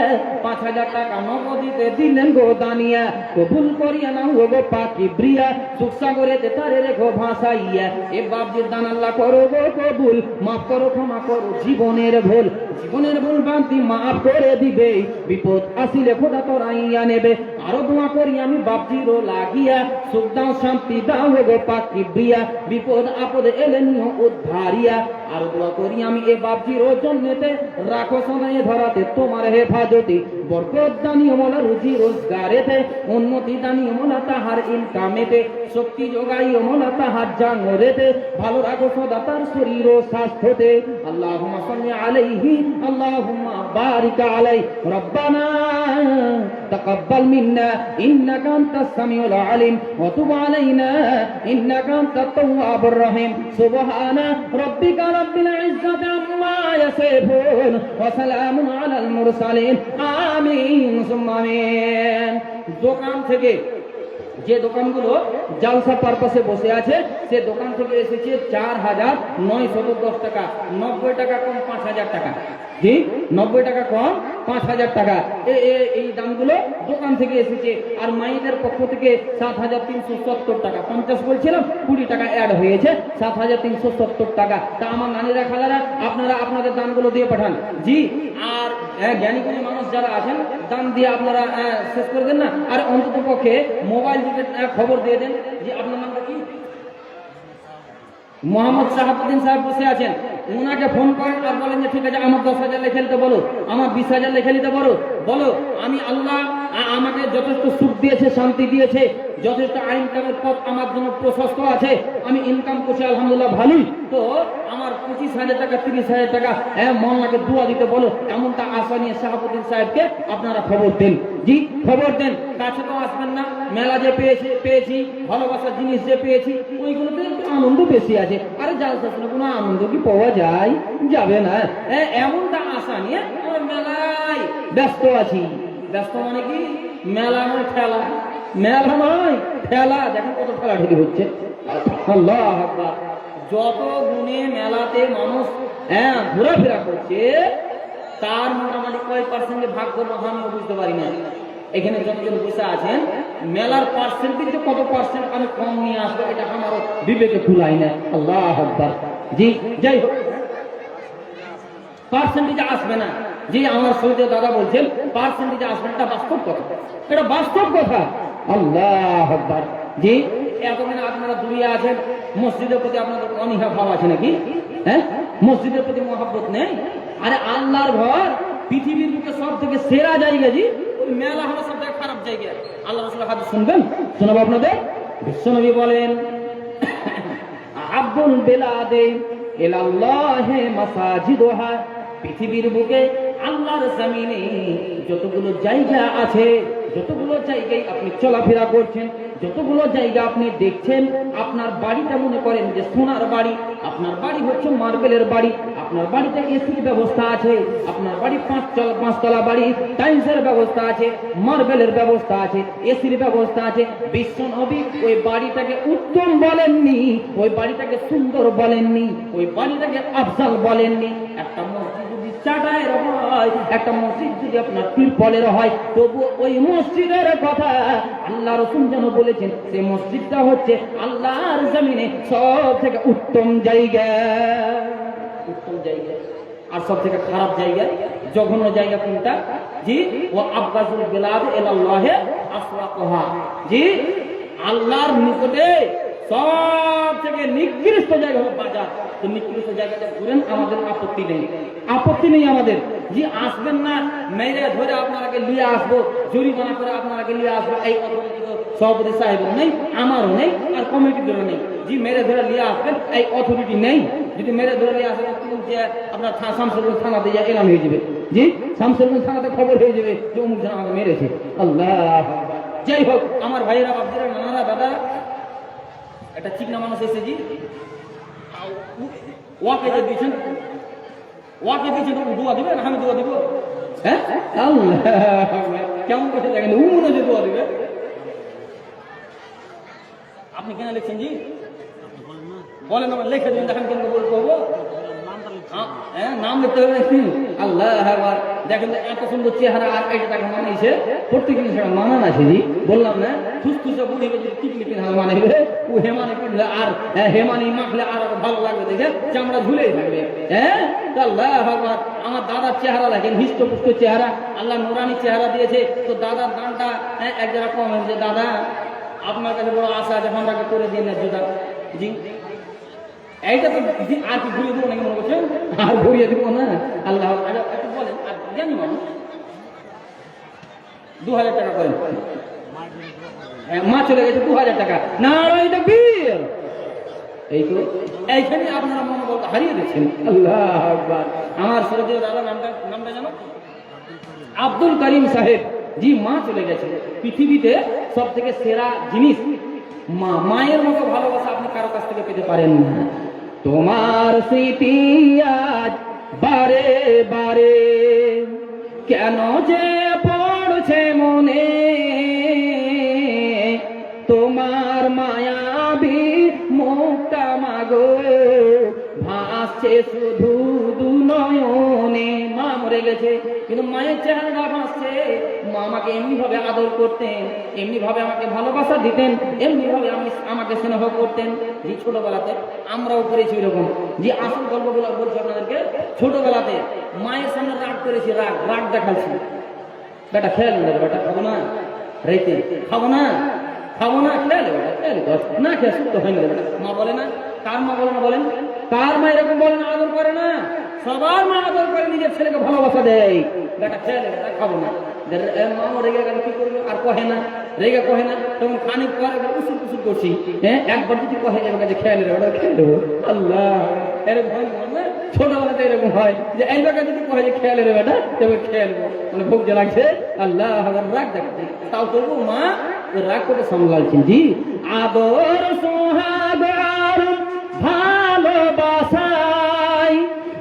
5000 টাকা নগদিতে দিলেন গো দানিয়া, কবুল করিয়া নাও গো পাকি ব্রিয়া, সুখসাগরেতে তারে রেখো ভাসাইয়া। এ বাপজির দান আল্লাহ করো গো কবুল, মাফ করো ক্ষমা করো জীবনের ভুল, জীবনের ভুল ভ্রান্তি মাফ করে দিবে, বিপদ আসিলে খোদা তোরাইয়া নেবে। আরো দোয়া করি আমি বাপজিরও লাগিয়া, সুখ দাও শান্তি দাও গো পাকি ব্রিয়া, বিপদ আপদ এলে নিও উদ্ধারিয়া। আর দোয়া করি আমি এ বাপজিরও জন্যতে, রাখো সদাই ধরাতে তোমার হেফাজতে, বরকত দানিও মোলা রুজি রোজগারেতে, উন্নতি দানিও মোলা তাহার ইনকামেতে, শক্তি যোগাইও মোলা তাহার জানরেতে, ভালো রাখো সদা তার শরীর ও স্বাস্থ্যতে। আল্লাহুম্মা সাল্লি আলাইহি আল্লাহুম্মা বারিক আলাইহি। রব্বানা তাকাব্বাল মিন্না ইন্নাকা আনতাস সামিউল আলিম ওয়া তুব আলাইনা ইন্নাকা আনতাত তাওয়াবুর রহিম। সুবহানা রাব্বিকা রাব্বিল ইজ্জাতি আম্মা ইয়াসিফুন ওয়া সালামুন আলাল মুরসালিন। আমিন সুম্মা আমিন। দোকান থেকে যে দোকানগুলো জালসা পারপাসে বসে আছে সে দোকান থেকে এসেছে 4910 টাকা, 90 টাকা কম 5000 টাকা, জি 90 টাকা কম 5,000 টাকা। এই দামগুলো দোকান থেকে এসেছে। আর মায়েদের পক্ষ থেকে 7,370 টাকা। 50 বলছিলাম, 20 টাকা অ্যাড হয়েছে, 7,370 টাকা। তা আমার নানিরা খালারা আপনারা আপনাদের দানগুলো দিয়ে পাঠান। জি, আর জ্ঞানী গুণী মানুষ যারা আছেন দান দিয়ে আপনারা শেষ করে দেন না। আর অন্তত পক্ষে মোবাইল থেকে খবর দিয়ে দেন যে আপনার নামটা কি? মোহাম্মদ শাহাবুদ্দিন সাহেব বসে আছেন, ওনাকে ফোন করেন আর বলেন যে ঠিক আছে আমার 10,000 লিখে নিতে বলো, আমার 20,000 লিখে নিতে বলো। আমি আল্লাহ আমাকে যথেষ্ট সুখ দিয়েছে, শান্তি দিয়েছে, যথেষ্ট ইনকামের পথ আমার জন্য প্রশস্ত আছে, আমি ইনকাম করছি আলহামদুলিল্লাহ ভালোই। তো আমার 25,000 টাকা 30,000 টাকা মনকে দোয়া দিতে বলো। এমনটা আশা নিয়ে শাহাবুদ্দিন সাহেবকে আপনারা খবর দেন। জি, খবর দেন। কাছে তো আসবেন না, মেলা যে পেয়েছি ভালোবাসার জিনিস যে পেয়েছি ওইগুলোতে একটু আনন্দ বেশি আছে। আরে জালসা শুনে কোনো আনন্দ কি পাওয়া যায়? যাবে না। এমনটা আশা নিয়ে আমরা মেলায় ব্যস্ত আছি। ব্যস্ত মানে কি? মেলা নয় ঠেলা, মেলা নয় ঠেলা। দেখেন কত ঠেলাঠেলি হচ্ছে। আল্লাহু আকবার। যত গুণে মেলাতে মানুষ ঘোরাফেরা করছে তার মোটামুটি কয় পার্সেন্টে ভাগ করবো আমিও বুঝতে পারি না। এখানে যতজন বসে আছেন মেলার পার্সেন্টেজ কত পার্সেন্ট আমি কম নিয়ে আসবো এটা আমারও বিবেকে কুলায় না। আল্লাহু আকবার। জি, যাই হোক, পার্সেন্টেজ আসবে না। জি, আমার সৌদি দাদা বলছেন পার্সেন্টেজ আসবে না, এটা বাস্তব কথা, এটা বাস্তব কথা। আল্লাহু আকবার। জি, এতদিন আপনারা দূরে আছেন, মসজিদের প্রতি আপনাদের অনীহা ভাব আছে নাকি? মসজিদের প্রতি মহব্বত নেই? আরে আল্লাহর ঘর পৃথিবীর বুকে সব থেকে সেরা জায়গা। জি, ওই মেলা হলো সব থেকে খারাপ জায়গা। আল্লাহ রাসূলের হাদিস শুনবেন, শোনাবো আপনাদের। বিশ্বনবী বলেন আব্দুল বেলাদে ইলাল্লাহি মাসাজিদুহা, পৃথিবীর বুকে আল্লাহর জমিনে যতগুলো জায়গা আছে, যতগুলো জায়গায় আপনি চলাফেরা করছেন, যতগুলো জায়গা আপনি দেখছেন, আপনার বাড়িটা মনে করেন যে সোনার বাড়ি, আপনার বাড়ি হচ্ছে মার্বেলের বাড়ি, আপনার বাড়িতে এসির ব্যবস্থা আছে, আপনার বাড়ি 5 তলা বাড়ি, টাইলসের ব্যবস্থা আছে, মার্বেলের ব্যবস্থা আছে, এসির ব্যবস্থা আছে। বিশ্বনবী ওই বাড়িটাকে উত্তম বলেননি, ওই বাড়িটাকে সুন্দর বলেননি, ওই বাড়িটাকে আফজাল বলেননি। একটা মসজিদ যদি চাটাইয়ের হয়, একটা মসজিদ যদি আপনার তিরপলের হয়, তবু ওই মসজিদের কথা আল্লাহ রাসূল যেন বলেছেন যে মসজিদটা হচ্ছে আল্লাহর জমিনে সব থেকে উত্তম জায়গা, উত্তম জায়গা। আর সব থেকে খারাপ জায়গা, জঘন্য জায়গা কোনটা? জি, ও আব্বাসুল বিলাদ ইলাল্লাহি আসওয়াকুহা। জি, আল্লাহর নিকটে সব থেকে নিকৃষ্ট জায়গা হলো বাজার। তো নিকৃষ্ট জায়গাটা ঘুরেন, আমাদের আপত্তি নেই, আপত্তি নেই আমাদের। জি, আসবেন না, মেরে ধরে আপনাকে নিয়ে আসবো, জরিমানা করে আপনাকে নিয়ে আসবো, এই অথরিটি সভাপতি সাহেব নেই, আমারও নেই, আর কমিটির নেই। জি, মেরে ধরে নিয়ে আসবেন, এই অথরিটি নেই। যদি মেরে ধরে নিয়ে আসেন যে আপনার শামসুরগঞ্জ থানাতে যা এলান হয়ে যাবে। জি, শামসুরগঞ্জ থানাতে খবর হয়ে যাবে যে অমুক জন আমাকে মেরেছে। আল্লাহ। যাই হোক, আমার ভাইয়েরা, বাবজিরা, নানারা, দাদা, একটা চিকনা মানুষ এসে, জি ওয়াকে যে দিয়েছেন, ওয়াকে দিয়েছেন, দোয়া দিবে না? আমি দোয়া দিব? হ্যাঁ, আল্লাহ কেমন করতে দেখেন, ও মনে হচ্ছে দোয়া দিবে। আপনি কেন লিখছেন? জি বলেন, আমার লেখে দিন, দেখেন কেন করবো। নাম লিখতে হবে নাকি? আল্লাহ। দেখেন এত সুন্দর চেহারা, আর এটা তাকে মানাইছে, প্রত্যেক জিনিস মানান আছে। জি, বললাম না, ফুসফুসে বুড়ি টিকলি পিঠা মানাইবে, ও হেমানি পিঠলে আর হেমানি মাখলে আর ভালো লাগবে, দেখে চামড়া ঝুলেই থাকবে। আল্লাহ। আমার দাদার চেহারা দেখেন, হিষ্টপুষ্ট চেহারা, আল্লাহ নুরানি চেহারা দিয়েছে। তো দাদার দানটা এক জায়গা কম হয়েছে। দাদা, আপনার কাছে বড় আশা আছে, আমরাকে করে দিয়ে না জুতা। জি, এইটা তো আর কি ঘুরিয়ে দেবো নাকি মনে করছেন? আর ঘুরিয়ে দেবো না। আল্লাহ একটু বলেন, আর জানি মানুষ 2,000 টাকা করেন, মা চলে গেছে 2,000 টাকা। না, এটা বীর। এই তো এইখানে আপনারা মনোবল হারিয়ে দিচ্ছেন। আল্লাহ আকবার। আমার সরদীয় দাদা নামটা জানো? আব্দুল করিম সাহেব। জি, মা চলে গেছে। পৃথিবীতে সব থেকে সেরা জিনিস মা। মায়ের মতো ভালোবাসা আপনি কারো কাছ থেকে পেতে পারেন না। তোমার স্মৃতি আজ বারে বারে কেন যে পড়ছে মনে, তোমার মায়াবী মুখটা মাগো ভাসছে শুধু দু নয়নে। মা মরে গেছে, কিন্তু মায়ের চেহারাটা ভাসছে। মা আমাকে এমনি ভাবে আদর করতেন, এমনি ভাবে আমাকে ভালোবাসা দিতেন, এমনি ভাবে আমাকে স্নেহ করতেন। যে ছোটবেলাতে আমরাও করেছি এরকম। যে আসল গল্পগুলো বলছি আপনাদেরকে, ছোটবেলাতে মায়ের সামনে রাগ করেছি, রাগ দেখাচ্ছি, বেটা খেয়াল নেবে, বেটা খাবো না, রেখে খাবো না, খেয়াল না খেয়ে সুস্থ হয় না। মা বলে না, কার মা বলে না বলেন? কার মা এরকম বলে না, আদর করে না? সবার মা আদর করে, নিজের ছেলেকে ভালোবাসা দেয়। বেটা খেয়াল খাবো না, মা রেগে গেল কি করবে? আর কহে না, রেগে কহে না, তখন খানিক পরে কুসুর কুসুর করছি। হ্যাঁ, একবার যদি কহে যাবে কাছে খেয়াল ওটা খেয়ে দেবো। আল্লাহ, এরকম হয় না? ছোটবেলাতে এরকম হয় যে এই জায়গায় যদি কহে যে খেয়াল রে বেটা, তবে খেয়ালবো, মানে ভোগ যে লাগছে। আল্লাহ রাগ দেখাচ্ছে, তাও তবু মা রাগ করে সামলাচ্ছেন। জি, আদর সোহাগ ভালোবাসায়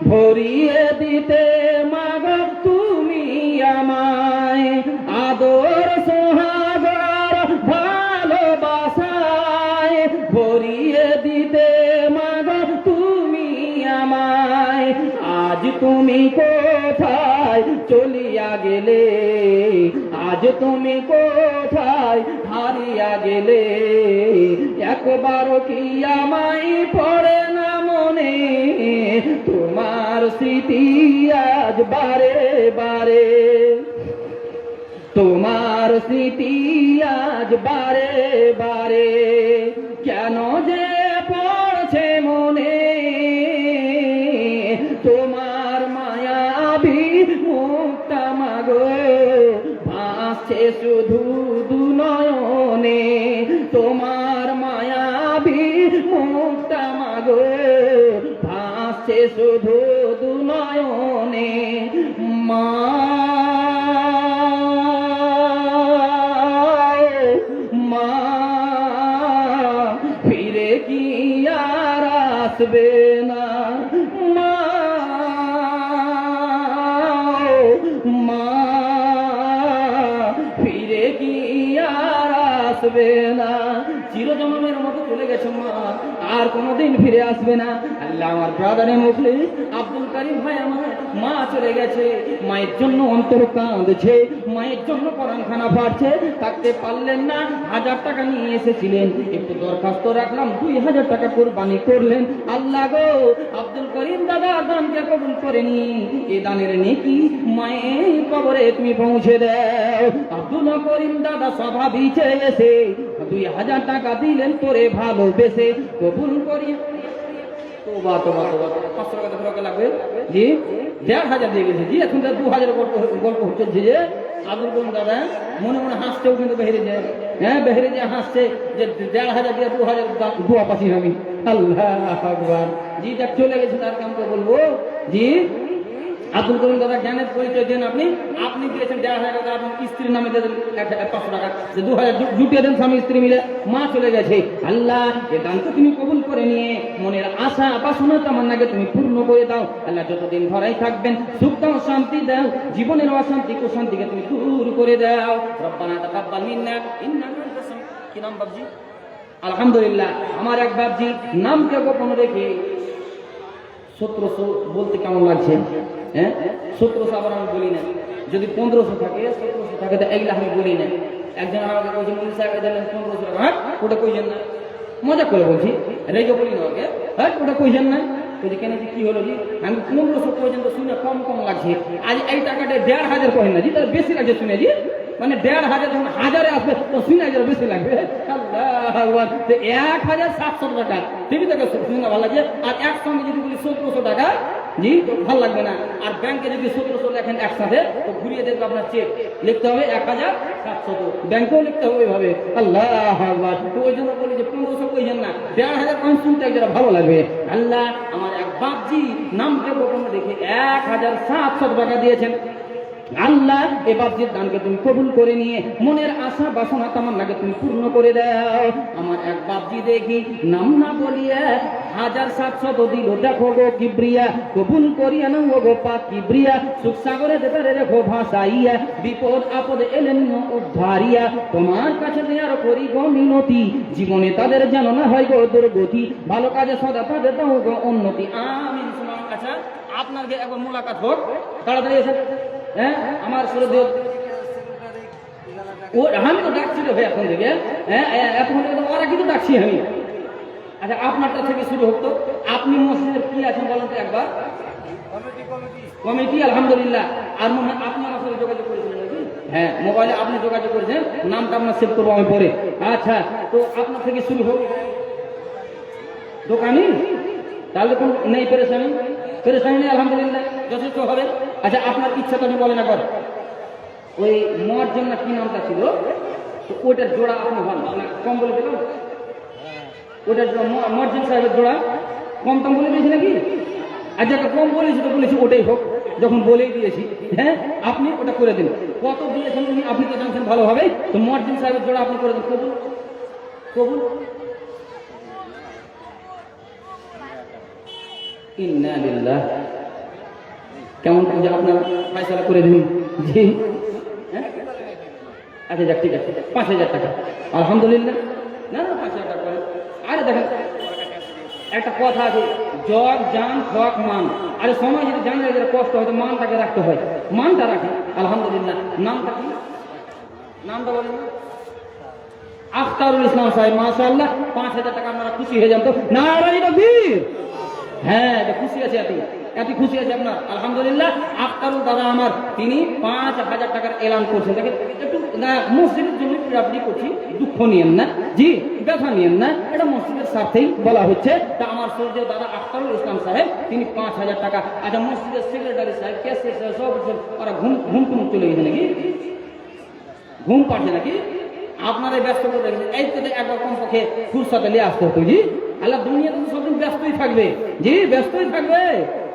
ভরিয়ে দিতে মাগ তুমি আমায়। আদর সোহাগ ভালোবাসায় ভরিয়ে দিতে মাগ তুমি আমায়। আজ তুমি কোথায় চলিয়া গেলে, আজ তুমি কোথায় হারিয়া গেলে, একবারও কি আমায় পড়ে না মনে, তোমার স্মৃতি আজ বারে বারে, তোমার স্মৃতি আজ বারে বারে, কেন যে পড়ছে মনে, তোমার মায়াবী মুখটা মাগো ভাসছে শুধু দুনয়নে, তোমার মায়াবী মুখটা মাগো ভাসছে শুধু দুনয়নে। মা ফিরে কি আর আসবে না, মা ফিরে কি আর আসবে না। চিরজন্মের মতো চলে গেছে মা, আর কোনোদিন ফিরে আসবে না। আল্লাহ, আমার ব্রাদারে মুখলিস আব্দুল কারিম ভাই, আমার মা চলে গেছে, মায়ের জন্য অন্তর কাঁদছে, মায়ের জন্য পরানখানা ফাটছে, থাকতে পারলেন না, 1000 টাকা নিয়ে এসেছিলেন, একটু দরখাস্ত রাখলাম, 2000 টাকা কোরবানি করলেন। আল্লাহ গো, আব্দুল করিম দাদা দানকে কবুল করেনি, এ দানের নেকি মায়ের কবরে তুমি পৌঁছে দাও। আব্দুল করিম দাদা স্বভাবই চেয়েছে, 2000 টাকা দিলেন তোরে ভালোবেসে, কবুল করি। তোবা তোবা তোবা, 500 টাকা লাগবে জি, 1500 দিয়ে গেছে জি, এখন 2000 গল্প হচ্ছে যে আব্দুল করিম দাদা মনে মনে হাসতেও কিন্তু বেহেরে যায়। হ্যাঁ, বেহেরে যায় হাসছে যে 1500 দিয়ে 2000 দোয়া পাচ্ছি আমি। আল্লাহ আকবার। জি, দেখ চলে গেছে, তার কামকে বলবো জি। আব্দুল করিম দাদা জ্ঞানের পরিচয় দেন, আপনি দিয়েছেন 1500 টাকা, আপনার স্ত্রীর নামে দিয়ে দেন 500 টাকা, 2000 জুটিয়ে দেন স্বামী স্ত্রী মিলে। মা চলে গেছে। আল্লাহ, এ দানকে তুমি কবুল করে নিয়ে মনের আশা বাসনা তামান্নাকে তুমি পূর্ণ করে দাও। আল্লাহ, যতদিন ধরাই থাকবেন সুখ দাও, শান্তি দাও, জীবনের অশান্তি কুশান্তিকে তুমি দূর করে দাও। রব্বানা তাকাব্বাল মিন্না ইন্নাকা আনতাস সামিউল। কি নাম বাবজি? আলহামদুলিল্লাহ, আমার এক বাবজি নামকে গোপন রেখে 1700 বলতে কেমন লাগছে? হ্যাঁ, 1700 আবার আমি বলি না, যদি 1500 থাকে 1700 থাকে তো এইগুলো আমি বলি না। একজন আমাকে বলছে মন্দির সাহেব দিলেন 1500 টাকা, হ্যাঁ ওটা কইছেন না, মজা করে বলছি, রেগে বলি না ওকে, হ্যাঁ ওটা কইছেন না। বলছি কেন, কি হলো জি? আমি 1500 পর্যন্ত শুনে কম কম লাগছে, আজ এই টাকাটা 1500 কহেন না জি, তার বেশি লাগছে শুনে জি, মানে 1500 যখন 1000-এ আসবে তো 3000 বেশি লাগবে। আল্লাহ, 1700 টাকা টিভি থেকে শুনে ভালো লাগে, আর একসঙ্গে যদি বলি 1700 টাকা জি ভালো লাগবে না। আর ব্যাংকে যদি 1700 লেখেন একসাথে, তো ঘুরিয়ে দেখবে আপনার চেক লিখতে হবে 1700, ব্যাংকেও লিখতে হবে ওইভাবে। আল্লাহ, তো ওই জন্য বলি যে 1500 কইছেন না, 1500 কয়েন শুনতে যারা ভালো লাগবে। আল্লাহ, আমার এক বাপজি নামকে গোপন রেখে 1700 টাকা দিয়েছেন। আল্লাহ, এ বাপজির দানকে তুমি কবুল করে নিয়ে মনের আশা বাসনা তামান্নাকে তুমি পূর্ণ করে দাও। আমার এক বাপজি দেখি নাম না বলিয়া 1700 দিল, দেখো গো কিবরিয়া, কবুল করিয়া না গো পাক কিবরিয়া, সুখ সাগরে দেবারে রেখো ভাসাইয়া, বিপদ আপদে এলেন উদ্ধারিয়া, তোমার কাছে দেয়ার করি গো মিনতি, জীবনে তাদের যেন না হয় গো দুর্গতি, ভালো কাজে সদা তাদের দাও গো উন্নতি। আমিন। আচ্ছা আপনাকে একবার মোলাকাত হোক, তাড়াতাড়ি এসে। হ্যাঁ আমার সুরদেব ও আমি তো ডাকছি রে ভাই এখন থেকে। হ্যাঁ এখন থেকে তো ওরা কিন্তু ডাকছি আমি। আচ্ছা আপনারটা থেকে শুরু হোক তো। আপনি মসজিদের কি আছেন বলেন তো একবার? কমিটি আলহামদুলিল্লাহ। আর মনে হয় আপনি আমার সাথে যোগাযোগ করেছিলেন নাকি? হ্যাঁ মোবাইলে আপনি যোগাযোগ করেছেন, নামটা আপনার সেভ করবো আমি পরে। আচ্ছা তো আপনার থেকে শুরু হোক। দোকানি তাহলে কোন নেই পেরেশানি, পেরেশানি নেই আলহামদুলিল্লাহ, যথেষ্ট হবে। আচ্ছা আপনার ইচ্ছা তো আমি বলেন একবার। ওই মর্জিন না কি নামটা ছিল, তো ওটার জোড়া আপনি হন না, কম বলে দিলাম। ওটার মর্জিন সাহেবের জোড়া কম টম বলে দিয়েছি নাকি? আর যেটা কম বলেছি তো বলেছি ওটাই হোক, যখন বলেই দিয়েছি। হ্যাঁ আপনি ওটা করে দিন। কত দিয়েছেন উনি আপনি তো জানছেন ভালোভাবে, তো মর্জিন সাহেবের জোড়া আপনি করে দিন। কবুল কবুল। ইন্না লিল্লাহ। কেমন যে আপনার ফয়সালা করে দিন। জি আচ্ছা যাক ঠিক আছে, 5,000 টাকা আলহামদুলিল্লাহ। না না 5,000 টাকা করে। আরে দেখেন একটা কথা আছে, জগ জান হক মান। আরে সময় যদি জানলে যেটা কষ্ট হয় তো মানটাকে রাখতে হয়, মানটা রাখে আলহামদুলিল্লাহ। নামটা কি? নামটা বলেন। আখতারুল ইসলাম সাহেব মাশাআল্লাহ। 5,000 টাকা আপনারা খুশি হয়ে যান তো? নারায়ে তাকবীর। হ্যাঁ খুশি আছে, এত খুশি আছে আপনার আলহামদুলিল্লাহ। আখতারুল দাদা আমার, তিনি 5,000 টাকার এলান করছেন। দেখেন একটু মসজিদের জন্য আপনি করছি, দুঃখ নিয়েন না, জি ব্যথা নিয়েন না, এটা মসজিদের স্বার্থেই বলা হচ্ছে। তা আমার সৌর্য দাদা আখতারুল ইসলাম সাহেব তিনি 5,000 টাকা। আচ্ছা মসজিদের সেক্রেটারি সাহেব, ক্যাশিয়ার সাহেব, সব ওরা ঘুম টুম চলে গেছে নাকি? ঘুম পাচ্ছে নাকি? আপনারা ব্যস্ত করে রেখেছেন, এই তো একবার কমপক্ষে ফুরসাতে নিয়ে আসতে হতো। জি আল্লাহ দুনিয়াতে তো সবদিন ব্যস্তই থাকবে, জি ব্যস্তই থাকবে।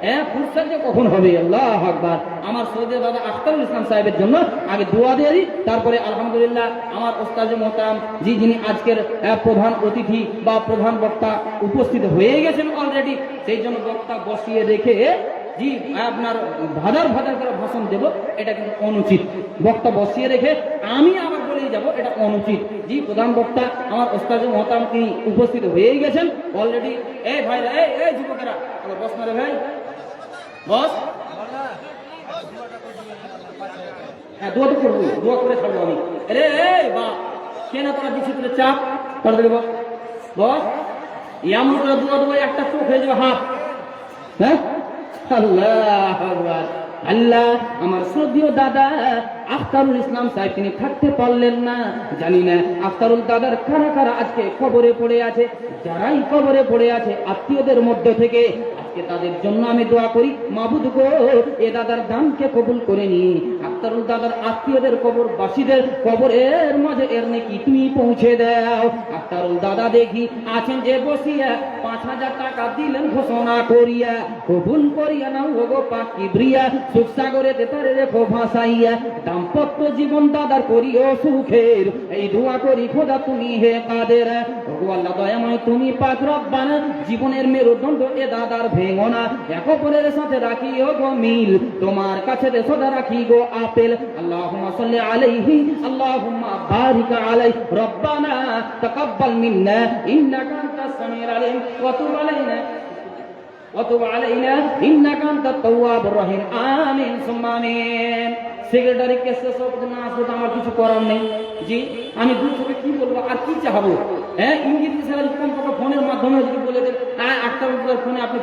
হ্যাঁ ফুরসাত যে কখন হবে? আল্লাহু আকবার। আমার সৌদি দাদা আখতারুল ইসলাম সাহেবের জন্য আগে দোয়া দিয়ে দিই, তারপরে আলহামদুলিল্লাহ আমার ওস্তাদ মোহতারাম জি যিনি আজকের প্রধান অতিথি বা প্রধান বক্তা উপস্থিত হয়ে গেছেন অলরেডি, সেই জন্য বক্তা বসিয়ে রেখে জি আপনার ভাদার করে ভাষণ দেব, এটা কিন্তু অনুচিত। বক্তা বসিয়ে রেখে আমি আবার বলেই যাব, এটা অনুচিত। জি প্রধান বক্তা আমার ওস্তাদ মোহতারাম তিনি উপস্থিত হয়ে গেছেন অলরেডি। এই ভাইরা, এই যুবকেরা আমার বস না রে ভাই, বস। হ্যাঁ দোয়া তো করবো, দোয়া করে ছাড়বো আমি। আরে এই বা কেন তোরা বিচিত্র চাপ তাড়াতাড়ি বস। বস এমন করে দোয়া দেবো একটা চোখ হয়ে যাবে হাত। হ্যাঁ আল্লাহ আল্লাহ। আমার শ্রদ্ধেয় দাদা আখতারুল ইসলাম সাহেব তিনি থাকতে পারলেন না। জানি না আখতারুল দাদার কারা কারা আজকে কবরে পড়ে আছে। যারাই কবরে পড়ে আছে আত্মীয়দের মধ্য থেকে আজকে তাদের জন্য আমি দোয়া করি, মাবুদ গো এ দাদার দানকে কবুল করে নি। আখতারুল দাদার আত্মীয়দের কবরবাসীদের কবরের মাঝে এর নাকি তুমি পৌঁছে দাও। আখতারুল দাদা দেখি আছেন যে বসিয়া 5,000 টাকা দিলেন ঘোষণা করিয়া, কবুল করিয়া নাও গো পাক কিবরিয়া, সুখ সাগরে তারে রেখো ভাসাইয়া, দাম্পত্য জীবন দাদার করিও সুখের, এই দোয়া করি খোদা তুমি হে কাদের। ওগো আল্লাহ দয়াময় তুমি পাক রব্বানা, জীবনের মেরুদণ্ড এ দাদার ভেঙো না, এক অপরের সাথে রাখিও গো মিল, তোমার কাছে সদা রাখি গো আপেল। আল্লাহুম্মা সাল্লি আলাইহি আল্লাহুম্মা বারিক আলাইহি রব্বানা তাকাব্বাল মিন্না ইন্নাকা আনতাস সামিউল আলিম ওয়া তুব আলাইনা وتب علينا إنك أنت التواب الرحيم آمين ثم آمين। সেক্রেটারি কেসে সব না আসলে আমার কিছু করার নেই। জি আমি দূর থেকে কি বলবো আর কি চাহাবো? হ্যাঁ ইঙ্গিত ছাড়া কম কথা ফোনের মাধ্যমে যদি বলে দেন আখতারুল ফোনে আপনি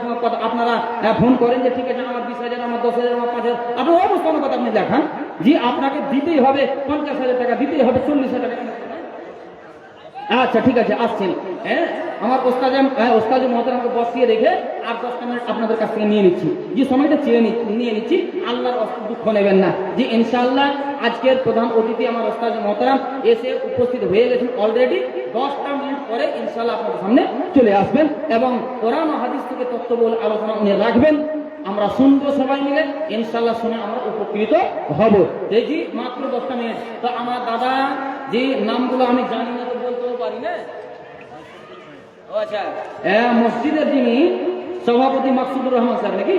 আপনারা ফোন করেন যে ঠিক আছে আমার 20,000 আমার 10,000 আমার 5,000 আপনার অবস্থা কথা আপনি দেখান। জি আপনাকে দিতেই হবে 50,000 টাকা, দিতেই হবে 40,000 টাকা। আচ্ছা ঠিক আছে আসছেন। হ্যাঁ আমার ওস্তাদ মোহতারামকে বসিয়ে রেখে আর 10টা মিনিট আপনাদের কাছ থেকে নিয়ে নিচ্ছি। যে সময়টা নিয়ে নিচ্ছি, আল্লাহর দুঃখ নেবেন না। যে ইনশাআল্লাহ আজকের প্রধান অতিথি আমার ওস্তাদ মোহতারাম এসে উপস্থিত হয়ে গেছেন অলরেডি। 10টা মিনিট পরে ইনশাআল্লাহ আপনাদের সামনে চলে আসবেন এবং কোরআন ও হাদিস থেকে তত্ত্ববহুল আলোচনা উনি রাখবেন। আমরা শুনবো সবাই মিলে, ইনশাআল্লাহ শুনে আমরা উপকৃত হব। এই জি মাত্র 10টা মিনিট। তো আমার দাদা যে নামগুলো আমি জানি না তো বলতেও পারি না। আচ্ছা মসজিদের যিনি সভাপতি মাকসুদুর রহমান সাহেব নাকি,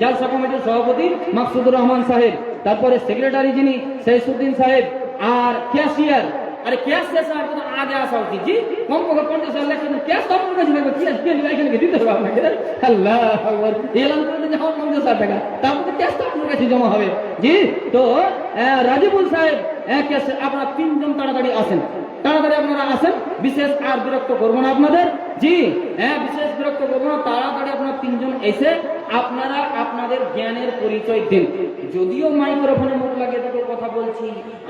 জালসা কমিটির সভাপতি মাকসুদুর রহমান সাহেব, তারপরে সেক্রেটারি যিনি শেখুদ্দিন সাহেব, আর ক্যাশিয়ার আরে ক্যাশ শেষ হওয়ার তো আগে আসা উচিত জি, কমপক্ষে 50,000 লাখ কিন্তু ক্যাশ তো আপনার কাছে থাকবে, ক্যাশ দিয়ে এখানে দিতে হবে আপনাকে। আল্লাহ আকবার, এলাম করে যে আমার 50,000 টাকা, তারপর তো ক্যাশ তো আপনার কাছে জমা হবে জি। তো রাজিবুল সাহেব ক্যাশ আপনারা 3 জন তাড়াতাড়ি আসেন, তাড়াতাড়ি আপনারা আসেন, বিশেষ আর বিরক্ত করবো না আপনাদের জি, বিশেষ বিরক্ত করবো না, তাড়াতাড়ি আপনারা 3 জন এসে আপনারা আপনাদের জ্ঞানের পরিচয় দিন। যদিও মাইক্রোফোনে মুখ লাগিয়ে দুটো কথা বলছি,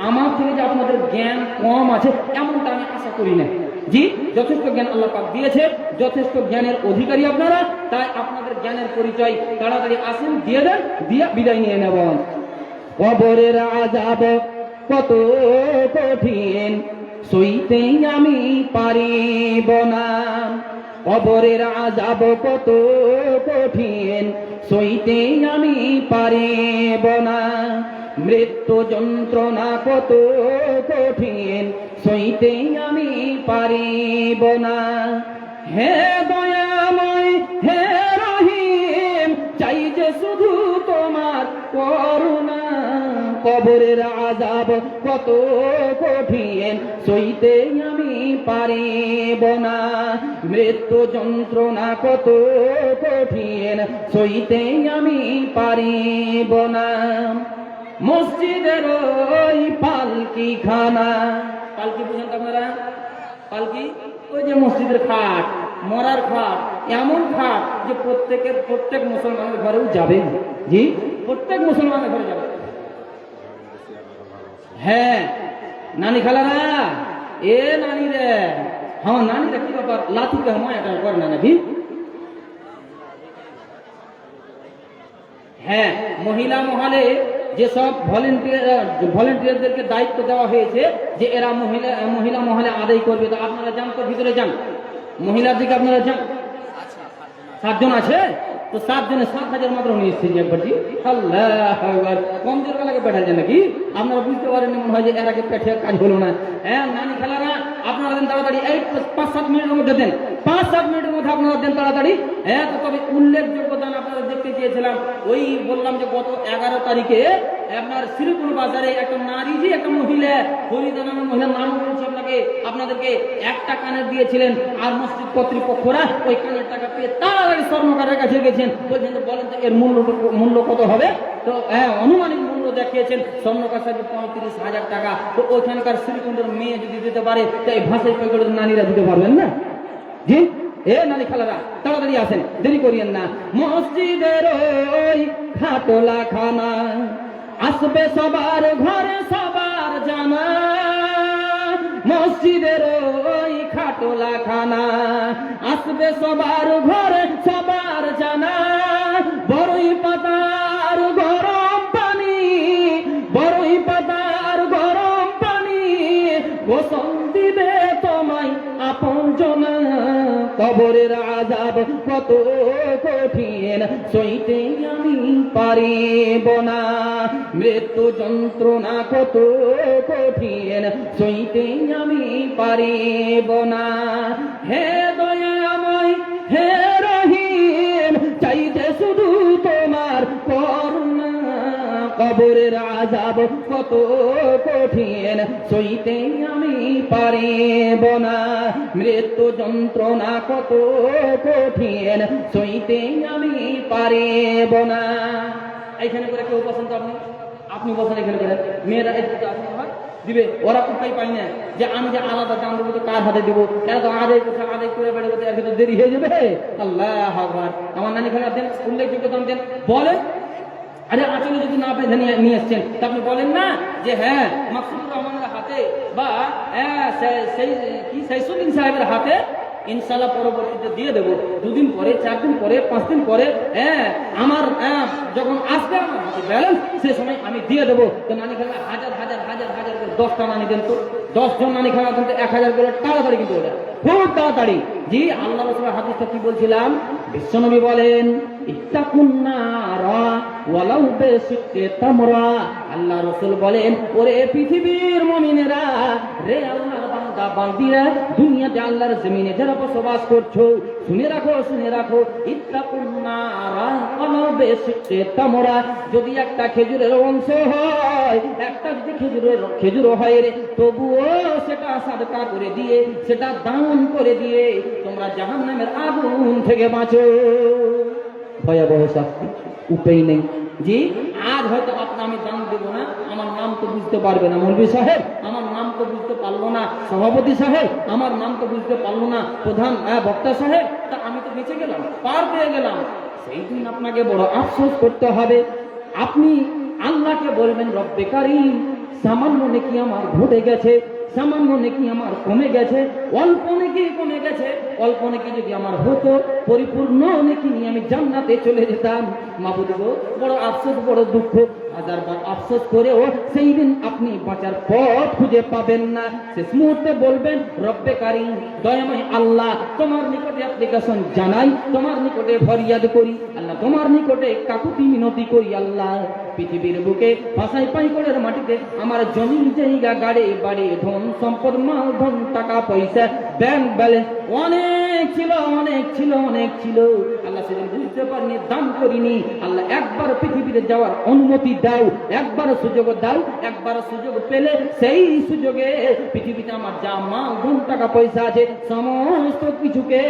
আমার থেকে যে আপনাদের জ্ঞান কম আছে এমনটা আমি আশা করি না জি। যথেষ্ট জ্ঞান আল্লাহ পাক দিয়েছে, যথেষ্ট জ্ঞানের অধিকারী আপনারা, তাই আপনাদের জ্ঞানের পরিচয় তাড়াতাড়ি আসেন, দিয়ে দেন, দিয়ে বিদায় নিয়ে নেব। কবরের আযাব কত কঠিন, সইতে আমি পারিব না। কবরের আযাব কত কঠিন, সইতে আমি পারিব না। মৃত্যু যন্ত্রণা কত কঠিন, সইতে আমি পারিব না। হে দয়াময় হে রহিম, চাই যে শুধু তোমার করুণা। কবরের আযাব কত কঠিন, সইতে আমি পারিব না। মৃত্যু যন্ত্রণা কত কঠিন, সইতে আমি পারিব না। মসজিদের ওই পালকি খানা, পালকি বুঝেন তো আপনারা? পালকি ওই যে মসজিদের খাট, মরার খাট, এমন খাট যে প্রত্যেক মুসলমানের ঘরেও যাবে জি, প্রত্যেক মুসলমানের ঘরে যাবে। হ্যাঁ নানি খালারা, এ নানি রে, হ্যাঁ নানি রে, কি ব্যাপার লাথি কে হমায় এটা করে না নাকি? হ্যাঁ, মহিলা মহলে যেসব ভলেন্টিয়ারদেরকে দায়িত্ব দেওয়া হয়েছে যে এরা মহিলা মহলে আদায় করবে, তো আপনারা যান, তো ভিতরে যান, মহিলার দিকে আপনারা যান। 7 জন আছে তো 7 জনে 7,000 মাত্র নিয়ে এসেছেন একবার জি। আল্লাহ আকবার, কম জোর লাগে পেঠাচ্ছেন নাকি? আপনারা বুঝতে পারেননি মনে হয় যে এর আগে পেঠে কাজ হলো না। হ্যাঁ নানি খেলারা, আপনারা দেন তাড়াতাড়ি, এই 5-7 মিনিটের মধ্যে দেন, 5-7 মিনিটের মধ্যে আপনারা দেন তাড়াতাড়ি। হ্যাঁ তো তবে উল্লেখযোগ্য দান আপনারা দেখতে চেয়েছিলাম, ওই বললাম যে গত 11 তারিখে আপনার শ্রীপুর বাজারে একটা নারী জি, একটা মহিলা, ফরিদা নামের মহিলার নাম বলছি আপনাদেরকে, একটা কানের দিয়েছিলেন, আর মসজিদ কর্তৃপক্ষরা ওই কানের টাকা পেয়ে তাড়াতাড়ি স্বর্ণকারের কাছে গেছেন, বলছেন বলেন তো এর মূল্য কত হবে? তো অনুমানিক মূল্য দেখিয়েছেন স্বর্ণকার সাহেব 35,000 টাকা। তো ওইখানকার শ্রীকুণ্ডের মেয়ে যদি দিতে পারে, তাই ভাষায় পেগড়ের নারীরা দিতে পারবেন না জি। এ নারী খালারা তাড়াতাড়ি আসেন, দেরি করিয়েন না। মসজিদের ওই খাটলা খানা, আসবে সবার ঘরে সবার জানা। মসজিদের ওই খাটলা খানা, আসবে সবার ঘরে সবার জানা। বড়ই পাতার গরম পানি, বড়ই পাতার গরম পানি, গোসল দিবে তোমায় আপন জনা। কবরের আযাব কত কঠিন, সইতে আমি পারিব না। মৃত্যু যন্ত্রণা কত কঠিন, সইতে আমি পারিব না। হে দয়াময় হে রহিম, চাইতে শুধু তোমার করুণা। কবরের আযাব কত কঠিন, সইতে আমি পারিব না। মৃত্যু যন্ত্রণা কত কঠিন, সইতে আমি পারিব না। এইখানে করে কেউ পছন্দ আপনি বসেন এখানে করে, মেয়েরা একটু আসেন দিবে, ওরা উপায় পাই না যে আমি যে আলাদা দাম দেবো তো কার হাতে দেবো, এরা তো আদায় করে বেড়ে এর তো দেরি হয়ে যাবে। আল্লাহ আকবার, আমার নানি খালা দেন, উল্লেখযোগ্য দাম দেন, বলেন। আরে আচলে যদি না বেঁধে নিয়ে এসছেন তা আপনি বলেন না যে হ্যাঁ মাকসুদুর রহমানের হাতে বা সাইসুদ্দিন সাহেবের হাতে ইনশাআল্লাহ পরবর্তীতে দিয়ে দেবো, 2 দিন পরে, 4 দিন পরে, 5 দিন পরে, আমার যখন আসবে আমার হাতে ব্যালেন্স, সে সময় আমি দিয়ে দেবো। তো নানি খেলা হাজার করে 10টা নানি দেন, তো 10 জন নানি খেলা কিন্তু 1000 করে তাড়াতাড়ি, কিন্তু ওটা খুব তাড়াতাড়ি জি। আল্লাহ রাসূলের হাদিসটা কি বলছিলাম, বিশ্বনবী বলেন ইত্তাকুন নারা ওয়ালাউ বিশিক্কি তামরা। আল্লাহ রাসূল বলেন ওরে পৃথিবীর মুমিনেরা, রে আল্লাহর বান্দা বান্দিরা দুনিয়াতে আল্লাহর জমিনে যারা বসবাস করছো, শুনে রাখো ইত্তাকুন নারা ওয়ালাউ বিশিক্কি তামরা। যদি একটা খেজুরের অংশ হয়, একটা যদি খেজুর হয় রে, তবুও সেটা সাদকা করে দিয়ে, সেটা দান করে দিয়ে তোমরা জাহান্নামের আগুন থেকে বাঁচো। ভয়াবহ শাস্তি, উপায় নেই। জি, আজ হয়তো আমি দান দেবো না, আমার নাম তো বুঝতে পারবে না মৌলভী সাহেব, আমার নাম তো বুঝতে পারলো না সভাপতি সাহেব, আমার নাম তো বুঝতে পারলো না প্রধান বক্তা সাহেব, তা আমি তো বেঁচে গেলাম, পার পেয়ে গেলাম। সেই দিন আপনাকে বড় আফসোস করতে হবে। আপনি আল্লাহকে বলবেন, রব্বে কারীম, সামান্য নেকি আমার ঘটে গেছে, সামান্য নেকি আমার কমে গেছে, অল্প নেকি কমে গেছে, অল্প নেকি যদি আমার হতো, পরিপূর্ণ নেকি নিয়ে আমি জান্নাতে চলে যেতাম। মাবুদ গো, বড় আফসোস, বড় দুঃখ। হাজারবার আফসোস করেও সেই দিন আপনি বাঁচার পথ খুঁজে পাবেন না। শেষ মুহূর্তে বলবেন, রব্বে কারীম, দয়াময় আল্লাহ, তোমার নিকটে অ্যাপ্লিকেশন জানাই, তোমার নিকটে ফরিয়াদ করি আল্লাহ, তোমার নিকটে কাকুতি মিনতি করি আল্লাহ। পৃথিবীর বুকে ভাষায় পাইকড়ের মাটিতে আমার জমি জায়গা গাড়ি বাড়ি ধন সম্পদ মাল ধন টাকা পয়সা ব্যাংক ব্যালেন্স অনেক ছিল আল্লাহ, সেদিন বুঝতে পারিনি, দান করিনি আল্লাহ। একবার পৃথিবীতে যাওয়ার অনুমতি দাও, একবার সুযোগ দাও। একবার সুযোগ পেলে সেই সুযোগে পৃথিবীতে আমার যা মাল ধন টাকা পয়সা আছে সমস্ত কিছুকে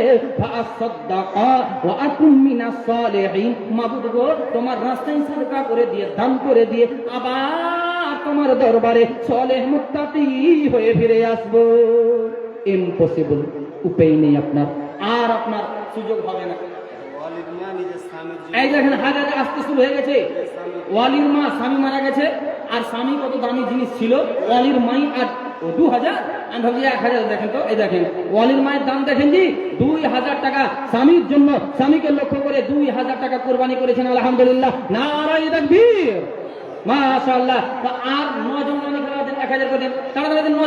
মাবুদ গো, তোমার রাস্তায় সাদকা করে দিয়ে, দান করে দিয়ে আবার তোমার দরবারে সালেহ মুত্তাকি হয়ে ফিরে আসবো। ইম্পসিবল, উপায় নেই আপনার, আর আপনার সুযোগ হবে না। এই দেখেন, হাজারে আসতে শুরু হয়ে গেছে। ওয়ালির মা, স্বামী মারা গেছে, আর স্বামী কত দামি জিনিস ছিল, ওয়ালির মাই আর 2000, আমি ভাবছি 1000। দেখেন তো, এই দেখেন ওয়ালির মায়ের দাম দেখেন জি, 2000 টাকা স্বামীর জন্য, স্বামীকে লক্ষ্য করে 2000 টাকা কোরবানি করেছেন। আলহামদুলিল্লাহ, নারায়ে তাকবীর, মাশাআল্লাহ। আর 9 জন মানে 1000 করে দেন, তাড়াতাড়ি দেন, 9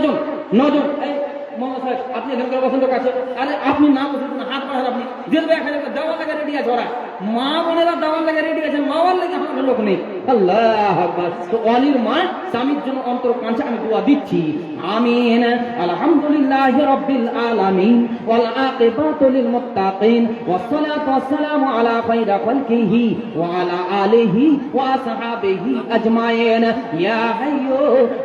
জন। এই মোহাম্মদ সাহেব, আপনি এখানে বসেন তো কাছে, আরে আপনি না বসেন, হাত পাঠান, আপনি দেবে 1000 করে, দেওয়ার লাগে রেডি আছে ওরা, মা বোনেরা দেওয়ার লাগে রেডি আছে, মাওয়ার লাগে আমাদের লোক নেই। আল্লাহ আকবার। তো ওয়ালির মা স্বামীর জন্য অন্তর কাঁদছে, আমি দোয়া দিচ্ছি, আমিন। আলহামদুলিল্লাহি রাব্বিল আলামিন ওয়াল আকিবাতু লিল মুত্তাকিন ওয়াসসালাতু ওয়াসসালামু আলা খায়রি খালকিহি ওয়া আলা আলিহি ওয়া আসহাবিহি আজমাইন। ইয়া হাইয়্যু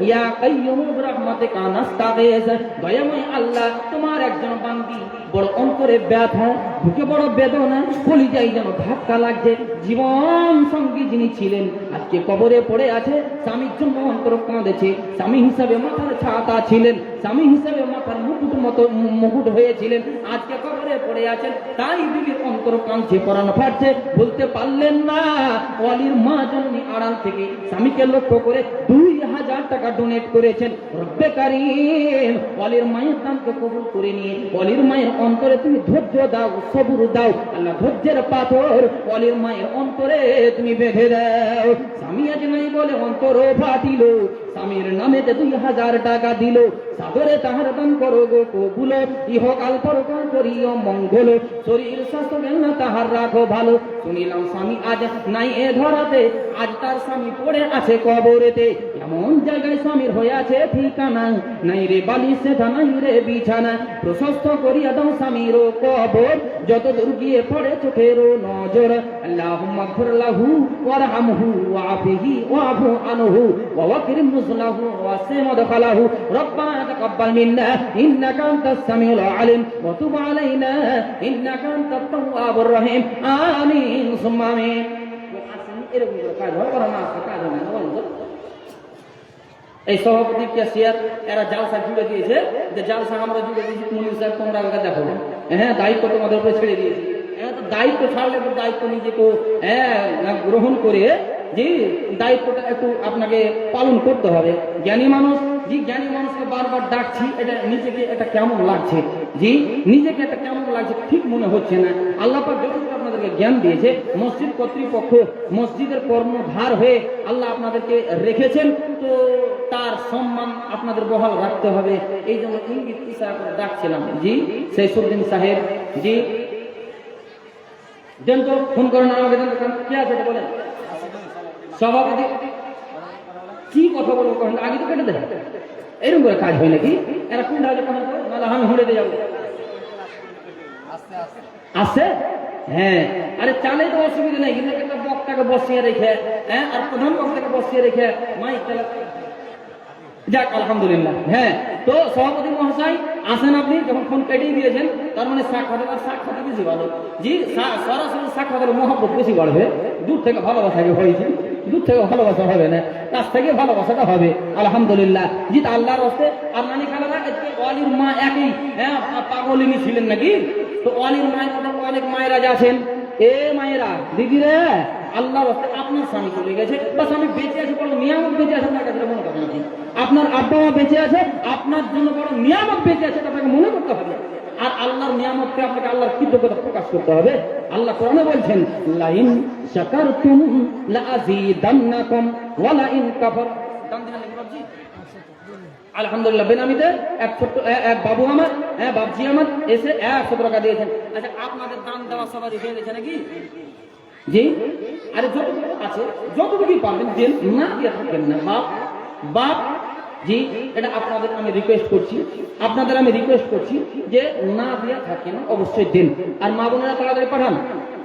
ইয়া কাইয়্যুম বিরহমাতিকা নাস্তাগীস। দয়াময় আল্লাহ, তোমার একজন বান্দি বড় অন্তরে ব্যথা, বুকে বড় বেদনা, কলিজায় যেন ধাক্কা লাগছে। জীবন সঙ্গী যিনি ছিলেন আজকে কবরে পড়ে আছে, স্বামীর জন্য অন্তর কাঁদেছে, স্বামী হিসাবে মাথার ছাতা ছিলেন, স্বামী হিসাবে মাথার মুকুট হয়েছিলেন, আজকে কবরে পড়ে আছেন। তাই বিবির অন্তর কাঁদছে, পরাণ ফাটছে, বলতে পারলেন না। ওয়ালির মা জন্মে আড়াল থেকে স্বামীকে লক্ষ্য করে 2000 টাকা ডোনেট করেছেন। রব্বে কারীম, ওয়ালির মায়ের দানকে কবুল করে নিয়ে ওয়ালির মায়ের অন্তরে তুমি ধৈর্য দাও, সবুর দাও আল্লাহ। ধৈর্যের পাথর ওয়ালির মায়ের অন্তরে তুমি বেঁধে দাও। স্বামী আজ নাই বলে অন্তর ফাটিল, স্বামীর নামেতে 2000 টাকা দিল। সাদরে তাহার দান করো গো কবুল, ইহকাল পরকাল করিও মঙ্গল। শরীর স্বাস্থ্য জ্ঞান তাহার রাখো ভালো। শুনিলাম স্বামী আজ নাই এ ধরাতে, আজ তার স্বামী পড়ে আছে কবরেতে। এমন জায়গায় স্বামীর হয়ে আছে ঠিকানা, নাই রে বালিশ সেটা নাই রে বিছানা। প্রশস্ত করিয়া দাও স্বামীর কবর, যত দূর গিয়ে পড়ে চোখের নজর। আল্লাহুম্মা গফির লাহু ওয়ারহামহু ওয়াআফিহি ওয়াফু আনহু ওয়াকরিম নুজুলাহু ওয়াসি মাদখালাহু। রব্বানা তাকাব্বাল মিন্না ইন্নাকা আনতাস সামিউল আলিম ওয়া তুব আলাইনা ইন্নাকা আনতাত তাওয়াবুর রহিম। আমিন সুম্মা আমিন। এরকম কাজ হবে না, কাজ হবে না। এই সভাপতি ক্যাশিয়ার এরা জালসা জুড়ে দিয়েছে, যে জালসা আমরা জুড়ে দিয়েছি, মুনির সাহেব তোমরা আগে দেখো। হ্যাঁ, দায়িত্ব তোমাদের উপরে ছেড়ে দিয়েছি। দায়িত্ব ছাড়লে দায়িত্ব নিজেকে গ্রহণ করে যে দায়িত্বটা একটু আপনাকে পালন করতে হবে। জ্ঞানী মানুষ, জি জ্ঞানী মানুষকে বারবার ডাকছি, এটা নিজেকে এটা কেমন লাগছে, জি নিজেকে এটা কেমন লাগছে, ঠিক মনে হচ্ছে না। আল্লাহ পাক যতটুকু আপনাদেরকে জ্ঞান দিয়েছে, মসজিদ কর্তৃপক্ষ মসজিদের কর্ণধার হয়ে আল্লাহ আপনাদেরকে রেখেছেন, তো তার সম্মান আপনাদের বহাল রাখতে হবে। এই জন্য ইঙ্গিত ইশারা করে ডাকছিলাম। জি সেইসুদ্দিন সাহেব, জি দেন তো, ফোন করেন আমাকে, দেন কে আছে এটা বলেন। সভাপতি কি কথা বলবো কখন আগে তো কেটে দেবে, এরকম করে কাজ হয় নাকি? এরা কোন রাজা কমেন্ট করে, নাহলে আমি হুড়ে দিয়ে যাবো। আছে হ্যাঁ, আরে চালে তো অসুবিধা নেই, কিন্তু একটা বক্তাকে বসিয়ে রেখে, হ্যাঁ, আর প্রধান বক্তাকে বসিয়ে রেখে মাইক চালা, যাক আলহামদুলিল্লাহ। হ্যাঁ, তো সভাপতি মহাশয় আসেন, আপনি যখন ফোন কেটেই দিয়েছেন, তার মানে সাক্ষাৎ বেশি ভালো। জি, সরাসরি সাক্ষাৎ হলে মহব্বত বেশি বাড়বে, দূর থেকে ভালোবাসা হয়েছে, দূর থেকে ভালোবাসা হবে না, কাছ থেকে ভালোবাসাটা হবে আলহামদুলিল্লাহ। জি, তা আল্লাহর হস্তে। আর নানি খালারা ওয়ালির মা একই, হ্যাঁ, পাগলিনী ছিলেন নাকি? তো ওয়ালির মায়ের মতো অনেক মায়েরা আছেন। এ মায়েরা, দিদিরা, আল্লাহর হস্তে আপনার স্বামী চলে গেছে, বা স্বামী বেঁচে আছে, বড় নিয়ামত বেঁচে আছে, আপনার কাছে মনে করেন নাকি? আপনার আব্বা মা বেঁচে আছে, আপনার জন্য বড় নিয়ামত বেঁচে আছে, আপনাকে মনে করতে হবে। আর আল্লাহর নিয়ামতকে আপনাকে আল্লাহর কৃতজ্ঞতা প্রকাশ করতে হবে। আল্লাহ কোরআনে বলছেন, লাইন শাকারতুম লাযীদান্নাকুম ওয়া লাইন কাফার। আলহামদুলিল্লাহ। বেনামিতে এক ছোট্ট এক বাবু আমার, হ্যাঁ বাবজি আমার, এসে 100 টাকা দিয়েছেন। আচ্ছা, আপনাদের দান দেওয়া সবারই হয়ে গেছে নাকি? জি, আরে যতটুকু আছে যতটুকুই পারবেন দেন, না দিয়ে থাকেন না। বাপ বাপ জি, এটা আপনাদের আমি রিকোয়েস্ট করছি, আপনাদের আমি রিকোয়েস্ট করছি যে না দিয়ে থাকেন অবশ্যই দেন। আর মা বোনেরা তাড়াতাড়ি পাঠান,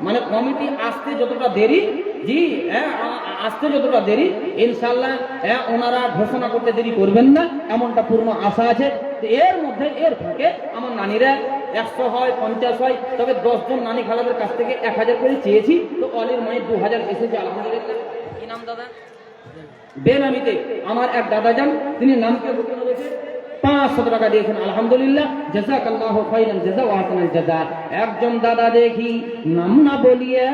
মানে কমিটি আসতে যতটা দেরি, জি হ্যাঁ, আসতে যতটা দেরি, ইনশাল্লাহ হ্যাঁ ওনারা ঘোষণা করতে দেরি করবেন না, এমনটা পূর্ণ আশা আছে। এর মধ্যে এর ফাঁকে আমার নানিরা 100 হয় 50 হয়, তবে 10 জন নানি খালাদের কাছ থেকে 1000 করে চেয়েছি, তো অলির মায়ের 2000 এসেছে আলহামদুলিল্লাহ। কি নাম দাদা? বেনামিতে আমার এক দাদা যান, তিনি নামকে 500 টাকা দিয়েছেন আলহামদুলিল্লাহ। জাযাকাল্লাহু খাইরান জাযা ওয়া আহসানাল জাযা। একজন দাদা দেখি নাম না বলিয়া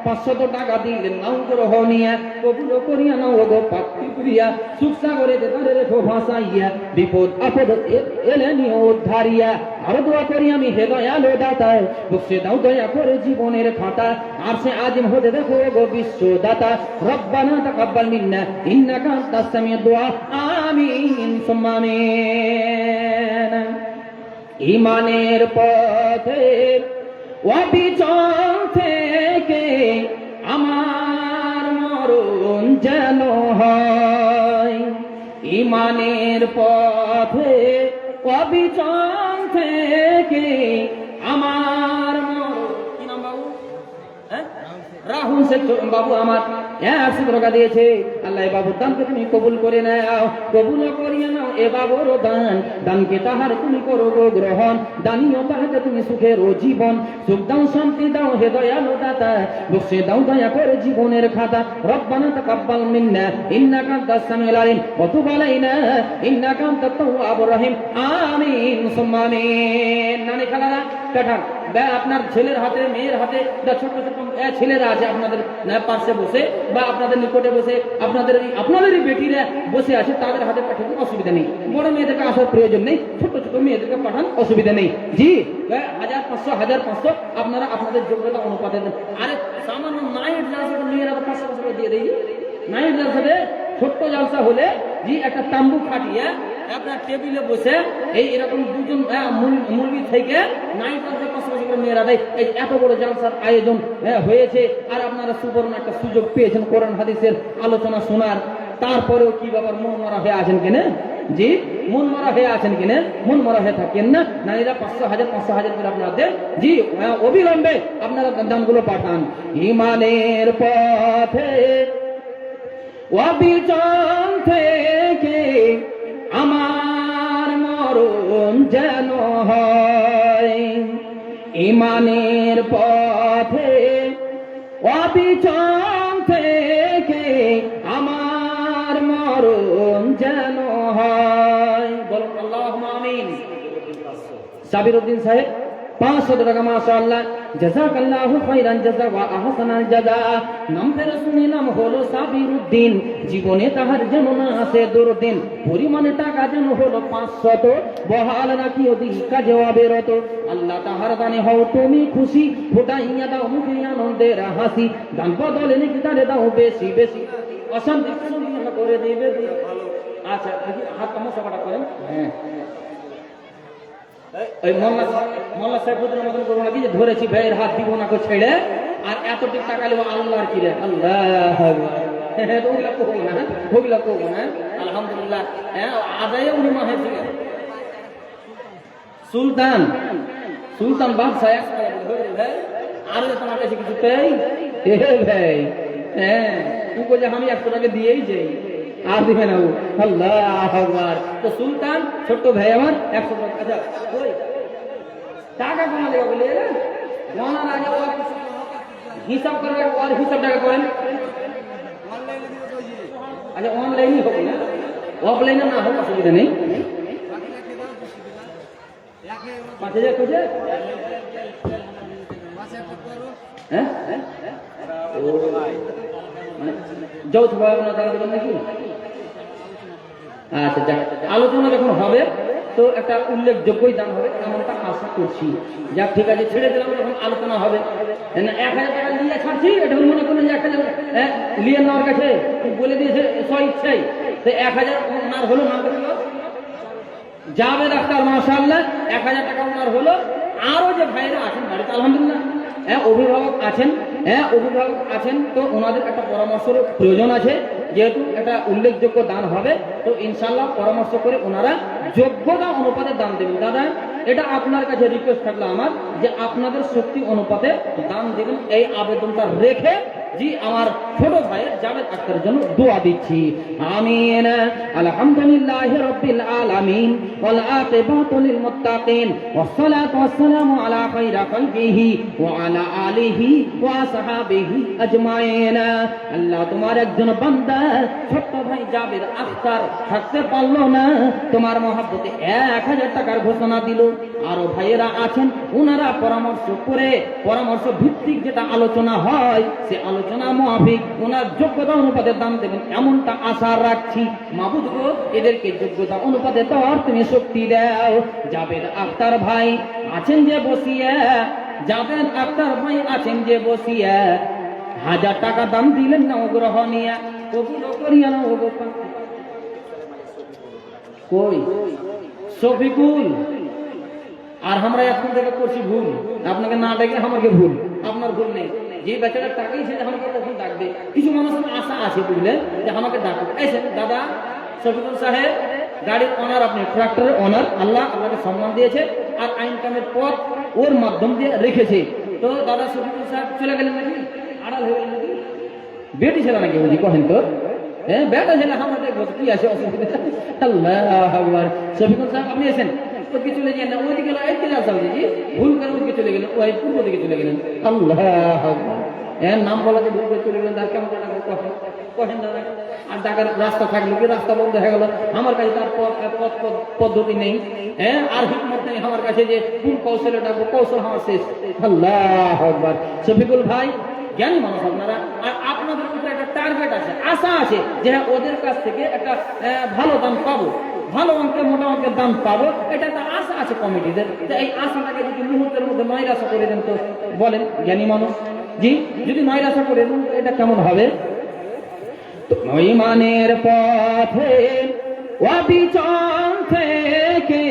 500 টাকা দিলেন, নাও গ্রহণিয়া কবুল করিয়া নাও গো পাত্রী করিয়া, সুখ সাগরে দেতারে রেখো ভাসাইয়া, বিপদ আপদ এলে নিও উদ্ধারিয়া। আর দোয়া করি আমি, হে দয়ালু দাতা, বক্সে দাও দয়া করে জীবনের খাতা, আর সে আজিম হতে দেখো গো বিশ্বদাতা। রব্বানা তাকাব্বাল মিন্না ইন্নাকা আনতাস সামিউদ দুআ। আমিন সুম্মা আমিন। ঈমানের পথে অবিচল থেকে আমার মরণ যেন হয়, ঈমানের পথে অবিচল থেকে আমার মরণ। কি নাম বাবু? হ্যাঁ, রাহুল শেখ বাবু আমার 100 টাকা দিয়েছে। আল্লাহ বাবুর দানকে তুমি কবুল করে নাও, কবুল করিয়ে নাও এ বাবুর দান, দানকে তাহার তুমি করো গো গ্রহণ, দানিও তাহাকে তুমি সুখের ও জীবন, সুখ দাও শান্তি দাও হে দয়ালু দাতা, বক্সে দাও দয়া করে জীবনের খাতা। রব্বানা তাকাব্বাল মিন্না ইন্নাকা আনতাস সামিউল আলিম ওয়া তুব আলাইনা ইন্নাকা আনতাত তাওয়াবুর রহিম। আমিন সুম্মা আমিন। নানি খালারা কাঠান, আপনার ছেলের হাতে মেয়ের হাতে, ছোট ছোট ছেলেরা আছে আপনাদের পাশে বসে, বা আপনাদের নিকটে বসে, আপনাদেরই বেটিরা বসে আছে, তাদের হাতে পাঠাতে অসুবিধা নেই। বড় মেয়েদেরকে আসার প্রয়োজন নেই, ছোট ছোট মেয়েদেরকে পাঠান, অসুবিধা নেই। জি, 1500 আপনারা আপনাদের যোগ্যতা অনুপাতে দেন। আরে সামান্য নাইট জালসা মেয়েরা 500 দিয়ে দেই। নাইট জালসাতে ছোট্ট জালসা হলে জি একটা তাম্বু খাটিয়ে আপনার টেবিলে বসে এরকম দুজন মুরগি থেকে নাইট জালসা 500 করে মেয়েরা দেয়। এই এত বড় জালসার আয়োজন হয়েছে, আর আপনারা সুবর্ণ একটা সুযোগ পেয়েছেন কোরআন হাদিসের আলোচনা শোনার। তারপরেও কি ব্যাপার, মন মরা হয়ে আছেন কিনা? জি, মন মরা হয়ে আছেন কিনা? মন মরা হয়ে থাকেন না। নারীরা 500,000 করে আপনাদের জি অবিলম্বে আপনারা দানগুলো পাঠান। ঈমানের পথে অবিচল থেকে আমার মরণ যেন হয়, ঈমানের পথে অবিচল থেকে আমার মরণ যেন হয়। বলুন আল্লাহুম্মা আমিন। সাবির উদ্দিন সাহেব 500 টাকা মাশাআল্লাহ। জাযাকাল্লাহু খাইরান জাযা ওয়া আহসানাল জাযা। নাম ফের শুনিলাম হলো সাবির উদ্দিন, জীবনে তাহার যেমন আছে দুর্দিন, পরিমাণে টাকা যেন হলো 500, বহাল রাখি অধিক কাজে অবিরত। আল্লাহ তাহার দানে হও তুমি খুশি, ফোটাইয়া দাও মুখে আনন্দের হাসি, দান বদলে নাকি তারে দাও বেশি বেশি, অশান্তি করে দিবে। আচ্ছা, হাত তামাশা করেন। হ্যাঁ, ওই মোল্লা সাইফুদ্দিনের মতন করবো নাকি যে ধরেছি ভাইয়ের হাত দিব না ছেড়ে, আর এতটুকু টাকা নেবো আল্লাহর কি রে, আল্লাহ ওগুলা করবো না, ওগুলা করবো না। আলহামদুলিল্লাহ, হ্যাঁ আদায় উনি মা হয়েছে সুলতান, সুলতান বাদশাহ ভাই আর তোমার কাছে কিছু পেই ভাই, হ্যাঁ তুই বলছে আমি 100 টাকা দিয়েই যাই, আর দিবে না ও। আল্লাহ আকবার। তো সুলতান ছোট্ট ভাই আমার 100 টাকা, আচ্ছা ওই টাকা কমা দেবে বলে গণার আগে ওর হিসাব করে, ওর হিসাব টাকা করেন। আচ্ছা অনলাইনই হবে না, অফলাইনে না হোক অসুবিধা নেই। 5000 কইছে, হ্যাঁ যৌথ ভাবে না টাকা দেবেন নাকি? আচ্ছা যাক, আলোচনা যখন হবে তো একটা উল্লেখযোগ্যই দাম হবে এমনটা আশা করছি। যাক ঠিক আছে, ছেড়ে দিলাম, যখন আলোচনা হবে। 1000 টাকা নিয়ে ছাড়ছি, এটা মনে করুন যে 1000 লিয়ে নেওয়ার কাছে বলে দিয়েছে স্বইচ্ছাই, তো 1000 ওনার হলো, নাম হলো জাভেদ আখতার, মাশাআল্লাহ 1000 টাকা ওনার হলো। আরো যে ভাইরা আছেন বাড়িতে আলহামদুলিল্লাহ, হ্যাঁ অভিভাবক আছেন, হ্যাঁ অভিভাবক আছেন, তো ওনাদের একটা পরামর্শের প্রয়োজন আছে। যেহেতু একটা উল্লেখযোগ্য দান হবে, তো ইনশাল্লাহ পরামর্শ করে ওনারা যোগ্যতা অনুপাতে দান দেবেন। দাদা এটা আপনার কাছে রিকোয়েস্ট থাকলো আমার, যে আপনাদের শক্তি অনুপাতে দান দেবেন, এই আবেদনটা রেখে জি আমার ছোট ভাইয়ের জাভেদ আখতারের জন্য দোয়া দিচ্ছি। আমিন। আলহামদুলিল্লাহি রাব্বিল আলামিন ওয়াল আকিবাতু লিল মুত্তাকিন ওয়াস সালাতু ওয়াস সালামু আলা খায়রি খালকিহি ওয়া আলা আলিহি ওয়া আসহাবিহি আজমাইন। আল্লাহ তোমার একজন বান্দা ছোট ভাই জাভেদ আখতার থাকতে পারলো না, তোমার মহব্বতে 1000 টাকার ঘোষণা দিল। আরো ভাইয়েরা আছেন, ওনারা পরামর্শ করে, পরামর্শ ভিত্তিক যেটা আলোচনা হয় সে আলোচনা মাফিক ওনার যোগ্যতা অনুপাতে দান দেবেন এমনটা আশা রাখছি। মাবুদ গো এদেরকে যোগ্যতা অনুপাতে তোর তুমি শক্তি দাও। জাভেদ আখতার ভাই আছেন যে বসিয়া, জাভেদ আখতার ভাই আছেন যে বসিয়া 1000 টাকা দান দিলেন না গ্রহণিয়া, কবুল করিয়া না ওগো কই শফিকুল। আর আমরা এখন থেকে করছি ভুল, আপনাকে না ডেকে আমাকে ভুল, আপনার ভুল নেই। যে বেচারা টাকাই সে আমাকে তখন ডাকবে, কিছু মানুষের আশা আছে বুঝলেন যে আমাকে ডাকুক। এসে দাদা শফিকুল সাহেব গাড়ির অনার, আপনি ট্রাক্টরের অনার, আল্লাহ আপনাকে সম্মান দিয়েছে আর ইনকামের পথ ওর মাধ্যম দিয়ে রেখেছে। তো দাদা শফিকুল সাহেব চলে গেলেন নাকি, আড়াল হয়ে গেলেন নাকি, বেটি ছিল নাকি বুঝি কহেন তো, হ্যাঁ বেটা ছেলে আমরা দেখবো কি আছে অসুবিধা। আল্লাহ আকবার। শফিকুল সাহেব আপনি এসেন, ওদিকে চলে যান না, ওইদিকে এইদিকে আসা জি ভুল করে ওদিকে চলে গেলেন, ওই পূর্ব দিকে চলে গেলেন। আল্লাহ আকবার। এর নাম বলাতে ভুল করে চলে গেলেন, তার কেমন কহেন দাদা। আর টাকার রাস্তা থাকলো কি, রাস্তা বন্ধ হয়ে গেল, আমার কাছে তার পদ্ধতি নেই, হ্যাঁ আর হিকমত নেই আমার কাছে যে কোন কৌশলে ডাকবো, কৌশল আমার শেষ। আল্লাহ আকবার। শফিকুল ভাই জ্ঞানী মানুষ আপনারা, আর আপনাদের উপরে একটা টার্গেট আছে, আশা আছে যে ওদের কাছ থেকে একটা ভালো দাম পাবো, ভালো অঙ্কের মোটা অঙ্কের দাম পাবো, এটা একটা আশা আছে কমিটিদের। এই আশাটাকে যদি মুহূর্তের মধ্যে নৈরাশা করে দেন তো বলেন জ্ঞানী মানুষ, জি যদি নৈরাশা করে দেন এটা কেমন হবে? ইমানের পথে অবিচল থেকে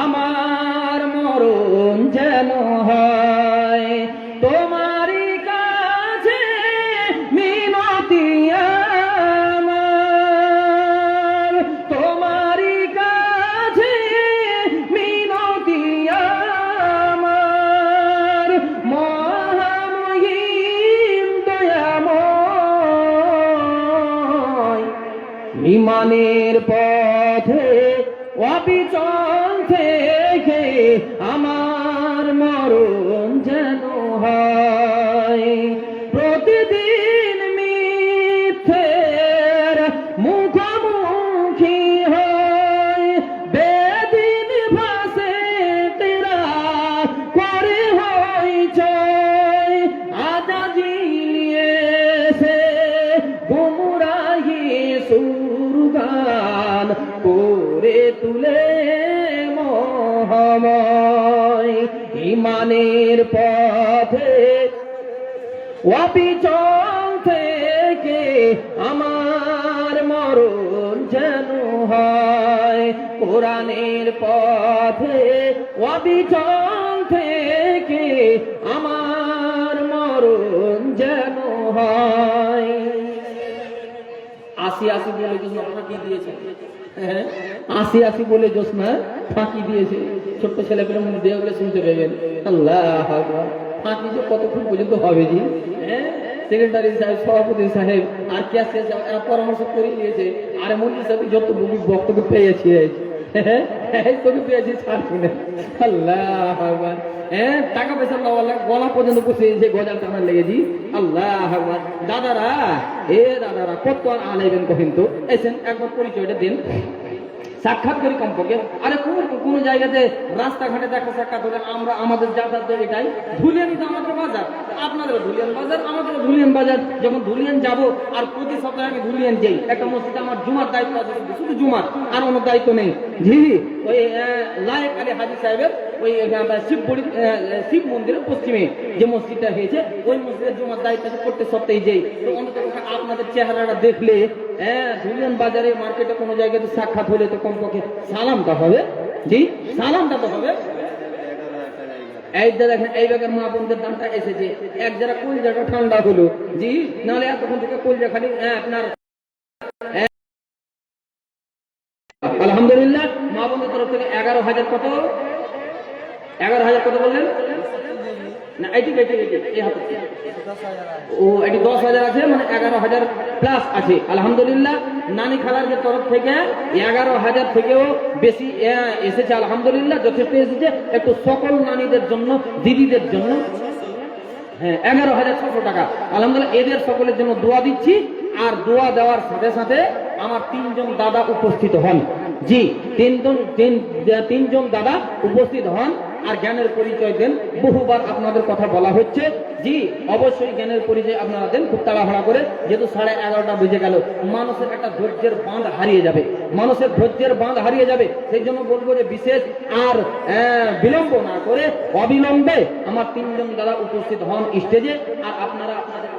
আমার মরণ যেন হয়, তোমারই কাছে মিনতি আমার, তোমারই কাছে মিনতি আমার, মহামহিম দয়াময়। ইমানের পথে অবিচল থেকে আমার মরণ যেন হয়, প্রতিদিন মিথ্যের মুখোমুখি হয়, বেদিন ভাসে তেরা করে হইচই, আজাজিলিয়ে সে গুমরাহি সুরগান করে তুলে মহাময়। ইমানের পথে অবিচল থেকে আমার মরণ যেন হয়, কোরআনের পথে অবিচল থেকে আমার মরণ যেন হয়। 80 বলে জোসনা ফাঁকি দিয়েছে। হ্যাঁ, 80 বলে জোসনা ফাঁকি দিয়েছে। ছোট্ট ছেলে পেলে মনে দিয়ে গেলে শুনতে পেবেন। আল্লাহ আকবার, ফাঁকি যে কতক্ষণ পর্যন্ত হবে জি? হ্যাঁ, সেক্রেটারি সাহেব, সভাপতি সাহেব আর কে আছে এরা পরামর্শ করে নিয়েছে। আরে মন্ত্রী সাহেব যত বক্তব্য পেয়েছি, তোকে পেয়েছি ছাড়ছি না। আল্লাহ আকবার, হ্যাঁ, টাকা পয়সা গলা পর্যন্ত বসে গজাল টানার লেগেছি। আল্লাহ আকবার। দাদারা, দাদারা কত আর আলাইবেন কহিন তো, এসেন একবার পরিচয়টা দিন, সাক্ষাৎ করি কমপক্ষে। আরে কোন জায়গাতে রাস্তাঘাটে দেখা সাক্ষাৎ হলে আমরা আমাদের যাতায়াত এটাই, ধুলিয়ানই তো আমাদের বাজার, আপনাদের ধুলিয়ান বাজার, আমাদের ধুলিয়ান বাজার। যখন ধুলিয়ান যাব আর প্রতি সপ্তাহে আমি ধুলিয়ান যাই, একটা মসজিদে আমার জুমার দায়িত্ব আছে, শুধু জুমার, আর অন্য দায়িত্ব নেই। জি, ওই লায়েক আলী হাজি সাহেবের ওই শিব মন্দিরের পশ্চিমে যে মসজিদটা হয়েছে, ওই মসজিদের জুমার দায়িত্ব আছে, প্রত্যেক সপ্তাহে যাই। তো অন্তত আপনাদের চেহারাটা দেখলে, ধুলিয়ান বাজারে মার্কেটে কোনো জায়গাতে সাক্ষাৎ হলে তো কমপক্ষে সালামটা হবে। জি, সালামটা তো হবে। এই যে দেখেন, এই ব্যাগের মা বোনদের দামটা এসেছে, এক যারা কলজাটা ঠান্ডা হলো। জি, নাহলে এতক্ষণ থেকে কলজা খালি আপনার। আলহামদুলিল্লাহ, মা বোনদের তরফ থেকে 11,000 কত, 11,000 কত বললেন না? এটি ও, এটি 10,000 আছে, মানে 11,000 প্লাস আছে। আলহামদুলিল্লাহ, নানি খালার তরফ থেকে 11,000 থেকেও বেশি এসেছে। আলহামদুলিল্লাহ, যথেষ্ট এসেছে। একটু সকল নারীদের জন্য, দিদিদের জন্য, হ্যাঁ, 11,600 টাকা। আলহামদুলিল্লাহ, এদের সকলের জন্য দোয়া দিচ্ছি। আর দোয়া দেওয়ার সাথে সাথে আমার 3 জন দাদা উপস্থিত হন। জি, 3 জন দাদা উপস্থিত হন আর জ্ঞানের পরিচয় দেন। বহুবার আপনাদের কথা বলা হচ্ছে। জি, অবশ্যই জ্ঞানের পরিচয় আপনারা দেন, খুব তাড়াহুড়া করে, যেহেতু 11:30 বেজে গেল। মানুষের একটা ধৈর্যের বাঁধ হারিয়ে যাবে, মানুষের ধৈর্যের বাঁধ হারিয়ে যাবে। সেই জন্য বলবো যে বিশেষ আর বিলম্ব না করে অবিলম্বে আমার 3 জন দাদা উপস্থিত হন স্টেজে। আর আপনারা আপনাদের,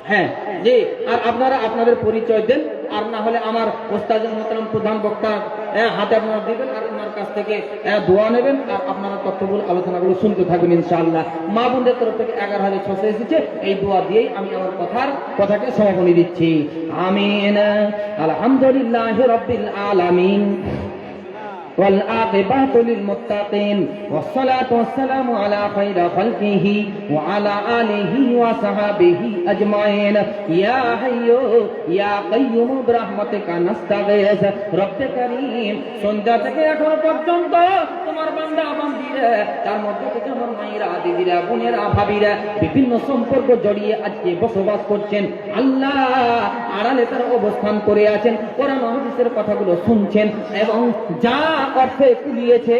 হ্যাঁ জি, আর আপনারা আপনাদের পরিচয় দেন। আর না হলে আমার ওস্তাদ মোহতারাম প্রধান বক্তা হাতে আপনারা দিবেন, আর ওনার কাছ থেকে দোয়া নেবেন, আর আপনারা তথ্যগুলো আলোচনাগুলো শুনতে থাকবেন ইনশাআল্লাহ। মা বোনদের তরফ থেকে 11,600 এসেছে। এই দোয়া দিয়েই আমি আমার কথাকে সমাপনী দিচ্ছি। আমিন। আলহামদুলিল্লাহি রাব্বিল আলামিন والعاقبة للمتقين والصلاة والسلام على خير خلقه وعلى آله وصحبه أجمعين يا حي يا قيوم برحمتك نستغيث رب كريم সন্ধ্যা থেকে এখন পর্যন্ত তোমার বান্দা বান্দীরা, তার মধ্যে থেকে আমার মায়েরা, দিদিরা, বোনেরা, ভাবিরা বিভিন্ন সম্পর্ক জড়িয়ে আজকে বসবাস করছেন। আল্লাহ আড়ালে তারা অবস্থান করে আছেন, কোরআন হাদিসের কথাগুলো শুনছেন এবং যা অর্থে কুলিয়েছে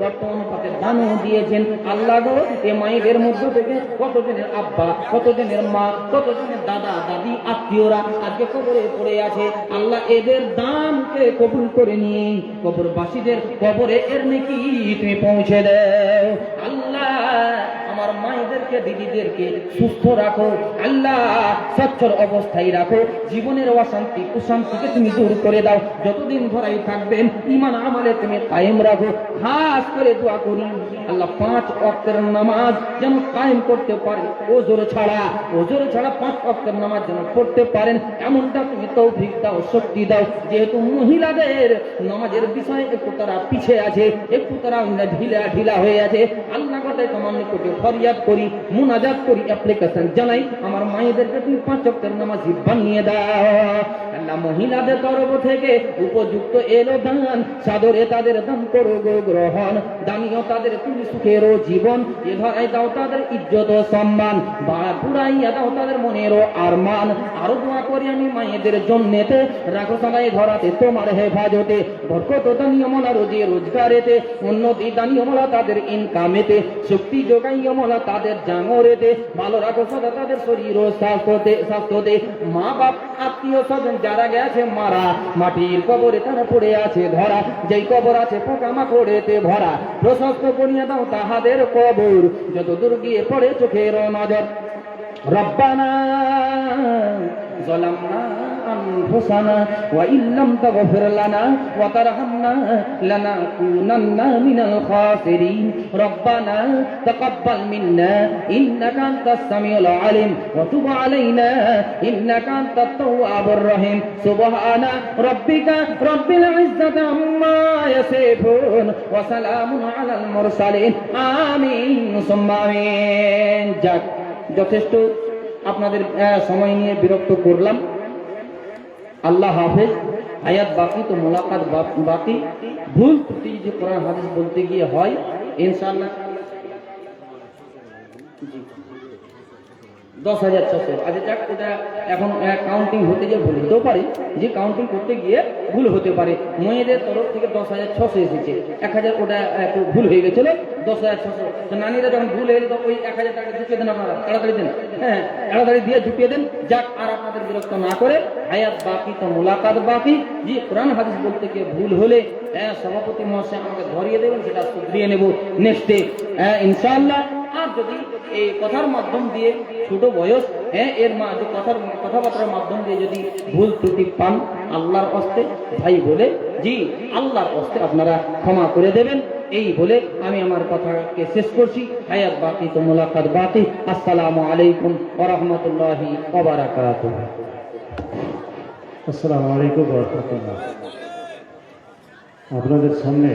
বর্তমান পাতে দানও দিয়েছেন। আল্লাহ গো, এ মায়েদের মধ্য থেকে কতজনের আব্বা, কতজনের মা, কতজনের দাদা দাদি আত্মীয়রা আজকে কবরে পড়ে আছে। আল্লাহ এদের দানকে কবুল করে নিয়ে কবরবাসীদের কবরে এর নেকি তুমি পৌঁছে দাও। আল্লাহ আমার মায়েদেরকে, দিদিদেরকে সুস্থ রাখো। আল্লাহ সচ্ছল অবস্থায় রাখো। জীবনের অশান্তি কুশান্তিকে তুমি দূর করে দাও। যতদিন ধরাই থাকবেন ঈমান আমলে তুমি কায়েম রাখো। খাস করে দোয়া করি আল্লাহ 5 ওয়াক্তের নামাজ যেন কায়েম করতে পারে, ওজোর ছাড়া 5 ওয়াক্তের নামাজ যেন পড়তে পারেন, এমনটা তুমি তৌফিক দাও, শক্তি দাও। যেহেতু মহিলাদের নামাজের বিষয়ে একটু তারা পিছিয়ে আছে, একটু তারা ঢিলা হয়ে আছে, আল্লাহ কথায় তোমার নিকটে ফরিয়াদ করি, মুনাজাত করি, অ্যাপ্লিকেশন জানাই, আমার মায়েদেরকে তুমি 5 ওয়াক্তের নামাজি বানিয়ে দাও। আল্লাহ মহিলাদের তরফ থেকে উপযুক্ত এলো দান, সাদরে তাদের দান করো গো গ্রহণ, দানিও তাদের তুমি সুখেরও জীবন, এ ধরাই দাও তাদের ইজ্জত ও সম্মান, পুরাইয়া দাও তাদের মনেরও আরমান। আরো দোয়া করি আমি মায়েদের জন্যেতে, রাখো সবাই ধরাতে তোমার হেফাজতে, বরকত দানিও মোলা রোজে রোজগারেতে, উন্নতি দানিও মোলা তাদের ইনকামেতে, শক্তি যোগাইও মোলা তাদের জাঙরেতে, ভালো রাখো সদা তাদের শরীর ও স্বাস্থ্যতে। মা বাপ আত্মীয় স্বজন যারা গেছে মারা, মাটির কবরে তারা পড়ে আছে ধরা, যেই কবর আছে পোকামাকড়েতে ভরা, প্রশস্ত করিয়া দাও তাহাদের কবর, যত দূর গিয়ে পড়ে চোখের নজর। রব্বানা যালামনা أنفسنا وإن لم تغفر لنا وترحمنا لنكونن من الخاسرين ربنا تقبل منا إنك أنت السميع العليم وتب علينا إنك أنت التواب الرحيم سبحان ربك رب العزة عما يصفون وسلام على المرسلين آمين ثم آمين যাক যথেষ্ট আপনাদের সময় নিয়ে বিরক্ত করলাম আল্লাহ হাফেজ হায়াত বাকি তো মোলাকাত বাকি ভুল ত্রুটি যে কোরআন হাদিস বলতে গিয়ে হয় ইনশাআল্লাহ 10,600 আচ্ছা যাক এটা এখন কাউন্টিং হতে গিয়ে ভুল হতেও পারে যে কাউন্টিং করতে গিয়ে ভুল হতে পারে মেয়েদের তরফ থেকে 10,600 এসেছে 1,000 ওটা একটু ভুল হয়ে গেছিল 10,600 তো নানিরা যখন ভুল হয়ে তো ওই 1,000 টাকা ঢুকিয়ে দেন আপনারা তাড়াতাড়ি দেন হ্যাঁ তাড়াতাড়ি দিয়ে ঢুকিয়ে দেন যাক আর আপনাদের বিরক্ত না করে হায়াত বাকি তো মোলাকাত বাকি যে কোরআন হাদিস বলতে গিয়ে ভুল হলে সভাপতি মহাশয় আমাকে ধরিয়ে দেবেন সেটা শুধরিয়ে নেব নেক্সটে ইনশাআল্লাহ আর যদি এই কথার মাধ্যম দিয়ে ছোট বয়স এর কথাবার্তার মাধ্যম দিয়ে যদি ভুল ত্রুটি পান আল্লাহর হস্তে ভাই বলে জি আল্লাহর হস্তে আপনারা ক্ষমা করে দেবেন এই বলে আমি আমার কথাকে শেষ করছি হায়াত বাকি তো মোলাকাত বাকি আসসালামু আলাইকুম ওয়া রাহমাতুল্লাহি ওয়া বারাকাতুহু আসসালামু আলাইকুম ওয়া রাহমাতুল্লাহ আপনাদের সামনে